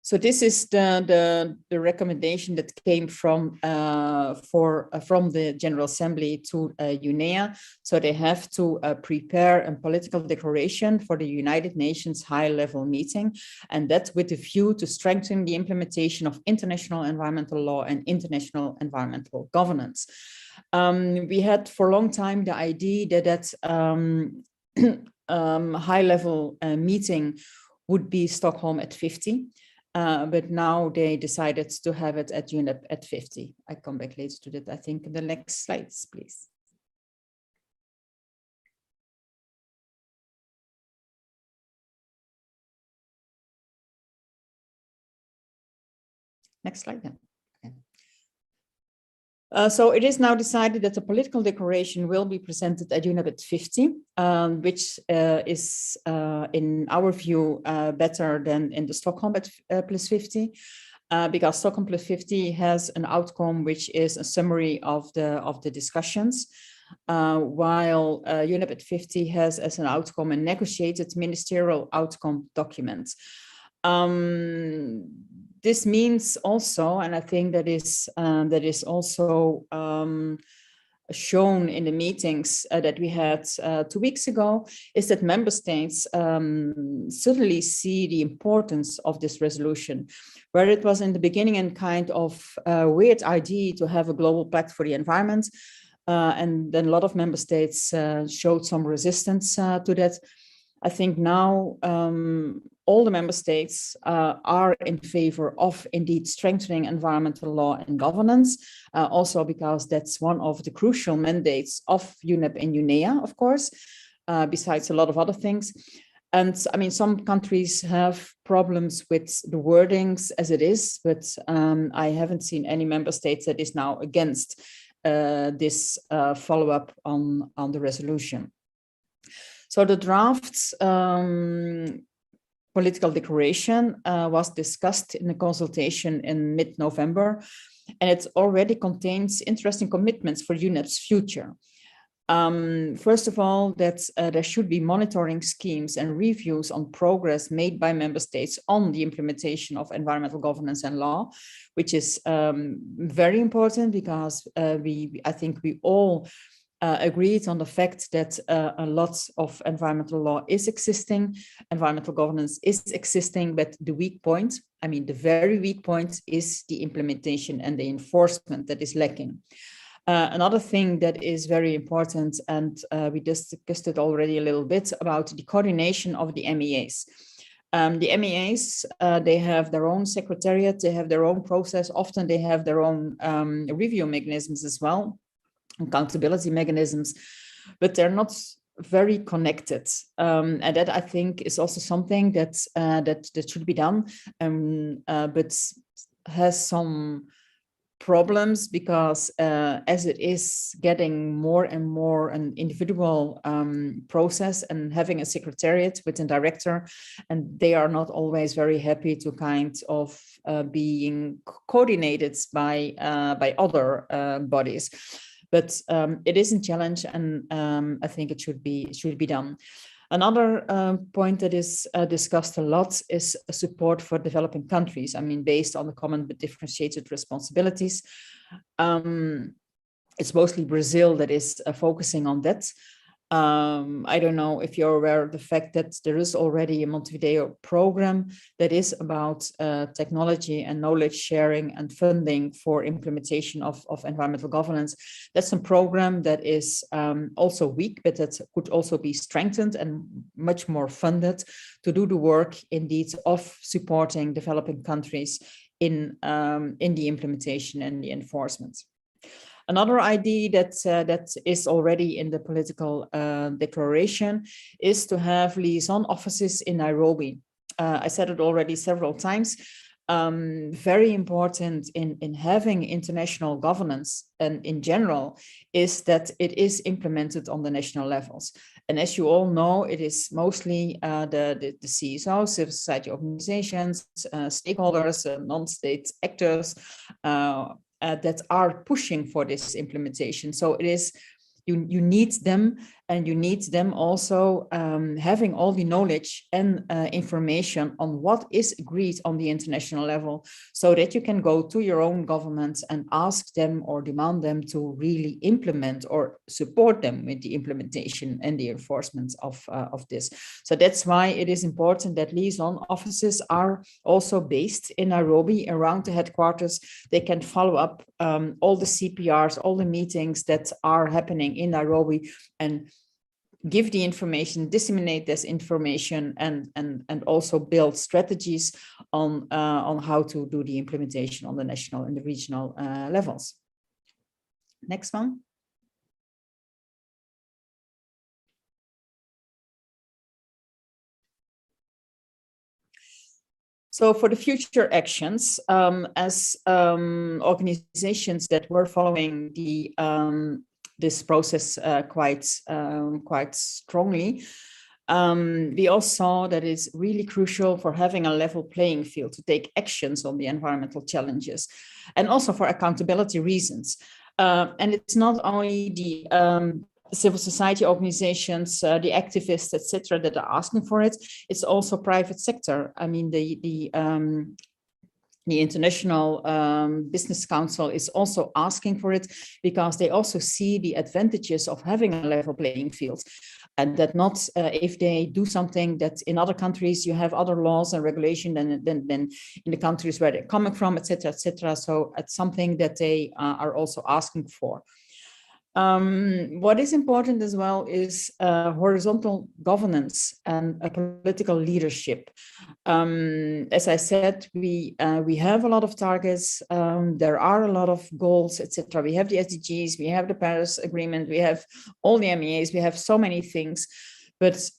So this is the recommendation that came from the General Assembly to UNEA. So they have to prepare a political declaration for the United Nations high-level meeting, and that's with a view to strengthen the implementation of international environmental law and international environmental governance. We had for a long time the idea that high-level meeting would be Stockholm at 50. But now they decided to have it at UNEP at 50. I come back later to that, I think, in the next slides, please. Next slide then. Okay. So it is now decided that the political declaration will be presented at UNEP at 50, which is, in our view, better than in the Stockholm at plus 50, because Stockholm plus 50 has an outcome which is a summary of the discussions, while UNEP at 50 has as an outcome a negotiated ministerial outcome document. This means also, and I think that is also shown in the meetings that we had 2 weeks ago, is that member states suddenly see the importance of this resolution, where it was in the beginning a kind of weird idea to have a global pact for the environment, and then a lot of member states showed some resistance to that. I think now all the member states are in favor of indeed strengthening environmental law and governance, also because that's one of the crucial mandates of UNEP and UNEA, of course, besides a lot of other things. And I mean, some countries have problems with the wordings as it is, but I haven't seen any member states that is now against this follow-up on the resolution. So the draft political declaration was discussed in a consultation in mid-November, and it already contains interesting commitments for UNEP's future. First of all, that there should be monitoring schemes and reviews on progress made by member states on the implementation of environmental governance and law, which is very important because I think we all agreed on the fact that a lot of environmental law is existing, environmental governance is existing, but the weak point, I mean, the very weak point is the implementation and the enforcement that is lacking. Another thing that is very important, and we discussed it already a little bit, about the coordination of the MEAs. The MEAs, they have their own secretariat, they have their own process, often they have their own review mechanisms as well, accountability mechanisms, but they're not very connected, and that I think is also something that should be done, but has some problems because as it is getting more and more an individual process and having a secretariat with a director, and they are not always very happy to kind of being coordinated by other bodies. But it is a challenge, and I think it should be done. Another point that is discussed a lot is support for developing countries. I mean, based on the common but differentiated responsibilities. It's mostly Brazil that is focusing on that. I don't know if you're aware of the fact that there is already a Montevideo program that is about technology and knowledge sharing and funding for implementation of environmental governance. That's a program that is also weak, but that could also be strengthened and much more funded to do the work indeed of supporting developing countries in the implementation and the enforcement. Another idea that is already in the political declaration is to have liaison offices in Nairobi. I said it already several times. Very important in having international governance and in general is that it is implemented on the national levels. And as you all know, it is mostly the CSO, civil society organizations, stakeholders, non-state actors, that are pushing for this implementation. So it is, you need them, and you need them also having all the knowledge and information on what is agreed on the international level, so that you can go to your own governments and ask them or demand them to really implement or support them with the implementation and the enforcement of this. So that's why it is important that liaison offices are also based in Nairobi around the headquarters. They can follow up all the CPRs, all the meetings that are happening in Nairobi, and give the information, disseminate this information, and also build strategies on how to do the implementation on the national and the regional levels. Next one. So for the future actions, as organizations that were following the this process quite strongly, we all saw that it's really crucial for having a level playing field to take actions on the environmental challenges, and also for accountability reasons. And it's not only the civil society organizations, the activists, etc., that are asking for it. It's also private sector. I mean, the International Business Council is also asking for it, because they also see the advantages of having a level playing field, and that not if they do something that in other countries you have other laws and regulation than in the countries where they're coming from, etc., etc. So it's something that they are also asking for. What is important as well is horizontal governance and a political leadership. As I said, we have a lot of targets. There are a lot of goals, etc. We have the SDGs, we have the Paris Agreement, we have all the MEAs, we have so many things. But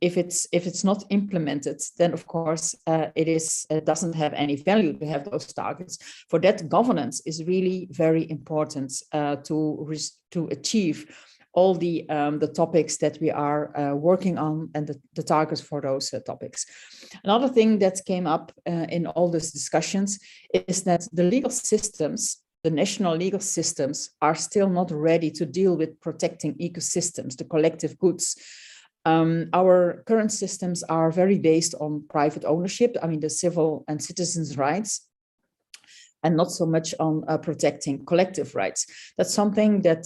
if it's not implemented, then of course it doesn't have any value to have those targets. For that, governance is really very important to achieve all the topics that we are working on, and the targets for those topics. Another thing that came up in all these discussions is that the legal systems, the national legal systems, are still not ready to deal with protecting ecosystems, the collective goods. Our current systems are very based on private ownership, I mean the civil and citizens' rights, and not so much on protecting collective rights. That's something that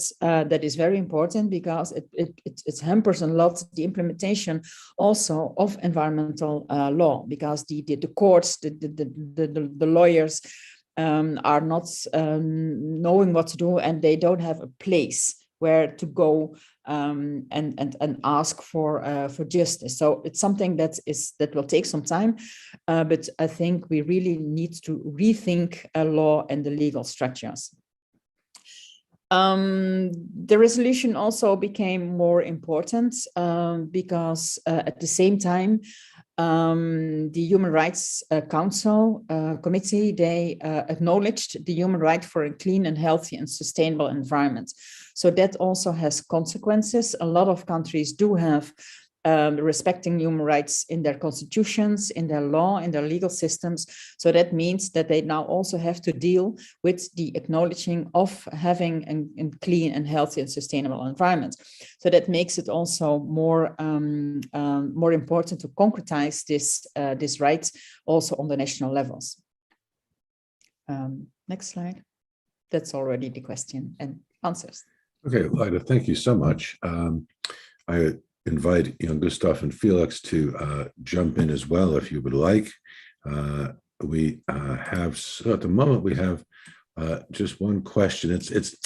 is very important, because it hampers a lot the implementation also of environmental law, because the courts, the lawyers are not knowing what to do, and they don't have a place where to go and ask for justice. So it's something that will take some time, but I think we really need to rethink law and the legal structures. The resolution also became more important because at the same time, the Human Rights Council committee, they acknowledged the human right for a clean and healthy and sustainable environment. So that also has consequences. A lot of countries do have respecting human rights in their constitutions, in their law, in their legal systems. So that means that they now also have to deal with the acknowledging of having a clean and healthy and sustainable environment. So that makes it also more important to concretize this right also on the national levels. Next slide. That's already the question and answers. Okay, Lida, thank you so much. I invite Jan Gustav and Felix to jump in as well if you would like. We have, so at the moment we have just one question. It's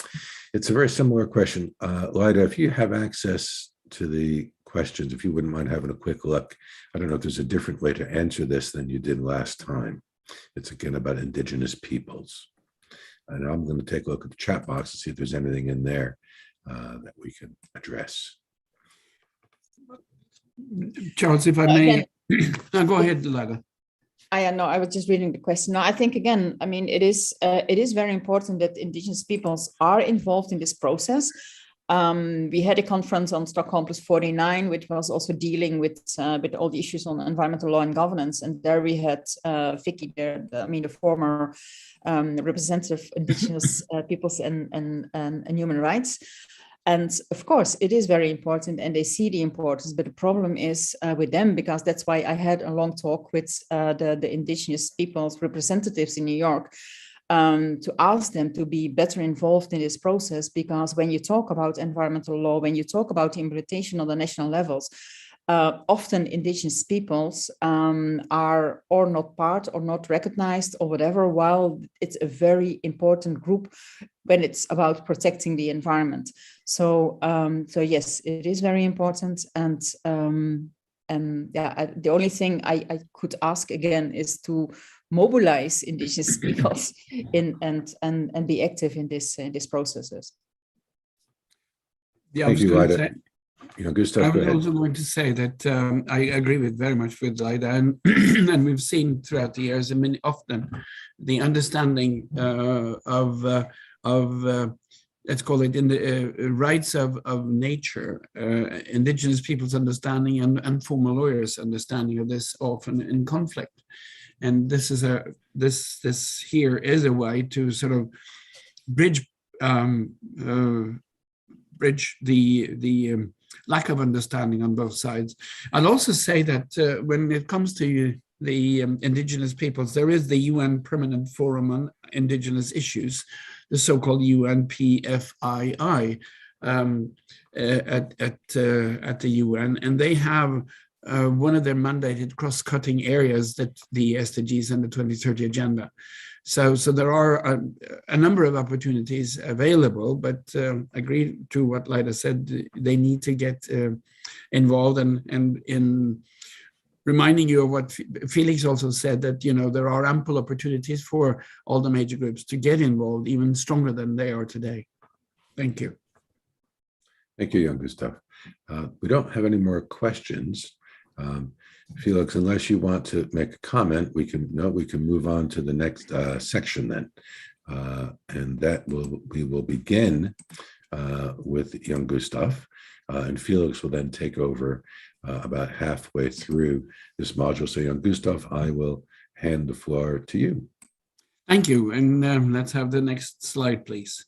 a very similar question. Lida, if you have access to the questions, if you wouldn't mind having a quick look. I don't know if there's a different way to answer this than you did last time. It's again about Indigenous peoples. And I'm going to take a look at the chat box and see if there's anything in there that we can address. Charles, if I may, no, go ahead, Lida. I know, I was just reading the question. No, I think again, I mean, it is very important that Indigenous peoples are involved in this process. We had a conference on Stockholm +49, which was also dealing with all the issues on environmental law and governance. And there we had Vicky there, the former representative of Indigenous peoples and human rights. And of course, it is very important and they see the importance, but the problem is with them, because that's why I had a long talk with the indigenous people's representatives in New York, to ask them to be better involved in this process, because when you talk about environmental law, when you talk about the implementation on the national levels, often indigenous peoples are or not part or not recognized or whatever, while it's a very important group when it's about protecting the environment. So, so yes, it is very important. And yeah, the only thing I could ask again is to mobilize indigenous peoples and be active in these processes. Yeah, Thank you, Leida. Gustav, I go was ahead. also going to say that I agree very much with Leida, and and we've seen throughout the years, I mean, often the understanding of let's call it in the rights of nature, indigenous people's understanding and former lawyers' understanding of this often in conflict, and this is this here is a way to sort of bridge the lack of understanding on both sides. I'll also say that when it comes to the indigenous peoples, there is the UN Permanent Forum on Indigenous Issues, the so-called UNPFII at the UN, and they have one of their mandated cross-cutting areas that the SDGs and the 2030 agenda. So there are a number of opportunities available, but agree to what Leida said, they need to get involved, and in reminding you of what Felix also said, that, you know, there are ample opportunities for all the major groups to get involved, even stronger than they are today. Thank you. Thank you, Jan Gustav. We don't have any more questions. Felix, unless you want to make a comment, we can move on to the next section then, and that we will begin with Jan Gustav, and Felix will then take over about halfway through this module. So, Jan Gustav, I will hand the floor to you. Thank you, and let's have the next slide, please.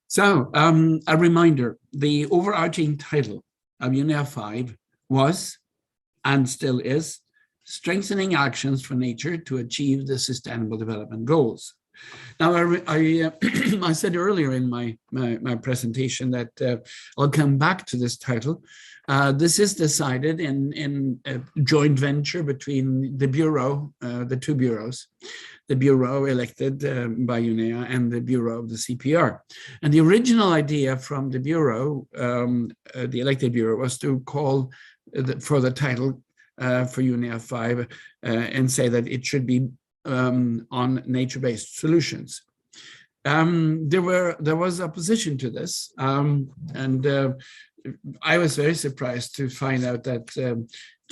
So, a reminder: the overarching title of UNEA 5 was, and still is, strengthening actions for nature to achieve the Sustainable Development Goals. Now, I said earlier in my presentation that I'll come back to this title. This is decided in a joint venture between the Bureau, the two bureaus, the Bureau elected by UNEA and the Bureau of the CPR. And the original idea from the Bureau, the elected Bureau, was to call for the title for UNEA 5 and say that it should be on nature-based solutions. There was opposition to this, and I was very surprised to find out that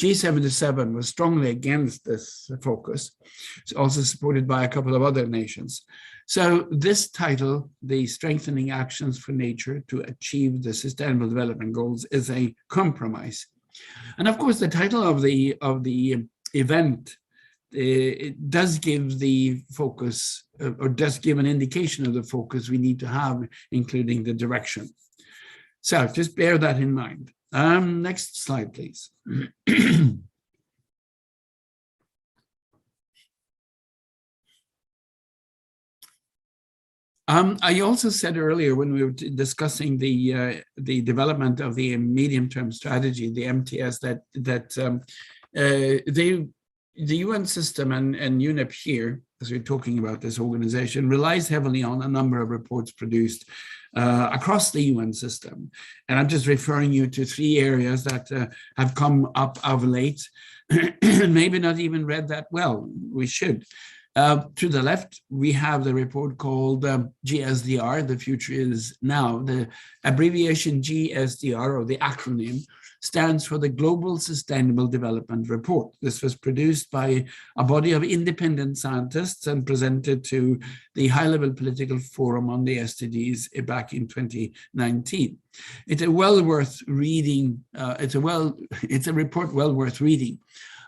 G77 was strongly against this focus. It's also supported by a couple of other nations. So this title, the Strengthening Actions for Nature to Achieve the Sustainable Development Goals, is a compromise. And of course, the title of the event, it does give the focus, or does give an indication of the focus we need to have, including the direction. So just bear that in mind. Next slide, please. I also said earlier when we were discussing the development of the medium-term strategy, the MTS, that the UN system and UNEP here, as we're talking about this organization, relies heavily on a number of reports produced across the UN system. And I'm just referring you to three areas that have come up of late, and maybe not even read that well. We should. To the left, we have the report called GSDR, The Future Is Now. The abbreviation GSDR, or the acronym, stands for the Global Sustainable Development Report. This was produced by a body of independent scientists and presented to the High-Level Political Forum on the SDGs back in 2019. It's a well worth reading. It's a report well worth reading,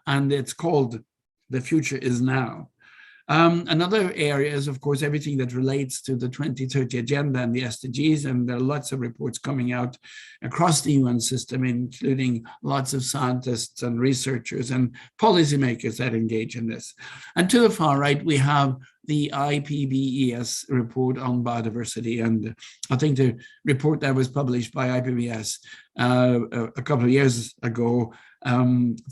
and it's called The Future Is Now. Another area is, of course, everything that relates to the 2030 agenda and the SDGs, and there are lots of reports coming out across the UN system, including lots of scientists and researchers and policymakers that engage in this. And to the far right, we have the IPBES report on biodiversity, and I think the report that was published by IPBES a couple of years ago,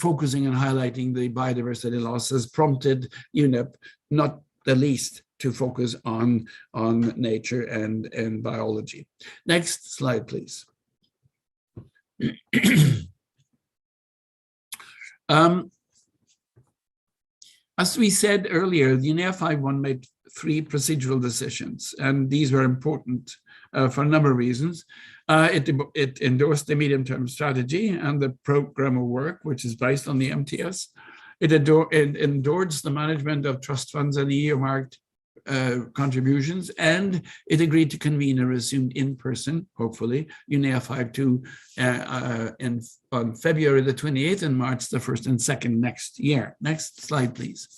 focusing on highlighting the biodiversity losses, prompted UNEP, not the least, to focus on nature and biology. Next slide, please. As we said earlier, the UNEA 5.1 made 3 procedural decisions, and these were important for a number of reasons. It endorsed the medium-term strategy and the program of work, which is based on the MTS. It endorsed the management of trust funds and EU-marked contributions, and it agreed to convene a resumed in-person, hopefully, UNEA 5.2 on February the 28th and March the 1st and 2nd next year. Next slide, please.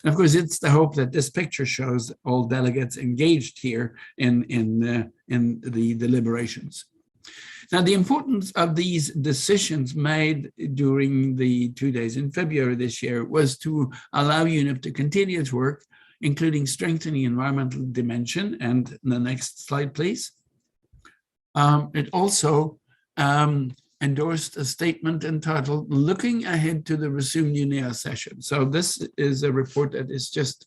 And of course, it's the hope that this picture shows all delegates engaged here in the deliberations. Now, the importance of these decisions made during the 2 days in February this year was to allow UNEP to continue its work, including strengthening environmental dimension. And the next slide, please. It also endorsed a statement entitled "Looking Ahead to the Resumed UNEA Session." So this is a report that is just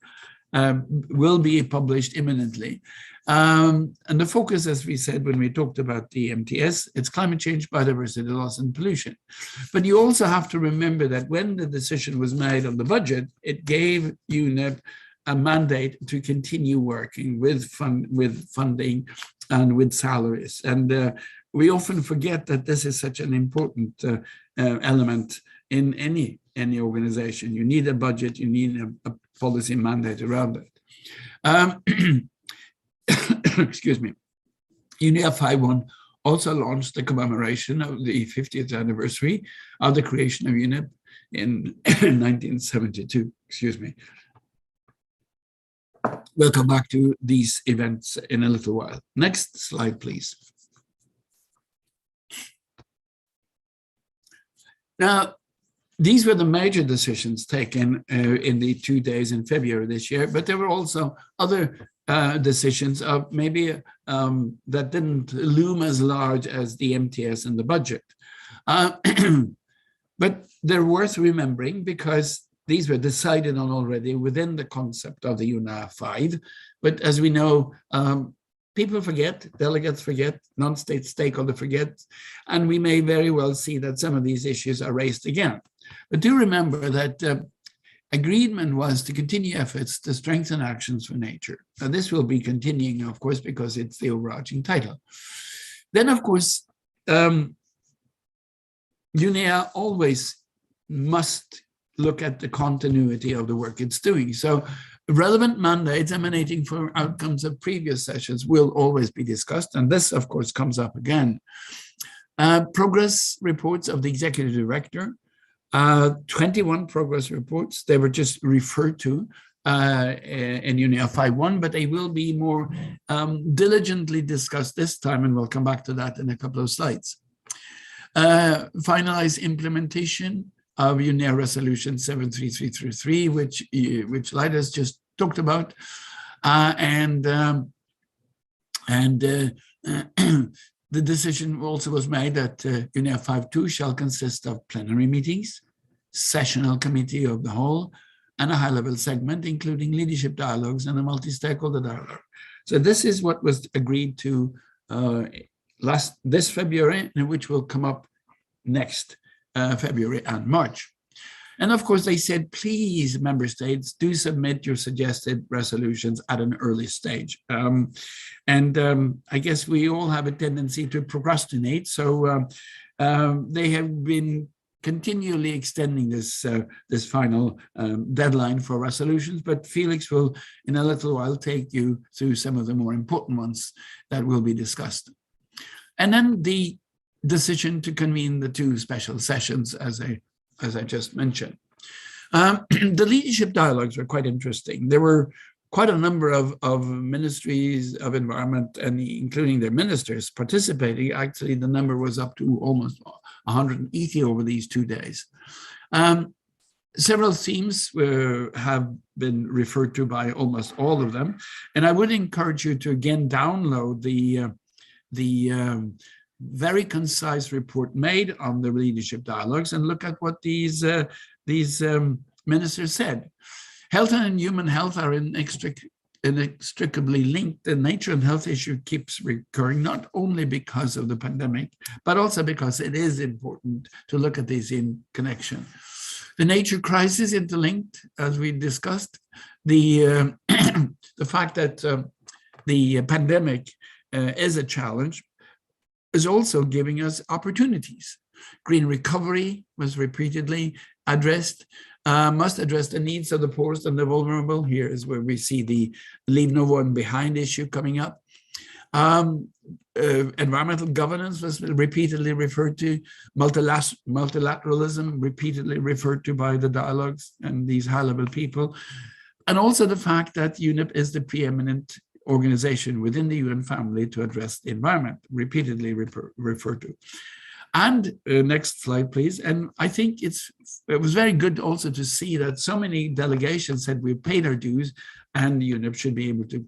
will be published imminently. And the focus, as we said when we talked about the MTS, it's climate change, biodiversity loss, and pollution. But you also have to remember that when the decision was made on the budget, it gave UNEP a mandate to continue working with funding and with salaries. And we often forget that this is such an important element in any organization. You need a budget, you need a policy mandate around it. Excuse me. UNEA 5.1 also launched the commemoration of the 50th anniversary of the creation of UNEP in 1972. Excuse me. We'll come back to these events in a little while. Next slide, please. Now, these were the major decisions taken in the 2 days in February this year, but there were also other decisions of maybe that didn't loom as large as the MTS and the budget. But they're worth remembering because these were decided on already within the concept of the UNEA 5. But as we know, people forget, delegates forget, non-state stakeholders forget, and we may very well see that some of these issues are raised again. But do remember that agreement was to continue efforts to strengthen actions for nature. Now, this will be continuing, of course, because it's the overarching title. Then, of course, UNEA always must look at the continuity of the work it's doing. So relevant mandates emanating from outcomes of previous sessions will always be discussed. And this, of course, comes up again. Progress reports of the executive director, 21 progress reports. They were just referred to in UNEA 5.1, but they will be more diligently discussed this time, and we'll come back to that in a couple of slides. Finalize implementation of UNEA Resolution 73333, which Leida's just talked about, the decision also was made that UNEA 5.2 shall consist of plenary meetings, sessional committee of the whole, and a high-level segment, including leadership dialogues and a multi-stakeholder dialogue. So this is what was agreed to this February, and which will come up next February and March. And of course, they said, please, member states, do submit your suggested resolutions at an early stage. I guess we all have a tendency to procrastinate. So they have been continually extending this final deadline for resolutions, but Felix will, in a little while, take you through some of the more important ones that will be discussed. And then the decision to convene the 2 special sessions, as I just mentioned. The leadership dialogues were quite interesting. There were quite a number of ministries of environment, and including their ministers participating. Actually, the number was up to almost 180 over these 2 days. Several themes have been referred to by almost all of them, and I would encourage you to again download the very concise report made on the leadership dialogues and look at what these ministers said. Health and human health are inextricably linked. The nature and health issue keeps recurring, not only because of the pandemic, but also because it is important to look at these in connection. The nature crisis interlinked, as we discussed, the fact that the pandemic is a challenge is also giving us opportunities. Green recovery was repeatedly addressed, must address the needs of the poorest and the vulnerable. Here is where we see the leave no one behind issue coming up. Environmental governance was repeatedly referred to, multilateralism repeatedly referred to by the dialogues and these high-level people, and also the fact that UNEP is the preeminent organization within the UN family to address the environment, repeatedly referred to. And next slide, please. And I think it was very good also to see that so many delegations said we paid our dues and UNEP should be able to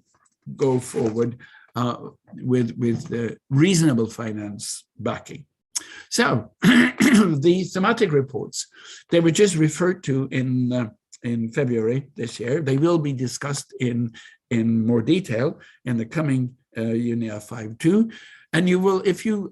go forward with the reasonable finance backing. So the thematic reports, they were just referred to in February this year. They will be discussed in more detail in the coming UNEA 5.2. And you will, if you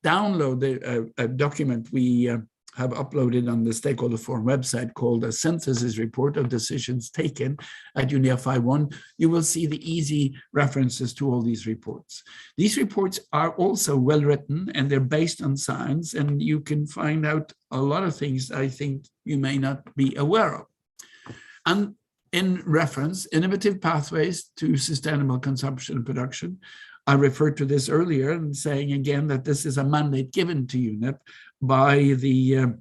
download a document we have uploaded on the Stakeholder Forum website called a synthesis report of decisions taken at UNEA 5.1, you will see the easy references to all these reports. These reports are also well written and they're based on science, and you can find out a lot of things I think you may not be aware of. And in reference, innovative pathways to sustainable consumption and production. I referred to this earlier and saying again that this is a mandate given to UNEP by the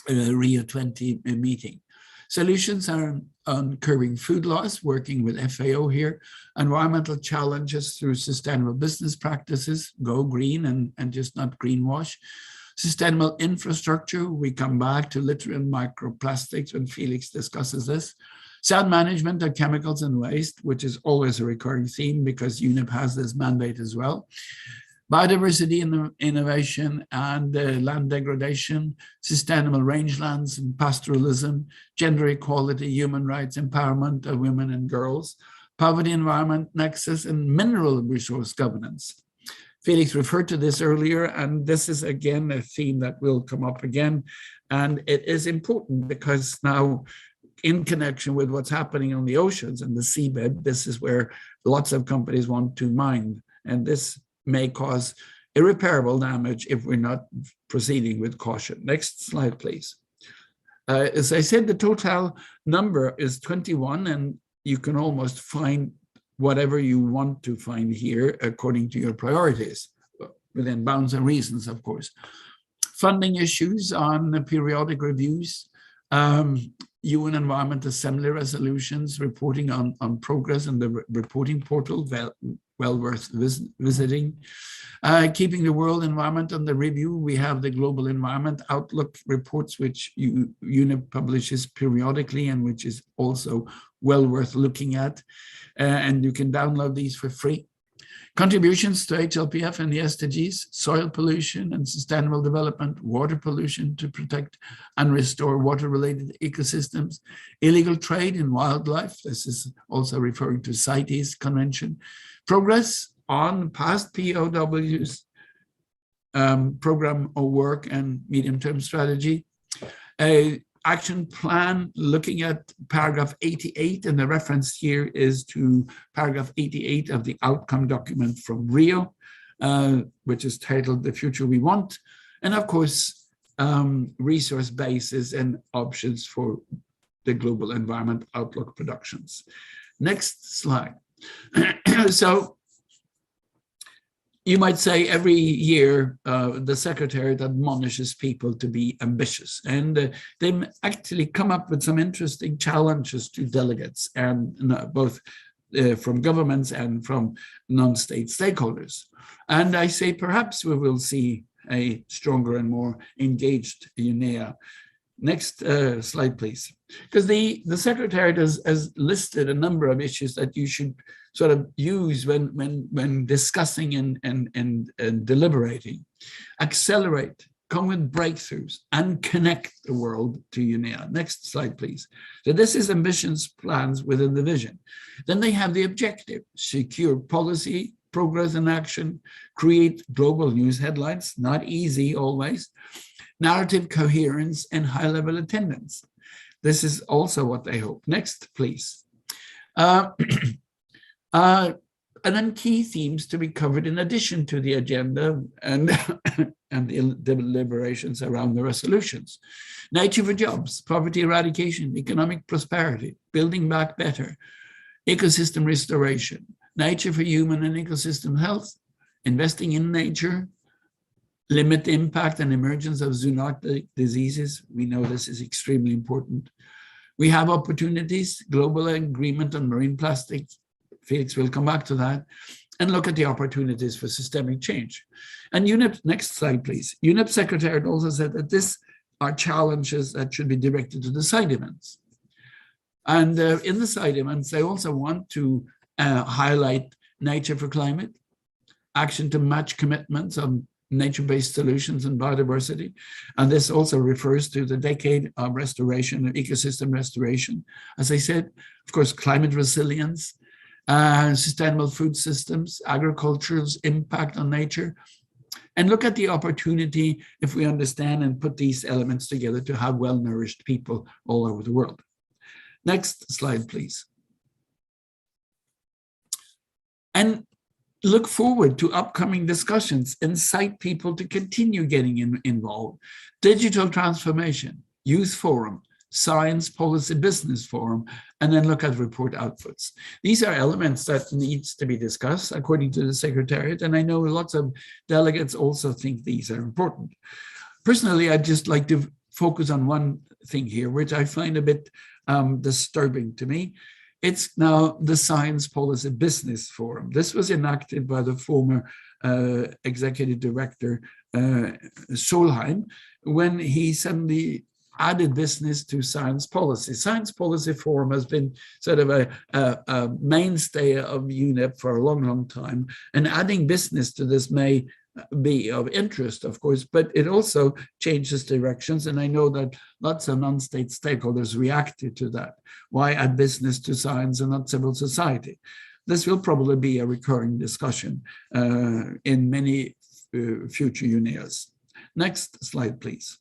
Rio 20 meeting. Solutions are on curbing food loss, working with FAO here, environmental challenges through sustainable business practices, go green and just not greenwash. Sustainable infrastructure, we come back to litter and microplastics when Felix discusses this. Sound management of chemicals and waste, which is always a recurring theme because UNEP has this mandate as well. Biodiversity and innovation and land degradation, sustainable rangelands and pastoralism, gender equality, human rights, empowerment of women and girls, poverty environment nexus, and mineral resource governance. Felix referred to this earlier, and this is again a theme that will come up again. And it is important because now, in connection with what's happening on the oceans and the seabed, this is where lots of companies want to mine. And this may cause irreparable damage if we're not proceeding with caution. Next slide, please. As I said, the total number is 21, and you can almost find whatever you want to find here according to your priorities, within bounds and reasons, of course. Funding issues on the periodic reviews, UN Environment Assembly resolutions, reporting on progress in the reporting portal, well worth visiting. Keeping the world environment under review, we have the Global Environment Outlook reports, which UNEP publishes periodically and which is also well worth looking at. And you can download these for free. Contributions to HLPF and the SDGs, soil pollution and sustainable development, water pollution to protect and restore water-related ecosystems, illegal trade in wildlife, this is also referring to CITES Convention, progress on past POWs, program of work and medium-term strategy, action plan looking at paragraph 88, and the reference here is to paragraph 88 of the outcome document from Rio, which is titled The Future We Want, and of course, resource bases and options for the Global Environment Outlook productions. Next slide. So you might say every year the Secretariat admonishes people to be ambitious, and they actually come up with some interesting challenges to delegates, and both from governments and from non-state stakeholders. And I say perhaps we will see a stronger and more engaged UNEA. Next slide, please. Because the Secretariat has listed a number of issues that you should sort of use when discussing and deliberating. Accelerate, come with breakthroughs, and connect the world to UNEA. Next slide, please. So this is ambitions plans within the vision. Then they have the objective: secure policy, progress and action, create global news headlines, not easy always, narrative coherence, and high-level attendance. This is also what they hope. Next, please. And then key themes to be covered in addition to the agenda and, and the deliberations around the resolutions. Nature for jobs, poverty eradication, economic prosperity, building back better, ecosystem restoration, nature for human and ecosystem health, investing in nature, limit the impact and emergence of zoonotic diseases. We know this is extremely important. We have opportunities, global agreement on marine plastic. Felix will come back to that, and look at the opportunities for systemic change. And UNEP, next slide, please. UNEP Secretariat also said that these are challenges that should be directed to the side events. And in the side events, they also want to highlight nature for climate, action to match commitments on nature-based solutions and biodiversity. And this also refers to the decade of restoration and ecosystem restoration. As I said, of course, climate resilience, sustainable food systems, agriculture's impact on nature, and look at the opportunity if we understand and put these elements together to have well-nourished people all over the world. Next slide, please. And look forward to upcoming discussions, incite people to continue getting involved. Digital transformation, youth forum, science policy business forum, and then look at report outputs. These are elements that needs to be discussed according to the Secretariat, and I know lots of delegates also think these are important. Personally, I'd just like to focus on one thing here, which I find a bit disturbing to me. It's now the Science Policy Business Forum. This was enacted by the former executive director, Solheim, when he suddenly added business to science policy. Science Policy Forum has been sort of a mainstay of UNEP for a long, long time, and adding business to this may be of interest, of course, but it also changes directions, and I know that lots of non-state stakeholders reacted to that. Why add business to science and not civil society? This will probably be a recurring discussion in many future UNEAs. Next slide, please.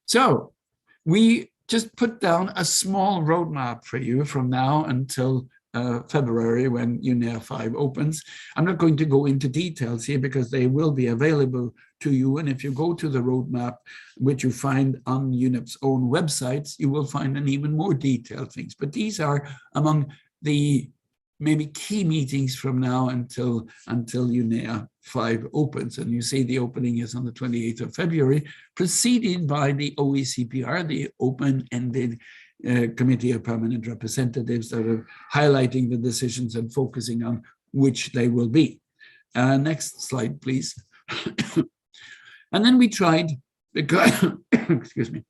So we just put down a small roadmap for you from now until February when UNEA 5 opens. I'm not going to go into details here because they will be available to you. And if you go to the roadmap, which you find on UNEP's own websites, you will find an even more detailed things. But these are among the maybe key meetings from now until UNEA 5 opens. And you see the opening is on the 28th of February, preceded by the OECPR, the open-ended Committee of Permanent Representatives that are highlighting the decisions and focusing on which they will be. Next slide, please. And then we tried, because, excuse me,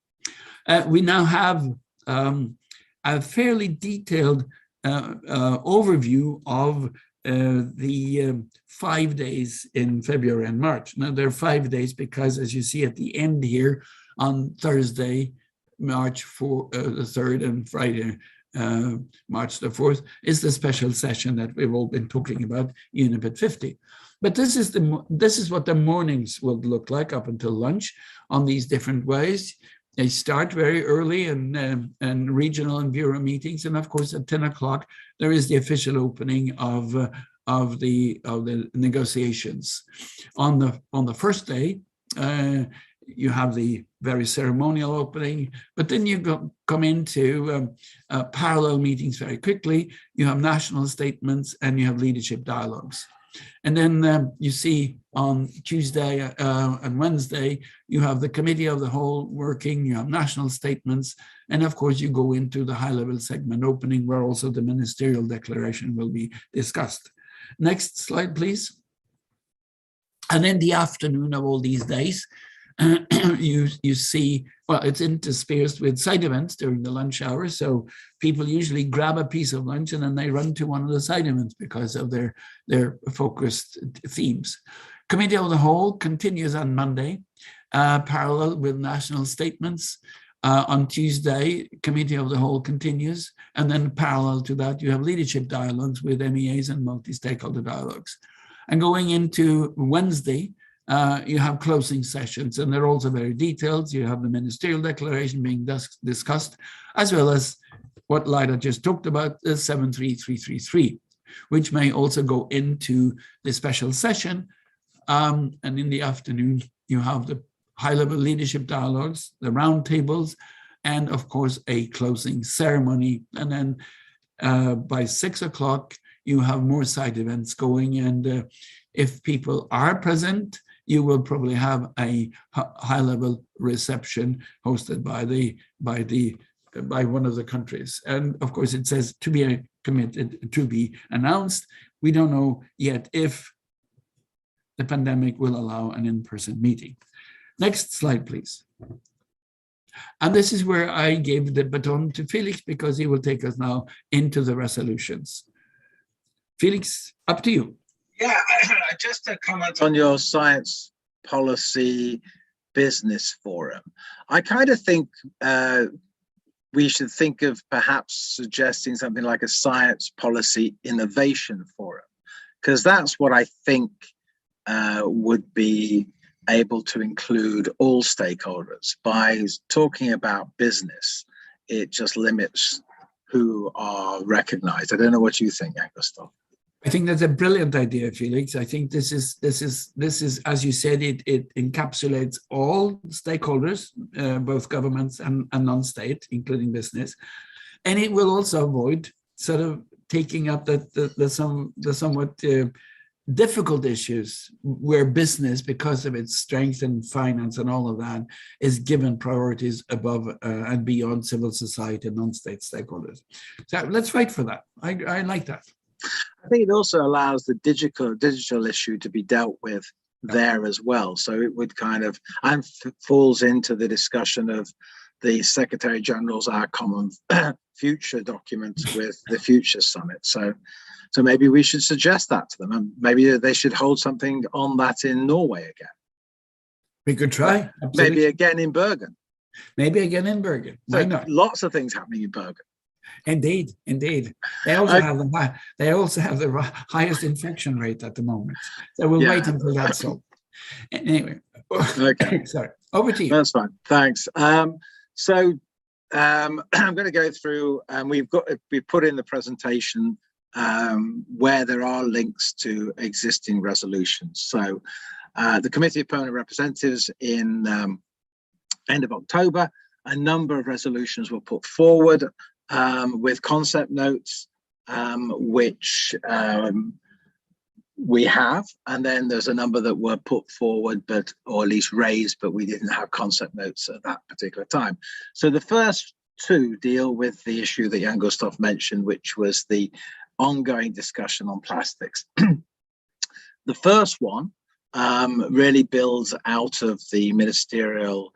we now have a fairly detailed overview of the 5 days in February and March. Now, there are 5 days because, as you see at the end here, on Thursday, March the 3rd, and Friday, March the 4th, is the special session that we've all been talking about, UNEP 50. But this is what the mornings will look like up until lunch on these different ways. They start very early and regional and bureau meetings, and of course at 10 o'clock there is the official opening of the negotiations. On the first day, you have the very ceremonial opening, but then you come into parallel meetings very quickly. You have national statements and you have leadership dialogues. And then you see on Tuesday and Wednesday, you have the committee of the whole working, you have national statements, and of course you go into the high-level segment opening where also the ministerial declaration will be discussed. Next slide, please. And in the afternoon of all these days, you see, well, it's interspersed with side events during the lunch hour. So people usually grab a piece of lunch and then they run to one of the side events because of their focused themes. Committee of the Whole continues on Monday, parallel with national statements. On Tuesday, Committee of the Whole continues. And then parallel to that, you have leadership dialogues with MEAs and multi-stakeholder dialogues. And going into Wednesday, you have closing sessions, and they're also very detailed. You have the ministerial declaration being discussed, as well as what Lida just talked about, the 73333, which may also go into the special session. And in the afternoon, you have the high-level leadership dialogues, the roundtables, and of course, a closing ceremony. And then by 6 o'clock, you have more side events going, and if people are present, you will probably have a high-level reception hosted by one of the countries. And of course, it says to be committed, to be announced. We don't know yet if the pandemic will allow an in-person meeting. Next slide, please. And this is where I gave the baton to Felix because he will take us now into the resolutions. Felix, up to you. Yeah, just to comment on your science policy business forum. I kind of think we should think of perhaps suggesting something like a science policy innovation forum, because that's what I think would be able to include all stakeholders. By talking about business, it just limits who are recognized. I don't know what you think, Gustav. I think that's a brilliant idea, Felix. I think this is, as you said, it encapsulates all stakeholders, both governments and non-state, including business, and it will also avoid sort of taking up the somewhat difficult issues where business, because of its strength and finance and all of that, is given priorities above and beyond civil society and non-state stakeholders. So let's fight for that. I like that. I think it also allows the digital issue to be dealt with there as well. So it would kind of, and falls into the discussion of the Secretary General's Our Common Future document with the Future Summit. So maybe we should suggest that to them, and maybe they should hold something on that in Norway again. We could try. Absolutely. Maybe again in Bergen. Maybe again in Bergen. Why not? Lots of things happening in Bergen. Indeed. They also have the highest infection rate at the moment. So we'll wait until that's solved. Anyway, okay. Sorry. Over to you. That's fine. Thanks. I'm going to go through, and we put in the presentation where there are links to existing resolutions. So the Committee of Permanent Representatives in end of October, a number of resolutions were put forward with concept notes, which we have, and then there's a number that were put forward, or at least raised, but we didn't have concept notes at that particular time. So the first two deal with the issue that Jan Gustav mentioned, which was the ongoing discussion on plastics. The first one really builds out of the ministerial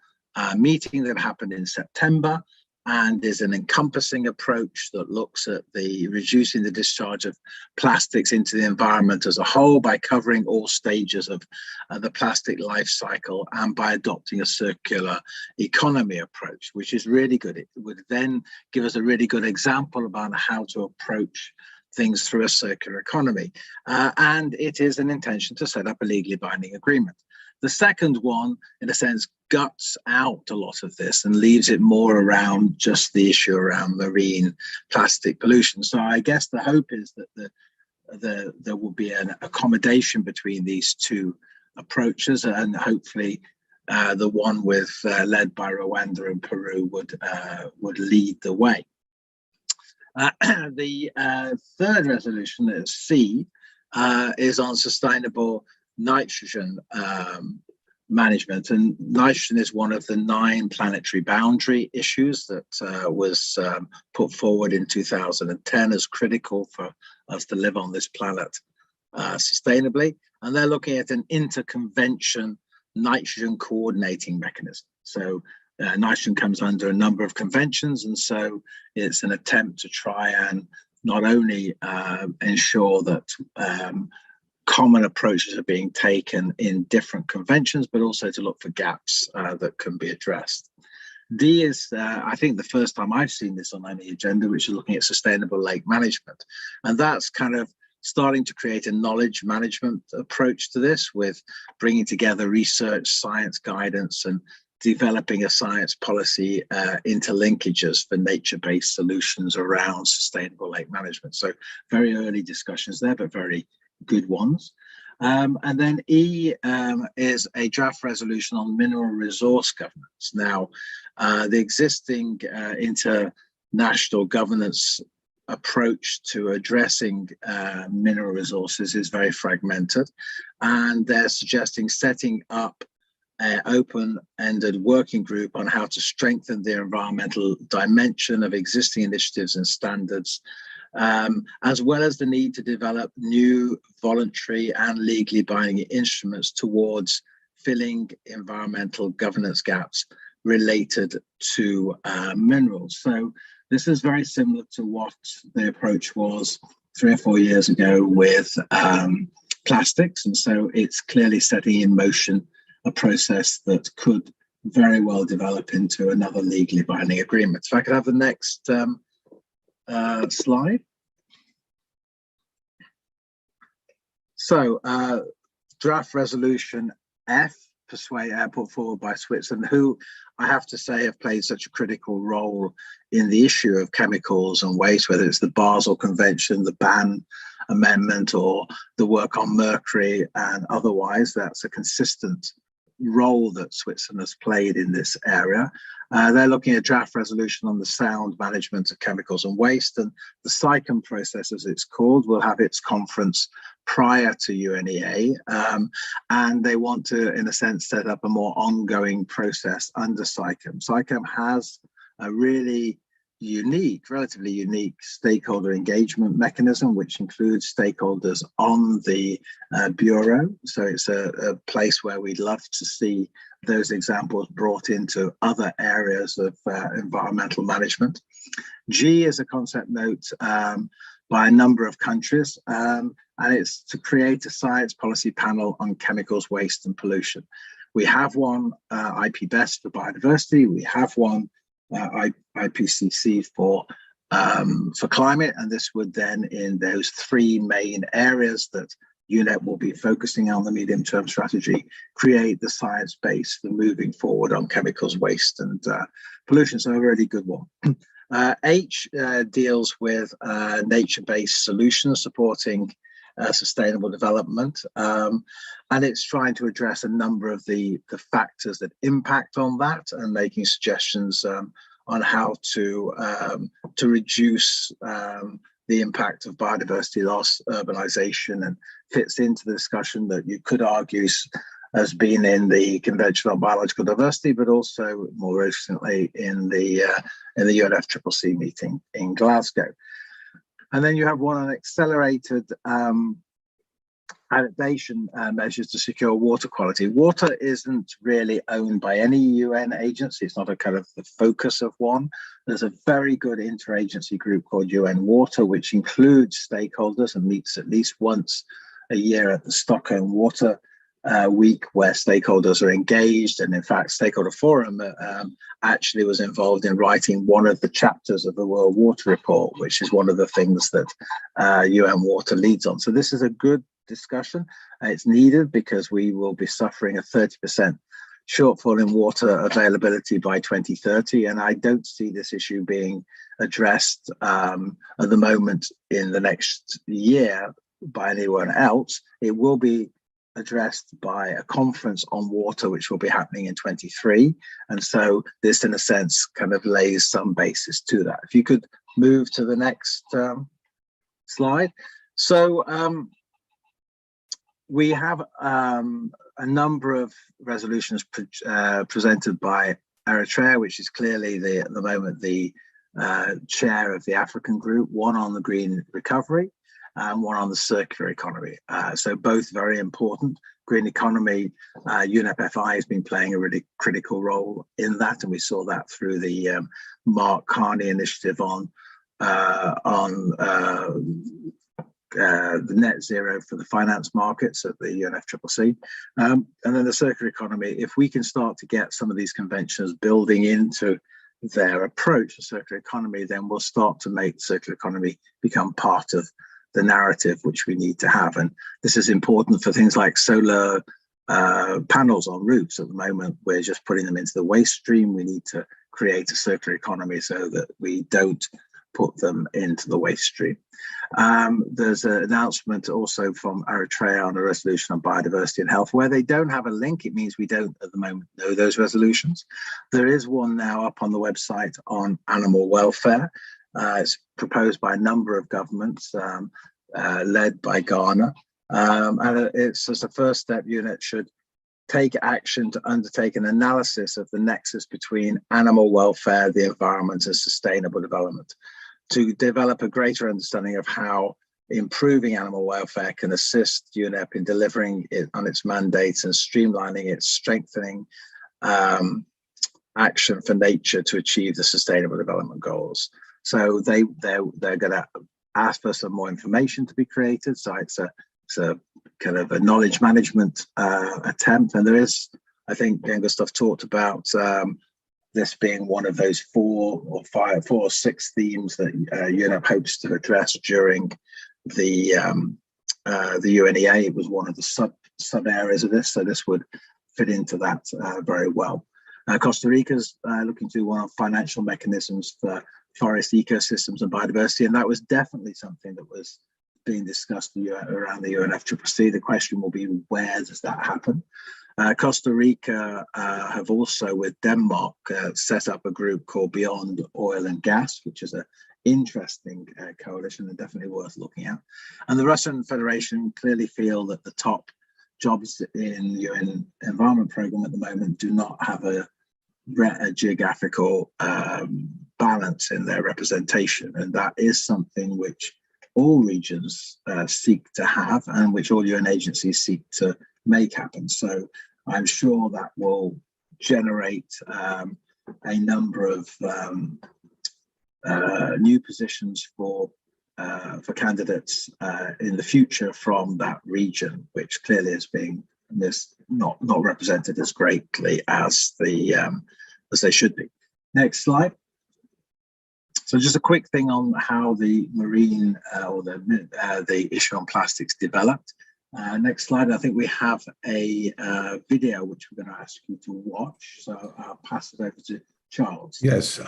meeting that happened in September, and is an encompassing approach that looks at the reducing the discharge of plastics into the environment as a whole by covering all stages of the plastic life cycle, and by adopting a circular economy approach, which is really good. It would then give us a really good example about how to approach things through a circular economy. And it is an intention to set up a legally binding agreement. The second one, in a sense, guts out a lot of this and leaves it more around just the issue around marine plastic pollution. So I guess the hope is that there will be an accommodation between these two approaches, and hopefully the one with led by Rwanda and Peru would lead the way. The third resolution is C, is on sustainable nitrogen management, and nitrogen is one of the 9 planetary boundary issues that was put forward in 2010 as critical for us to live on this planet sustainably. And they're looking at an interconvention nitrogen coordinating mechanism. So nitrogen comes under a number of conventions, and so it's an attempt to try and not only ensure that common approaches are being taken in different conventions, but also to look for gaps that can be addressed. D is, I think, the first time I've seen this on any agenda, which is looking at sustainable lake management. And that's kind of starting to create a knowledge management approach to this, with bringing together research, science guidance, and developing a science policy interlinkages for nature-based solutions around sustainable lake management. So very early discussions there, but very good ones. And then E is a draft resolution on mineral resource governance. Now, the existing international governance approach to addressing mineral resources is very fragmented, and they're suggesting setting up an open-ended working group on how to strengthen the environmental dimension of existing initiatives and standards, as well as the need to develop new voluntary and legally binding instruments towards filling environmental governance gaps related to minerals. So this is very similar to what the approach was 3 or 4 years ago with plastics. And so it's clearly setting in motion a process that could very well develop into another legally binding agreement. If I could have the next slide. So draft resolution F, put forward by Switzerland, who I have to say have played such a critical role in the issue of chemicals and waste, whether it's the Basel Convention, the ban amendment, or the work on mercury and otherwise. That's a consistent role that Switzerland has played in this area. They're looking at draft resolution on the sound management of chemicals and waste, and the SICOM process, as it's called, will have its conference prior to UNEA, and they want to, in a sense, set up a more ongoing process under SICOM. SICOM has a really relatively unique stakeholder engagement mechanism, which includes stakeholders on the Bureau. So it's a place where we'd love to see those examples brought into other areas of environmental management. G is a concept note by a number of countries, and it's to create a science policy panel on chemicals, waste, and pollution. We have one, IPBEST for biodiversity. We have one, IPCC for climate, and this would then, in those 3 main areas that UNEP will be focusing on the medium-term strategy, create the science base for moving forward on chemicals, waste, and pollution. So a really good one. H deals with nature-based solutions supporting sustainable development, and it's trying to address a number of the factors that impact on that, and making suggestions on how to reduce the impact of biodiversity loss, urbanization, and fits into the discussion that you could argue has been in the Convention on Biological Diversity, but also more recently in the UNFCCC meeting in Glasgow. And then you have one on accelerated adaptation measures to secure water quality. Water isn't really owned by any UN agency. It's not a kind of the focus of one. There's a very good interagency group called UN Water, which includes stakeholders and meets at least once a year at the Stockholm Water Week, where stakeholders are engaged. And in fact, Stakeholder Forum actually was involved in writing one of the chapters of the World Water Report, which is one of the things that UN Water leads on. So this is a good discussion. It's needed because we will be suffering a 30% shortfall in water availability by 2030. And I don't see this issue being addressed at the moment in the next year by anyone else. It will be addressed by a conference on water, which will be happening in 23. And so this, in a sense, kind of lays some basis to that. If you could move to the next slide. So we have a number of resolutions presented by Eritrea, which is clearly at the moment the chair of the African group, one on the green recovery and one on the circular economy. So both very important. Green economy, UNEP FI has been playing a really critical role in that, and we saw that through the Mark Carney initiative on the net zero for the finance markets at the UNFCCC. And then the circular economy, if we can start to get some of these conventions building into their approach to circular economy, then we'll start to make the circular economy become part of the narrative which we need to have. And this is important for things like solar panels on roofs. At the moment, we're just putting them into the waste stream. We need to create a circular economy so that we don't put them into the waste stream. There's an announcement also from Eritrea on a resolution on biodiversity and health, where they don't have a link. It means we don't at the moment know those resolutions. There is one now up on the website on animal welfare. It's proposed by a number of governments, led by Ghana. And it's as a first step, UNEP should take action to undertake an analysis of the nexus between animal welfare, the environment, and sustainable development, to develop a greater understanding of how improving animal welfare can assist UNEP in delivering it on its mandates and streamlining its strengthening action for nature to achieve the sustainable development goals. So they're going to ask for some more information to be created. So it's a kind of a knowledge management attempt. And there is, I think Gustav talked about this being one of those 4 or 6 themes that UNEP hopes to address during the UNEA. It was one of the sub areas of this, so this would fit into that very well. Costa Rica's looking to do one on financial mechanisms for forest ecosystems and biodiversity, and that was definitely something that was being discussed around the UNFCCC. The question will be, where does that happen? Costa Rica have also, with Denmark, set up a group called Beyond Oil and Gas, which is an interesting coalition and definitely worth looking at. And the Russian Federation clearly feel that the top jobs in the UN Environment Programme at the moment do not have a geographical balance in their representation, and that is something which all regions seek to have and which all UN agencies seek to make happen. So I'm sure that will generate a number of new positions for candidates in the future from that region, which clearly is being not represented as greatly as they should be. Next slide. So just a quick thing on how the marine or the issue on plastics developed. Next slide. I think we have a video which we're going to ask you to watch. So I'll pass it over to Charles. Yes.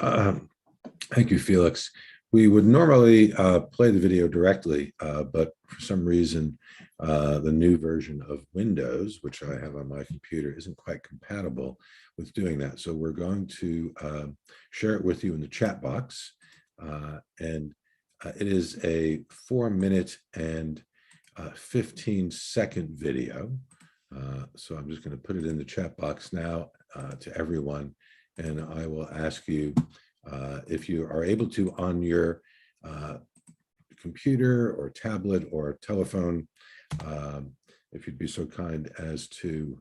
Thank you, Felix. We would normally play the video directly, but for some reason, the new version of Windows, which I have on my computer, isn't quite compatible with doing that. So we're going to share it with you in the chat box. And it is a 4-minute and 15-second video. So I'm just going to put it in the chat box now to everyone. And I will ask you if you are able to, on your computer or tablet or telephone, if you'd be so kind as to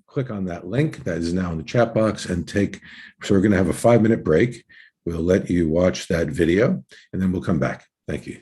click on that link that is now in the chat box and so we're going to have a 5-minute break. We'll let you watch that video and then we'll come back. Thank you.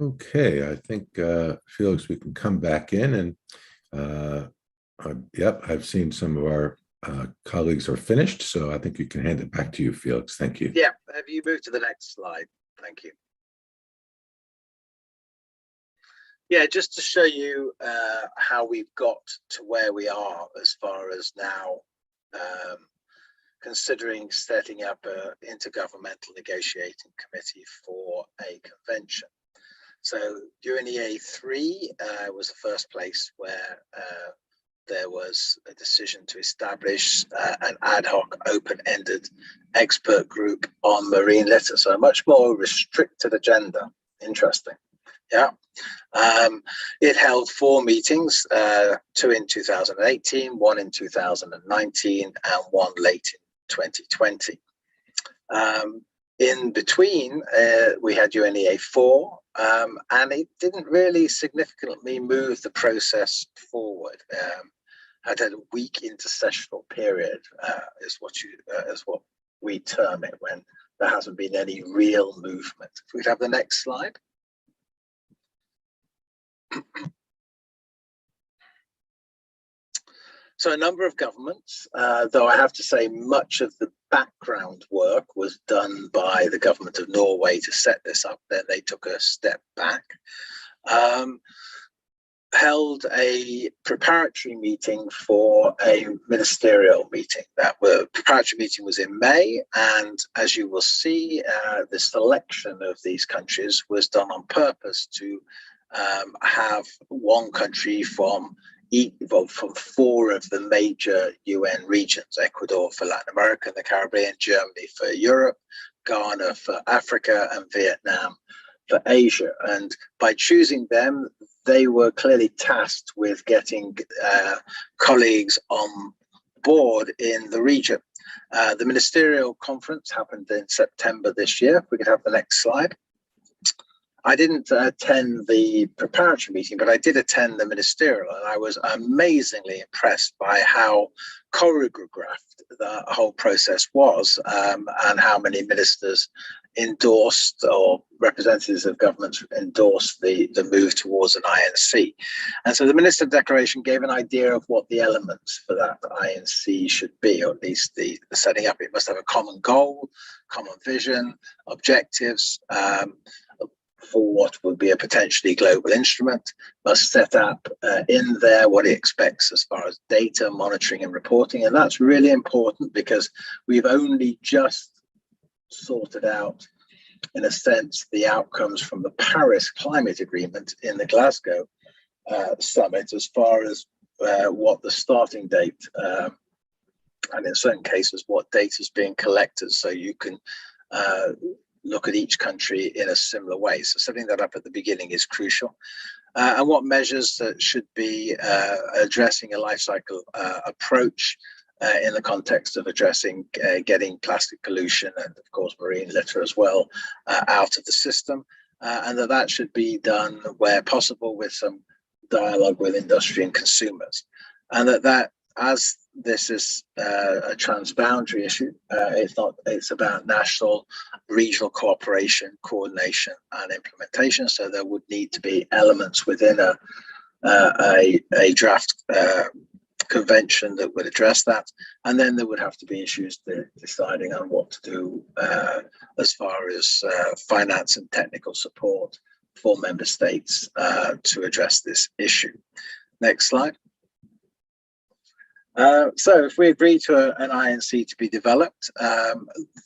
Okay, I think, Felix, we can come back in and, yep, I've seen some of our colleagues are finished, so I think you can hand it back to you, Felix. Thank you. Yeah, have you moved to the next slide? Thank you. Yeah, just to show you how we've got to where we are as far as now considering setting up an intergovernmental negotiating committee for a convention. So UNEA 3 was the first place where there was a decision to establish an ad hoc open-ended expert group on marine litter. So a much more restricted agenda. Interesting. Yeah. It held 4 meetings, 2 in 2018, 1 in 2019, and 1 late in 2020. In between, we had UNEA 4, and it didn't really significantly move the process forward. Had a weak intersessional period, is what we term it, when there hasn't been any real movement. If we could have the next slide. So a number of governments, though I have to say much of the background work was done by the government of Norway to set this up. Then they took a step back, held a preparatory meeting for a ministerial meeting. That preparatory meeting was in May, and as you will see, the selection of these countries was done on purpose to have one country from 4 of the major UN regions: Ecuador for Latin America and the Caribbean, Germany for Europe, Ghana for Africa, and Vietnam for Asia. And by choosing them, they were clearly tasked with getting colleagues on board in the region. The ministerial conference happened in September this year. If we could have the next slide. I didn't attend the preparatory meeting, but I did attend the ministerial, and I was amazingly impressed by how choreographed the whole process was, and how many ministers endorsed, or representatives of governments endorsed, the move towards an INC. And so the Minister Declaration gave an idea of what the elements for that INC should be, or at least the setting up. It must have a common goal, common vision, objectives, for what would be a potentially global instrument, must set up in there what it expects as far as data monitoring and reporting. And that's really important because we've only just sorted out, in a sense, the outcomes from the Paris Climate Agreement in the Glasgow summit, as far as what the starting date, and in certain cases, what data is being collected, so you can look at each country in a similar way. So setting that up at the beginning is crucial. And what measures that should be addressing a life cycle approach in the context of addressing getting plastic pollution and, of course, marine litter as well out of the system. And that should be done where possible with some dialogue with industry and consumers. And that as this is a transboundary issue, it's about national, regional cooperation, coordination, and implementation. So there would need to be elements within a draft convention that would address that, and then there would have to be issues deciding on what to do as far as finance and technical support for member states to address this issue. Next slide. So if we agree to an INC to be developed,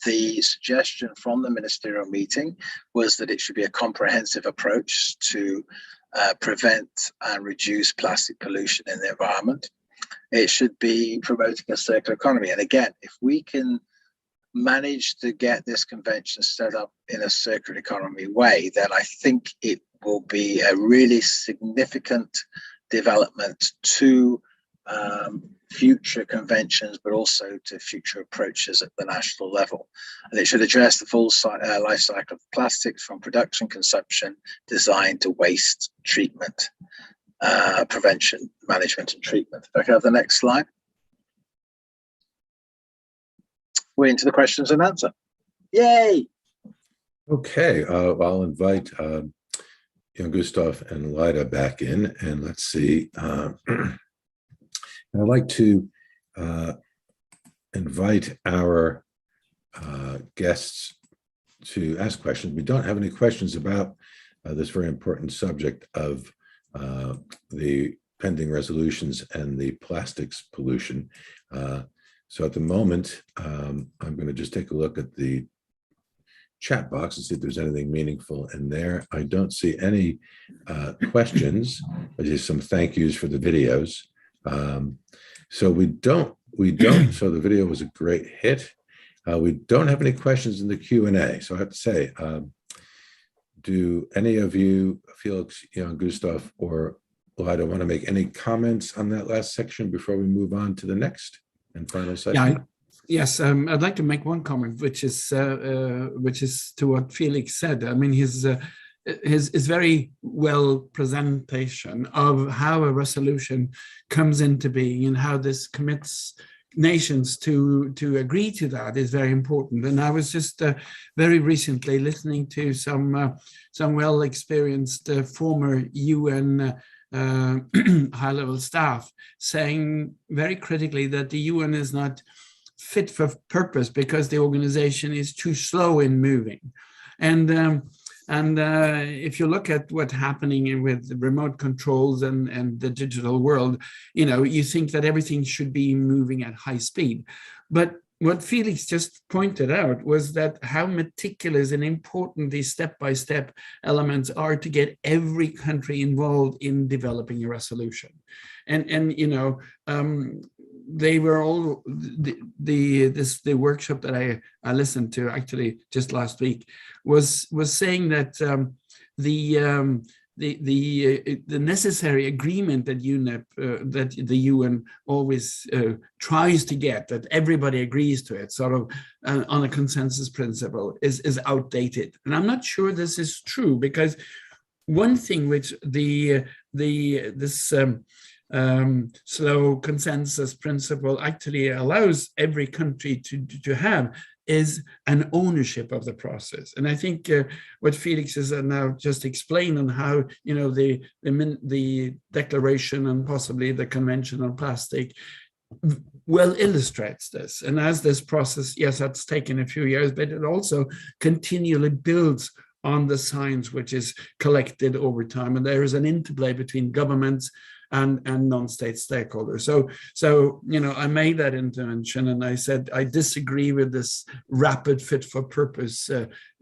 the suggestion from the ministerial meeting was that it should be a comprehensive approach to prevent and reduce plastic pollution in the environment. It should be promoting a circular economy. And again, if we can manage to get this convention set up in a circular economy way, then I think it will be a really significant development to future conventions, but also to future approaches at the national level. And it should address the full life cycle of plastics, from production, consumption, design to waste, treatment, prevention, management, and treatment. If I can have the next slide. We're into the questions and answer. Yay! Okay, I'll invite Jan Gustav and Lida back in, and let's see. I'd like to invite our guests to ask questions. We don't have any questions about this very important subject of the pending resolutions and the plastics pollution. So at the moment, I'm going to just take a look at the chat box and see if there's anything meaningful in there. I don't see any questions. Just some thank yous for the videos. So we don't. So the video was a great hit. We don't have any questions in the Q&A. So I have to say, do any of you, Felix, Jan Gustav, or Lida, want to make any comments on that last section before we move on to the next and final section? Yes, I'd like to make one comment, which is to what Felix said. I mean, his very well presentation of how a resolution comes into being and how this commits nations to agree to that is very important. And I was just very recently listening to some well experienced former UN high-level staff saying very critically that the UN is not fit for purpose because the organization is too slow in moving. And if you look at what's happening with remote controls and the digital world, you think that everything should be moving at high speed. But what Felix just pointed out was that how meticulous and important these step-by-step elements are to get every country involved in developing a resolution. They were all the workshop that I listened to actually just last week was saying that the necessary agreement that UNEP that the UN always tries to get, that everybody agrees to it, sort of on a consensus principle, is outdated. And I'm not sure this is true, because one thing which this slow consensus principle actually allows every country to have is an ownership of the process. And I think what Felix has now just explained on how the declaration and possibly the convention on plastic well illustrates this. And as this process, yes, that's taken a few years, but it also continually builds on the science which is collected over time. And there is an interplay between governments and non-state stakeholders. So I made that intervention, and I said I disagree with this rapid fit for purpose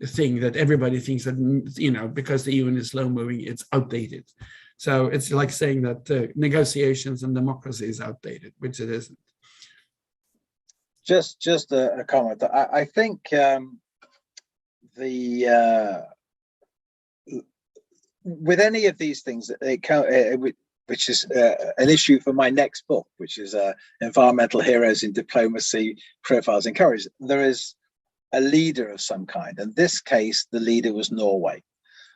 thing that everybody thinks that because the UN is slow moving, it's outdated. So it's like saying that negotiations and democracy is outdated, which it isn't. Just a comment. I think with any of these things, which is an issue for my next book, which is Environmental Heroes in Diplomacy, Profiles in Courage. There is a leader of some kind. In this case, the leader was Norway.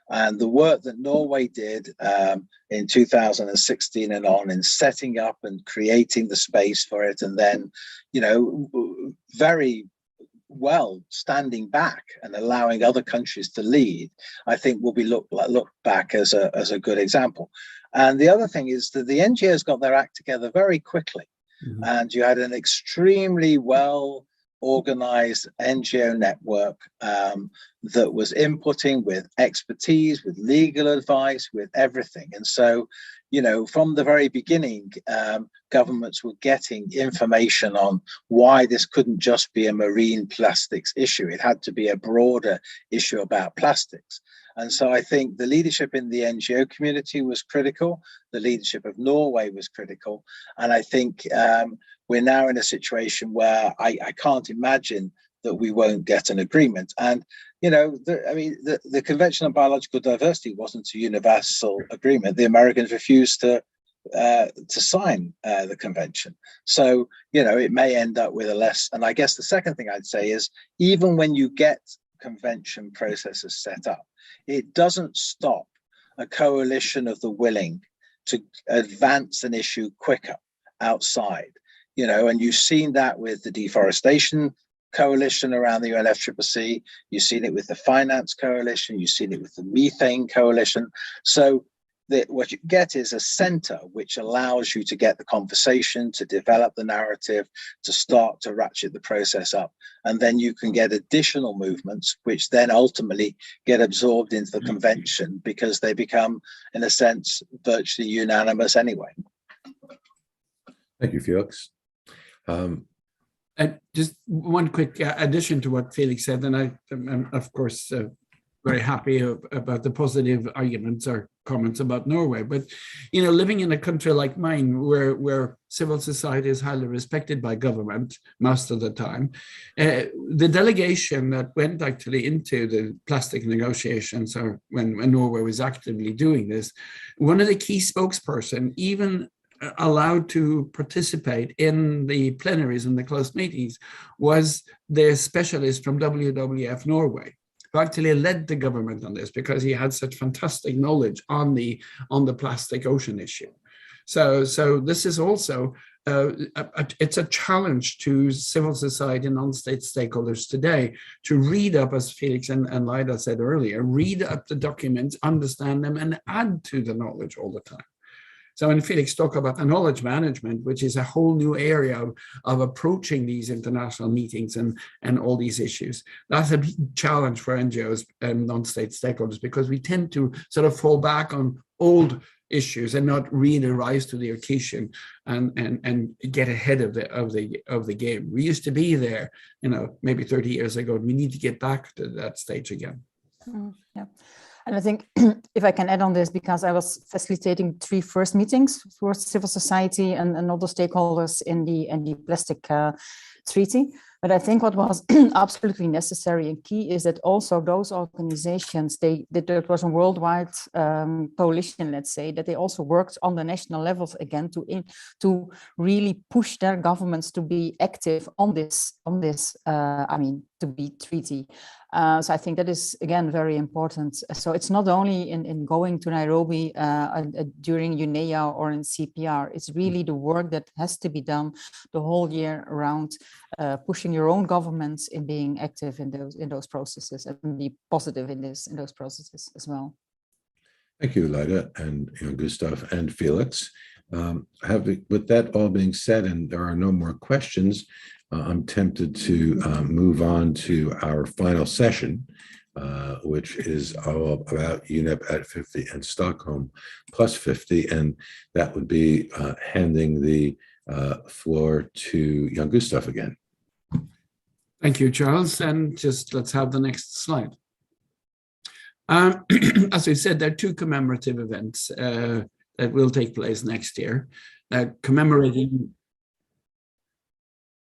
And the work that Norway did in 2016 and on in setting up and creating the space for it, and then, very well standing back and allowing other countries to lead, I think will be looked back as a good example. And the other thing is that the NGOs got their act together very quickly. Mm-hmm. And you had an extremely well organized NGO network that was inputting with expertise, with legal advice, with everything. And so, from the very beginning, governments were getting information on why this couldn't just be a marine plastics issue. It had to be a broader issue about plastics. And so I think the leadership in the NGO community was critical. The leadership of Norway was critical. And I think we're now in a situation where I can't imagine that we won't get an agreement. And, the Convention on Biological Diversity wasn't a universal agreement. The Americans refused to sign the convention. So, it may end up with a less. And I guess the second thing I'd say is, even when you get convention processes set up, it doesn't stop a coalition of the willing to advance an issue quicker outside, and you've seen that with the deforestation coalition around the UNFCCC. You've seen it with the Finance Coalition. You've seen it with the Methane Coalition. So what you get is a center which allows you to get the conversation, to develop the narrative, to start to ratchet the process up. And then you can get additional movements, which then ultimately get absorbed into the convention because they become, in a sense, virtually unanimous anyway. Thank you, Felix. Just one quick addition to what Felix said, and I'm of course very happy about the positive arguments or comments about Norway. But you know, living in a country like mine, where civil society is highly respected by government most of the time, the delegation that went actually into the plastic negotiations, or when Norway was actively doing this, one of the key spokesperson even allowed to participate in the plenaries and the closed meetings was the specialist from WWF Norway, who actually led the government on this because he had such fantastic knowledge on the plastic ocean issue. So this is also it's a challenge to civil society and non-state stakeholders today to read up, as Felix and Lyda said earlier, read up the documents, understand them, and add to the knowledge all the time. So when Felix talked about the knowledge management, which is a whole new area of approaching these international meetings and all these issues, that's a big challenge for NGOs and non-state stakeholders, because we tend to sort of fall back on old issues and not really rise to the occasion and get ahead of the game. We used to be there, you know, maybe 30 years ago. We need to get back to that stage again. Yeah. And I think if I can add on this, because I was facilitating 3 first meetings for civil society and other stakeholders in the plastic treaty. But I think what was absolutely necessary and key is that also those organizations, that was a worldwide coalition, let's say, that they also worked on the national levels again to really push their governments to be active on this to be treaty. So I think that is, again, very important. So it's not only in going to Nairobi during UNEA or in CPR, it's really the work that has to be done the whole year around, pushing your own governments in being active in those processes and be positive in those processes as well. Thank you, Lyda and Gustav and Felix. With that all being said, and there are no more questions, I'm tempted to move on to our final session, which is all about UNEP at 50 and Stockholm plus 50, and that would be handing the floor to Jan Gustav again. Thank you, Charles, and just let's have the next slide. As we said, there are 2 commemorative events that will take place next year, commemorating.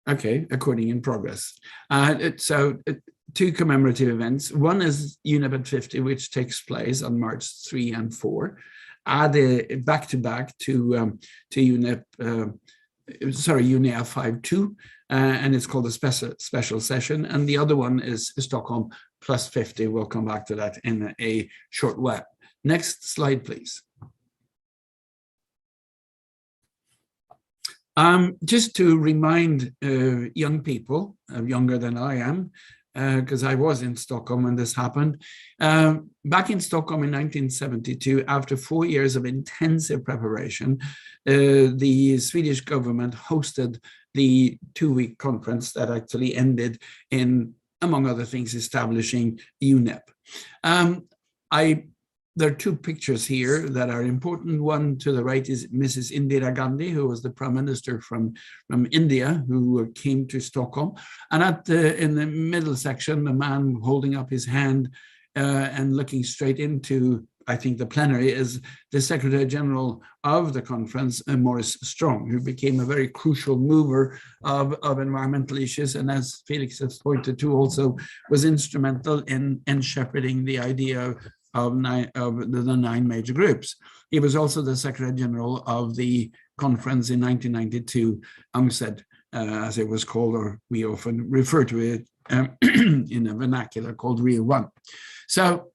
Okay, according in progress. 2 commemorative events. One is UNEP at 50, which takes place on March 3 and 4, added back to back to UNEP. UNEA 5.2, and it's called a special session. And the other one is Stockholm plus 50. We'll come back to that in a short while. Next slide, please. Just to remind young people, younger than I am, because I was in Stockholm when this happened. Back in Stockholm in 1972, after 4 years of intensive preparation, the Swedish government hosted the 2-week conference that actually ended in, among other things, establishing UNEP. There are 2 pictures here that are important. One to the right is Mrs. Indira Gandhi, who was the Prime Minister from India, who came to Stockholm. And in the middle section, the man holding up his hand and looking straight into, I think, the plenary is the Secretary General of the conference, Maurice Strong, who became a very crucial mover of environmental issues. And as Felix has pointed to, also was instrumental in shepherding the idea of the 9 major groups. He was also the Secretary General of the conference in 1992, UNCED, as it was called, or we often refer to it in a vernacular called Rio 1. So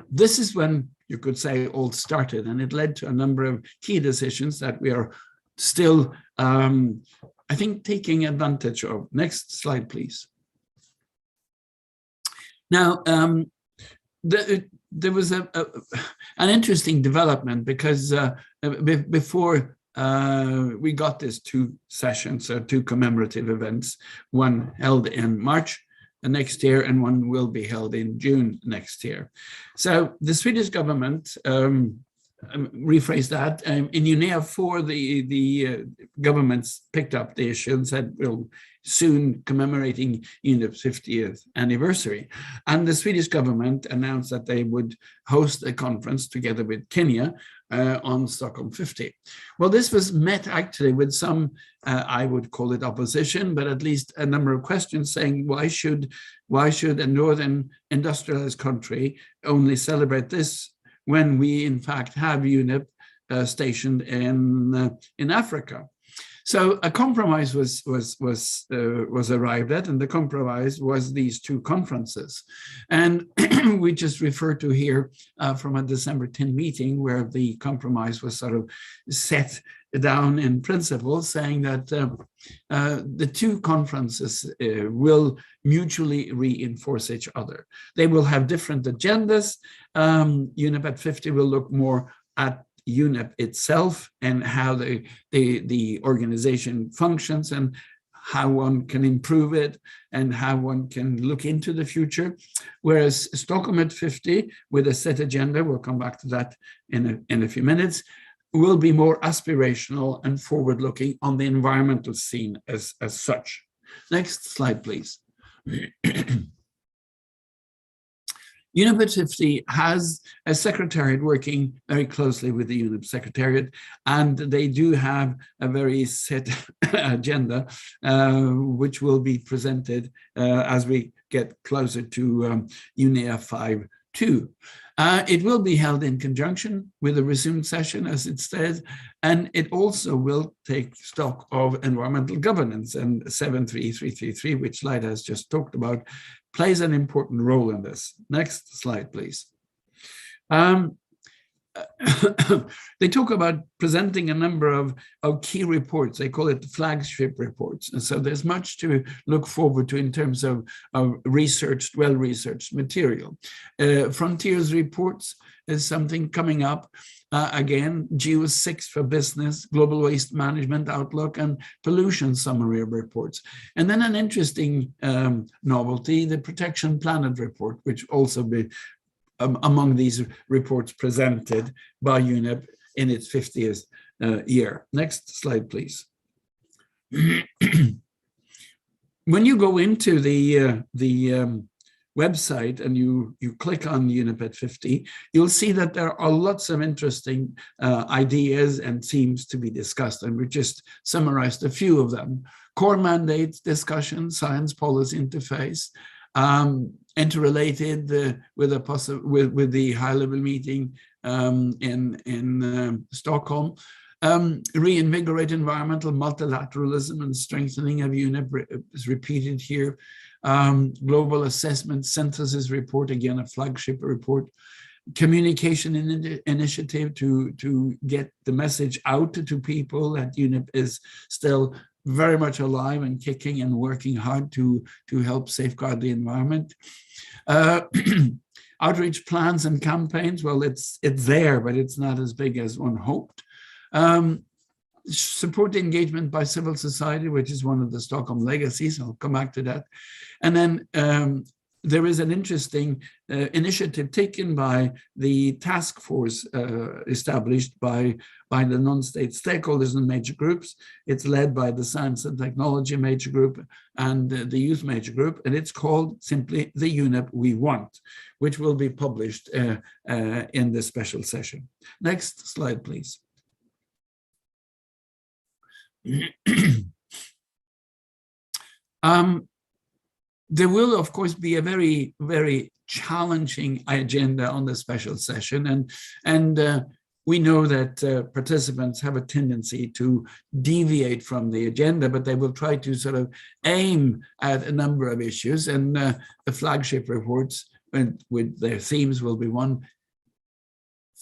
this is when, you could say, all started, and it led to a number of key decisions that we are still, I think, taking advantage of. Next slide, please. Now, there was an interesting development because before we got these two sessions, two commemorative events, one held in March next year and one will be held in June next year. So the Swedish government, rephrase that, in UNEA 4, the governments picked up the issue and said, we'll soon commemorating UNEP's 50th anniversary. And the Swedish government announced that they would host a conference together with Kenya on Stockholm 50. Well, this was met actually with some, I would call it opposition, but at least a number of questions saying, why should a northern industrialized country only celebrate this when we in fact have UNEP stationed in Africa? So a compromise was arrived at, and the compromise was these two conferences. And we just refer to here from a December 10 meeting where the compromise was sort of set down in principle, saying that the two conferences will mutually reinforce each other. They will have different agendas. UNEP at 50 will look more at UNEP itself and how the organization functions and how one can improve it and how one can look into the future. Whereas Stockholm at 50 with a set agenda, we'll come back to that in a few minutes, will be more aspirational and forward-looking on the environmental scene as such. Next slide, please. UNEP at 50 has a secretariat working very closely with the UNEP secretariat, and they do have a very set agenda, which will be presented as we get closer to UNEA 5.2. It will be held in conjunction with a resumed session, as it says, and it also will take stock of environmental governance, and 73333, which Leida has just talked about, plays an important role in this. Next slide, please. They talk about presenting a number of key reports. They call it flagship reports. And so there's much to look forward to in terms of researched, well-researched material. Frontiers reports is something coming up. Again, GEO6 for business, global waste management outlook, and pollution summary reports. And then an interesting novelty, the Protection Planet report, which also be among these reports presented by UNEP in its 50th year. Next slide, please. When you go into the website and you click on UNEP at 50, you'll see that there are lots of interesting ideas and themes to be discussed, and we just summarized a few of them. Core mandates, discussion, science policy interface, interrelated with the high-level meeting in Stockholm. Reinvigorate environmental multilateralism and strengthening of UNEP is repeated here. Global assessment synthesis report, again a flagship report. Communication initiative to get the message out to people that UNEP is still very much alive and kicking and working hard to help safeguard the environment. Outreach plans and campaigns, well, it's there, but it's not as big as one hoped. Support engagement by civil society, which is one of the Stockholm legacies. I'll come back to that. And then there is an interesting initiative taken by the task force established by the non-state stakeholders and major groups. It's led by the Science and Technology major group and the Youth major group, and it's called simply the UNEP We Want, which will be published in this special session. Next slide, please. There will, of course, be a very, very challenging agenda on the special session, and we know that participants have a tendency to deviate from the agenda, but they will try to sort of aim at a number of issues, and the flagship reports with their themes will be one.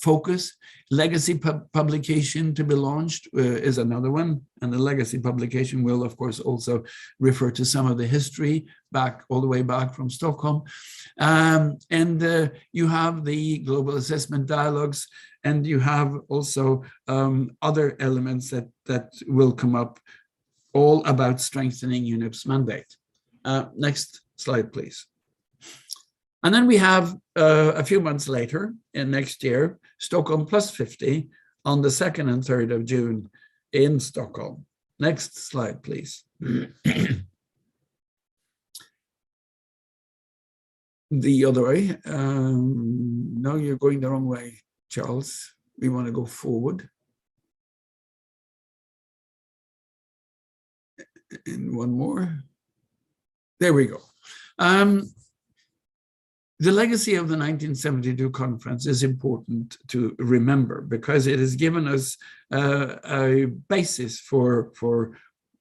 focus. Legacy publication to be launched is another one. And the legacy publication will, of course, also refer to some of the history all the way back from Stockholm. You have the global assessment dialogues, and you have also other elements that will come up, all about strengthening UNEP's mandate. Next slide, please. And then we have a few months later, in next year, Stockholm Plus 50 on the 2nd and 3rd of June in Stockholm. Next slide, please. The other way. No, you're going the wrong way, Charles. We want to go forward. And one more. There we go. The legacy of the 1972 conference is important to remember because it has given us a basis for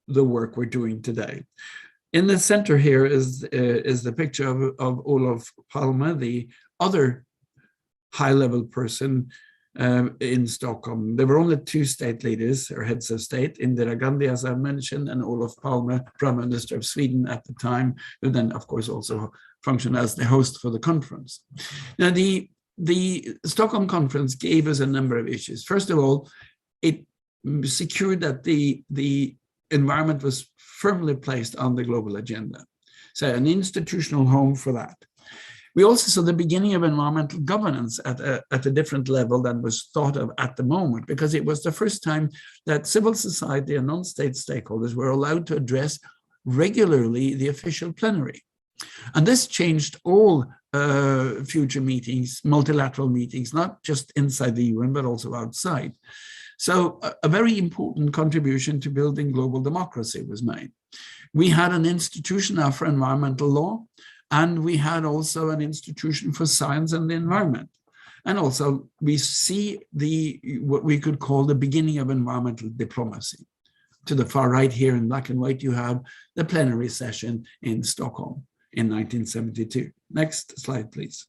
the work we're doing today. In the center here is the picture of Olof Palme, the other high-level person in Stockholm. There were only two state leaders or heads of state, Indira Gandhi, as I mentioned, and Olof Palme, Prime Minister of Sweden at the time, who then, of course, also functioned as the host for the conference. Now, the Stockholm conference gave us a number of issues. First of all, it secured that the environment was firmly placed on the global agenda. So an institutional home for that. We also saw the beginning of environmental governance at a different level than was thought of at the moment, because it was the first time that civil society and non-state stakeholders were allowed to address regularly the official plenary. And this changed all future meetings, multilateral meetings, not just inside the UN, but also outside. So a very important contribution to building global democracy was made. We had an institution now for environmental law, and we had also an institution for science and the environment. And also we see what we could call the beginning of environmental diplomacy. To the far right here in black and white, you have the plenary session in Stockholm in 1972. Next slide, please.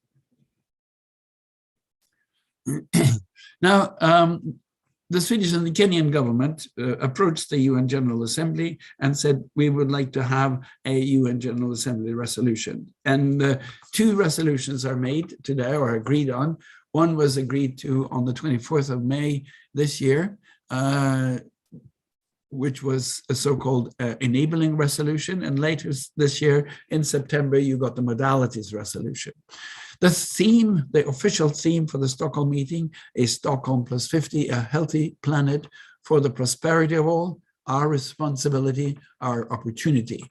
Now, the Swedish and the Kenyan government approached the UN General Assembly and said, we would like to have a UN General Assembly resolution. And two resolutions are made today or agreed on. One was agreed to on the 24th of May this year, which was a so-called enabling resolution. And later this year, in September, you got the modalities resolution. The theme, the official theme for the Stockholm meeting is Stockholm Plus 50, a healthy planet for the prosperity of all, our responsibility, our opportunity.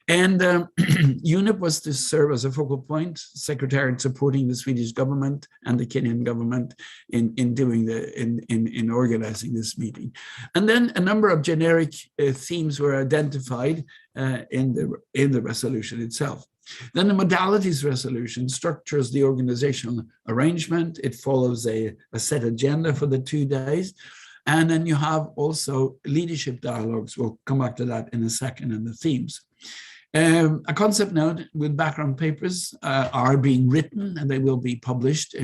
And UNEP was to serve as a focal point, secretariat supporting the Swedish government and the Kenyan government in organizing this meeting. And then a number of generic themes were identified in the resolution itself. Then the modalities resolution structures the organizational arrangement. It follows a set agenda for the 2 days. And then you have also leadership dialogues. We'll come back to that in a second, and the themes. A concept note with background papers are being written, and they will be published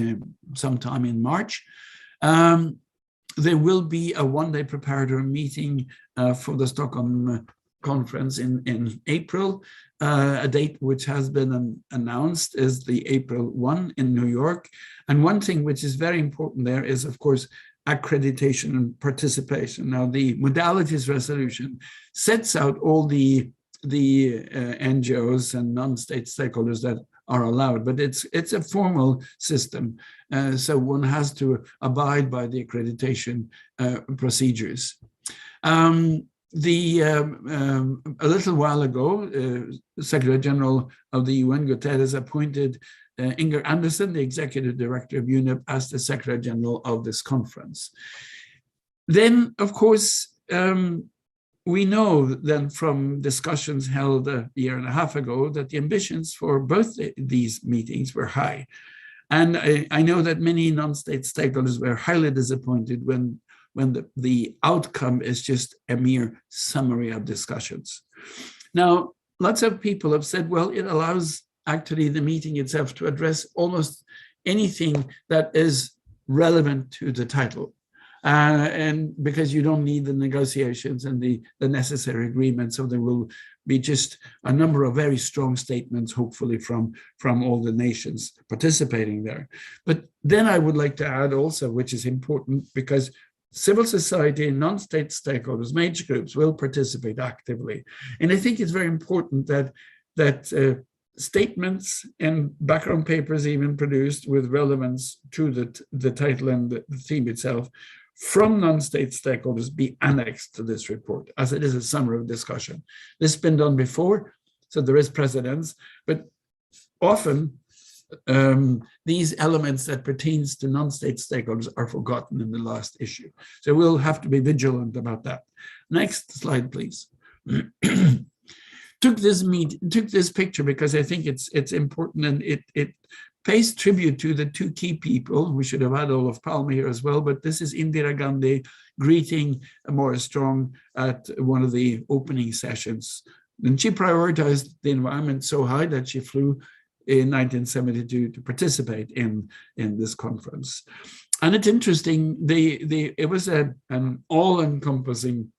sometime in March. There will be a one-day preparatory meeting for the Stockholm conference in April. A date which has been announced is the April 1 in New York. And one thing which is very important there is, of course, accreditation and participation. Now, the modalities resolution sets out all the NGOs and non-state stakeholders that are allowed, but it's a formal system. So one has to abide by the accreditation procedures. A little while ago, the Secretary General of the UN, Guterres, appointed Inger Andersen, the Executive Director of UNEP, as the Secretary General of this conference. Then, of course, we know then from discussions held a year and a half ago that the ambitions for both these meetings were high. And I know that many non-state stakeholders were highly disappointed when the outcome is just a mere summary of discussions. Now, lots of people have said, well, it allows actually the meeting itself to address almost anything that is relevant to the title. And because you don't need the negotiations and the necessary agreement, so there will be just a number of very strong statements, hopefully from all the nations participating there. But then I would like to add also, which is important, because civil society and non-state stakeholders, major groups, will participate actively. And I think it's very important that statements and background papers even produced with relevance to the title and the theme itself from non-state stakeholders be annexed to this report, as it is a summary of discussion. This has been done before, so there is precedence, but often these elements that pertains to non-state stakeholders are forgotten in the last issue. So we'll have to be vigilant about that. Next slide, please. Took this picture because I think it's important, and it pays tribute to the two key people. We should have had Olof Palme here as well, but this is Indira Gandhi greeting Maurice Strong at one of the opening sessions. And she prioritized the environment so high that she flew in 1972 to participate in this conference. And it's interesting, it was an all-encompassing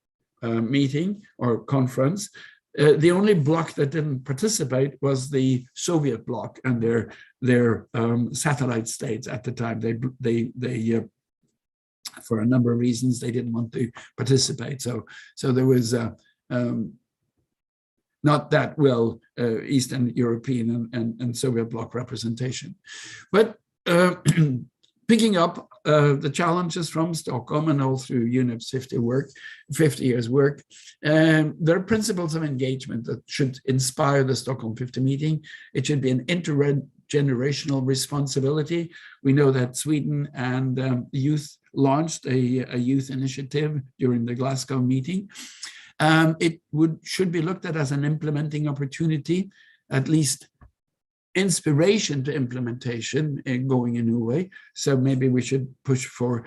meeting or conference. The only bloc that didn't participate was the Soviet bloc and their satellite states at the time. They for a number of reasons, they didn't want to participate. So there was not that well Eastern European and Soviet bloc representation. But picking up the challenges from Stockholm and all through UNEP's 50 years work, there are principles of engagement that should inspire the Stockholm 50 meeting. It should be an intergenerational responsibility. We know that Sweden and youth launched a youth initiative during the Glasgow meeting. It should be looked at as an implementing opportunity, at least inspiration to implementation and going a new way. So maybe we should push for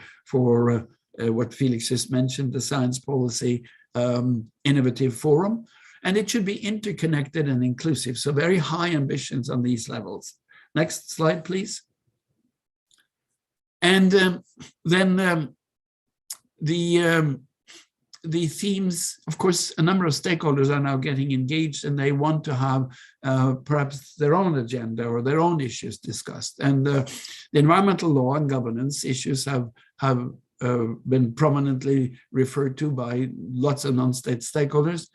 what Felix just mentioned, the Science Policy Innovative Forum. And it should be interconnected and inclusive. So very high ambitions on these levels. Next slide, please. And then the themes, of course, a number of stakeholders are now getting engaged, and they want to have perhaps their own agenda or their own issues discussed. And the environmental law and governance issues have been prominently referred to by lots of non-state stakeholders.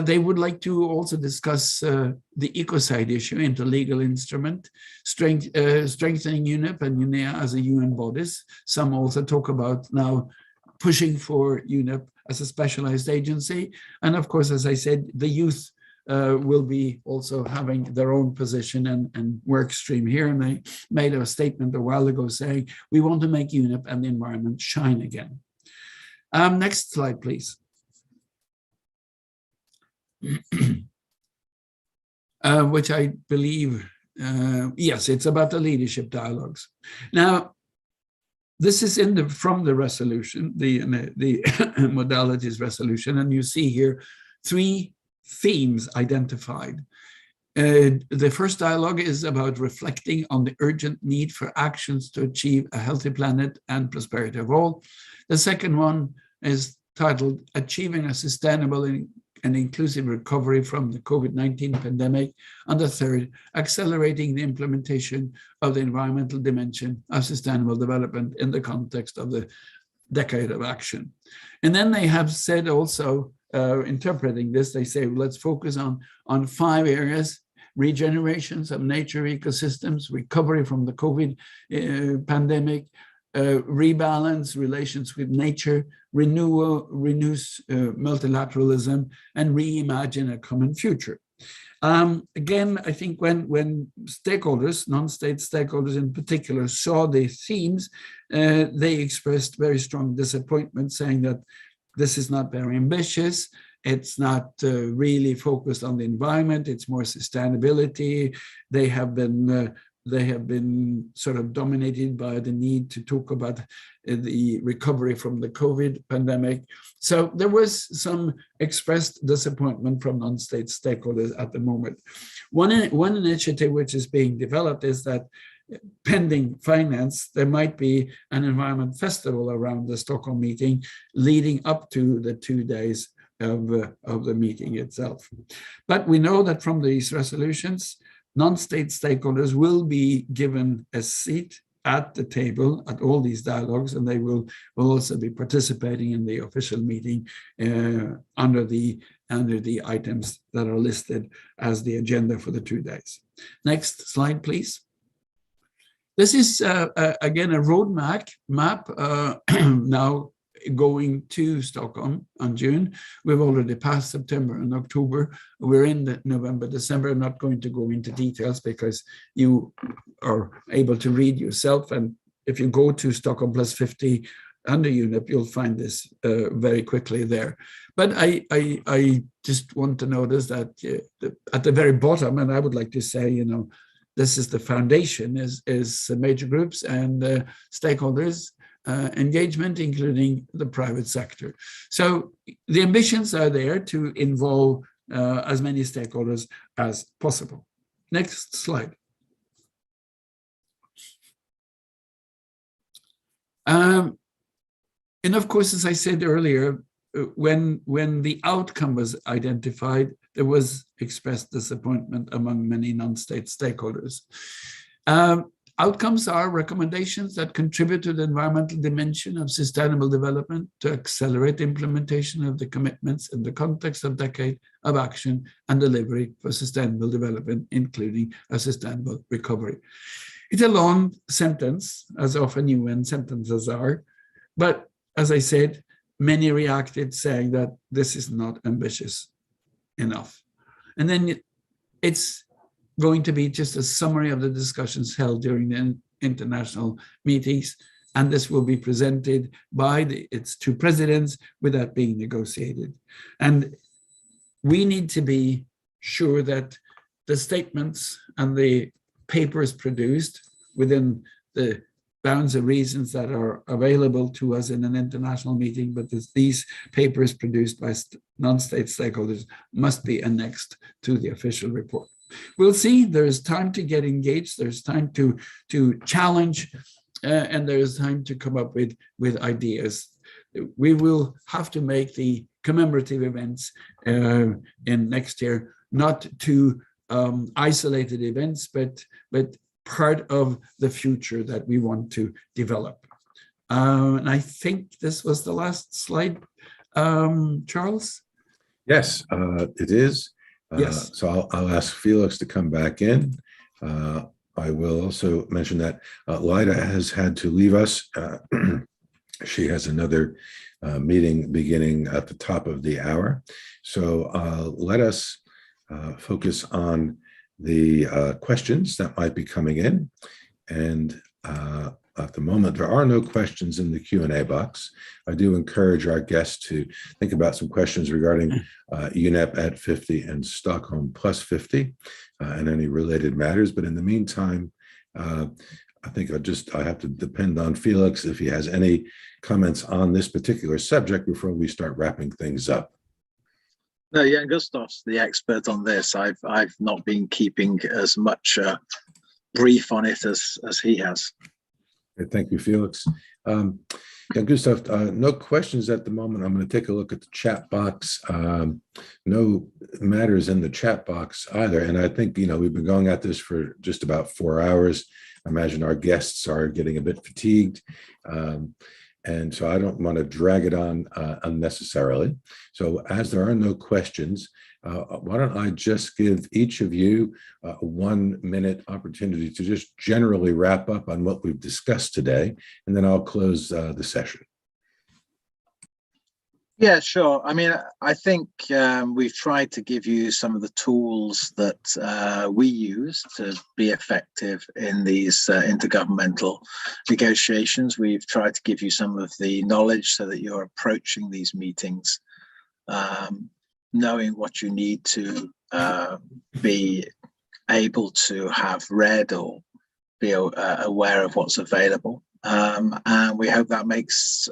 They would like to also discuss the ecocide issue into legal instrument, strengthening UNEP and UNEA as a UN bodies. Some also talk about now pushing for UNEP as a specialized agency. And of course, as I said, the youth will be also having their own position and work stream here. And they made a statement a while ago saying, we want to make UNEP and the environment shine again. Next slide, please. Which I believe, yes, it's about the leadership dialogues. Now, this is from the resolution, the modalities resolution, and you see here 3 themes identified. The first dialogue is about reflecting on the urgent need for actions to achieve a healthy planet and prosperity of all. The second one is titled Achieving a Sustainable and Inclusive Recovery from the COVID-19 Pandemic. And the third, Accelerating the Implementation of the Environmental Dimension of Sustainable Development in the context of the Decade of Action. And then they have said also, interpreting this, they say, let's focus on 5 areas: regenerations of nature ecosystems, recovery from the COVID pandemic, rebalance relations with nature, renews multilateralism, and reimagine a common future. Again, I think when stakeholders, non-state stakeholders in particular, saw the themes, they expressed very strong disappointment, saying that this is not very ambitious. It's not really focused on the environment. It's more sustainability. They have been sort of dominated by the need to talk about the recovery from the COVID pandemic. So there was some expressed disappointment from non-state stakeholders at the moment. One initiative which is being developed is that pending finance, there might be an environment festival around the Stockholm meeting leading up to the 2 days of the meeting itself. But we know that from these resolutions, non-state stakeholders will be given a seat at the table at all these dialogues, and they will also be participating in the official meeting under the items that are listed as the agenda for the 2 days. Next slide, please. This is again a roadmap now going to Stockholm on June. We've already passed September and October. We're in November, December. I'm not going to go into details because you are able to read yourself. And if you go to Stockholm Plus 50 under UNEP, you'll find this very quickly there. But I just want to notice that at the very bottom, and I would like to say, you know, this is the foundation, is major groups and stakeholders engagement, including the private sector. So the ambitions are there to involve as many stakeholders as possible. Next slide. And of course, as I said earlier, when the outcome was identified, there was expressed disappointment among many non-state stakeholders. Outcomes are recommendations that contribute to the environmental dimension of sustainable development to accelerate implementation of the commitments in the context of decade of action and delivery for sustainable development, including a sustainable recovery. It's a long sentence, as often UN sentences are, but as I said, many reacted saying that this is not ambitious enough. And then it's going to be just a summary of the discussions held during the international meetings, and this will be presented by its two presidents without being negotiated. And we need to be sure that the statements and the papers produced within the bounds of reasons that are available to us in an international meeting, but these papers produced by non-state stakeholders must be annexed to the official report. We'll see. There is time to get engaged. There's time to challenge, and there is time to come up with ideas. We will have to make the commemorative events in next year not two isolated events, but part of the future that we want to develop. And I think this was the last slide, Charles? Yes, it is. Yes. So I'll ask Felix to come back in. I will also mention that Lyda has had to leave us. She has another meeting beginning at the top of the hour. So let us focus on the questions that might be coming in. And at the moment, there are no questions in the Q&A box. I do encourage our guests to think about some questions regarding UNEP at 50 and Stockholm Plus 50 and any related matters. But in the meantime, I think I have to depend on Felix if he has any comments on this particular subject before we start wrapping things up. No, Jan Gustaf's the expert on this. I've not been keeping as much brief on it as he has. Okay, thank you, Felix. Jan Gustaf, no questions at the moment. I'm going to take a look at the chat box. No matters in the chat box either. And I think, we've been going at this for just about 4 hours. I imagine our guests are getting a bit fatigued. And so I don't want to drag it on unnecessarily. So as there are no questions, why don't I just give each of you a 1 minute opportunity to just generally wrap up on what we've discussed today, and then I'll close the session. Yeah, sure. I mean, I think we've tried to give you some of the tools that we use to be effective in these intergovernmental negotiations. We've tried to give you some of the knowledge so that you're approaching these meetings knowing what you need to be able to have read or be aware of what's available. And we hope that makes,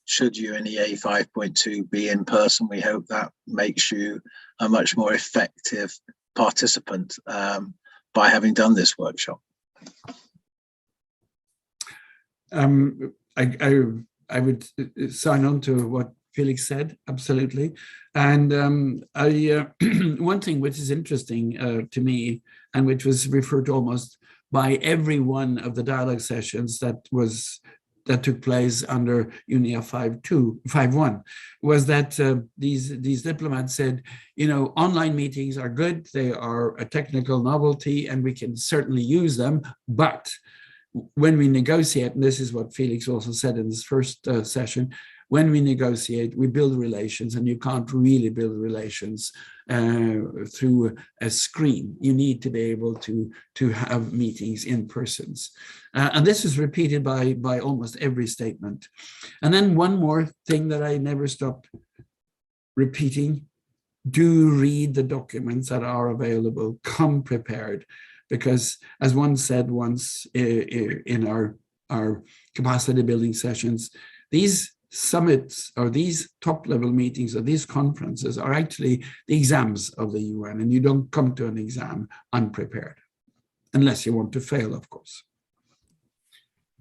should UNEA 5.2 be in person, we hope that makes you a much more effective participant by having done this workshop. I would sign on to what Felix said, absolutely. And one thing which is interesting to me, and which was referred to almost by every one of the dialogue sessions that took place under UNEA 5.1, was that these diplomats said, online meetings are good, they are a technical novelty, and we can certainly use them, but when we negotiate, and this is what Felix also said in his first session, when we negotiate, we build relations, and you can't really build relations through a screen. You need to be able to have meetings in persons. And this is repeated by almost every statement. And then one more thing that I never stop repeating: do read the documents that are available, come prepared. Because as one said once in our capacity building sessions, these summits or these top-level meetings or these conferences are actually the exams of the UN, and you don't come to an exam unprepared, unless you want to fail, of course.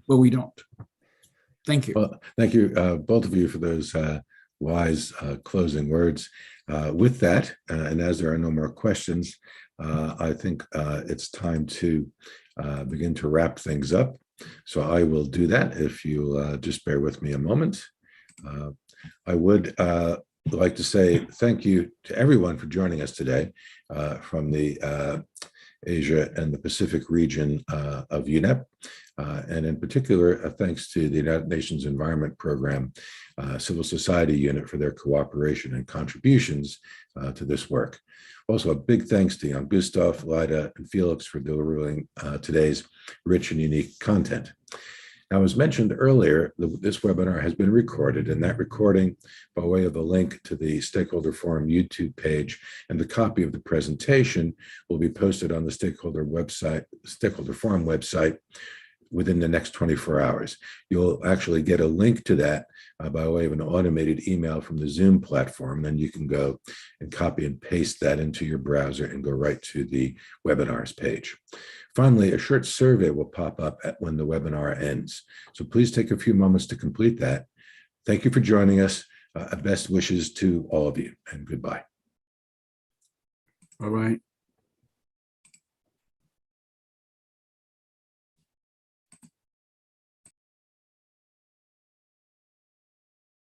But we don't. Thank you. Well, thank you, both of you, for those wise closing words. With that, and as there are no more questions, I think it's time to begin to wrap things up. So I will do that if you'll just bear with me a moment. I would like to say thank you to everyone for joining us today from the Asia and the Pacific region of UNEP, and in particular, thanks to the United Nations Environment Program Civil Society Unit for their cooperation and contributions to this work. Also, a big thanks to Jan Gustav, Lyda, and Felix for delivering today's rich and unique content. Now, as mentioned earlier, this webinar has been recorded, and that recording, by way of a link to the Stakeholder Forum YouTube page and the copy of the presentation, will be posted on the Stakeholder Forum website within the next 24 hours. You'll actually get a link to that by way of an automated email from the Zoom platform. Then you can go and copy and paste that into your browser and go right to the webinars page. Finally, a short survey will pop up when the webinar ends. So please take a few moments to complete that. Thank you for joining us. Best wishes to all of you, and goodbye. All right.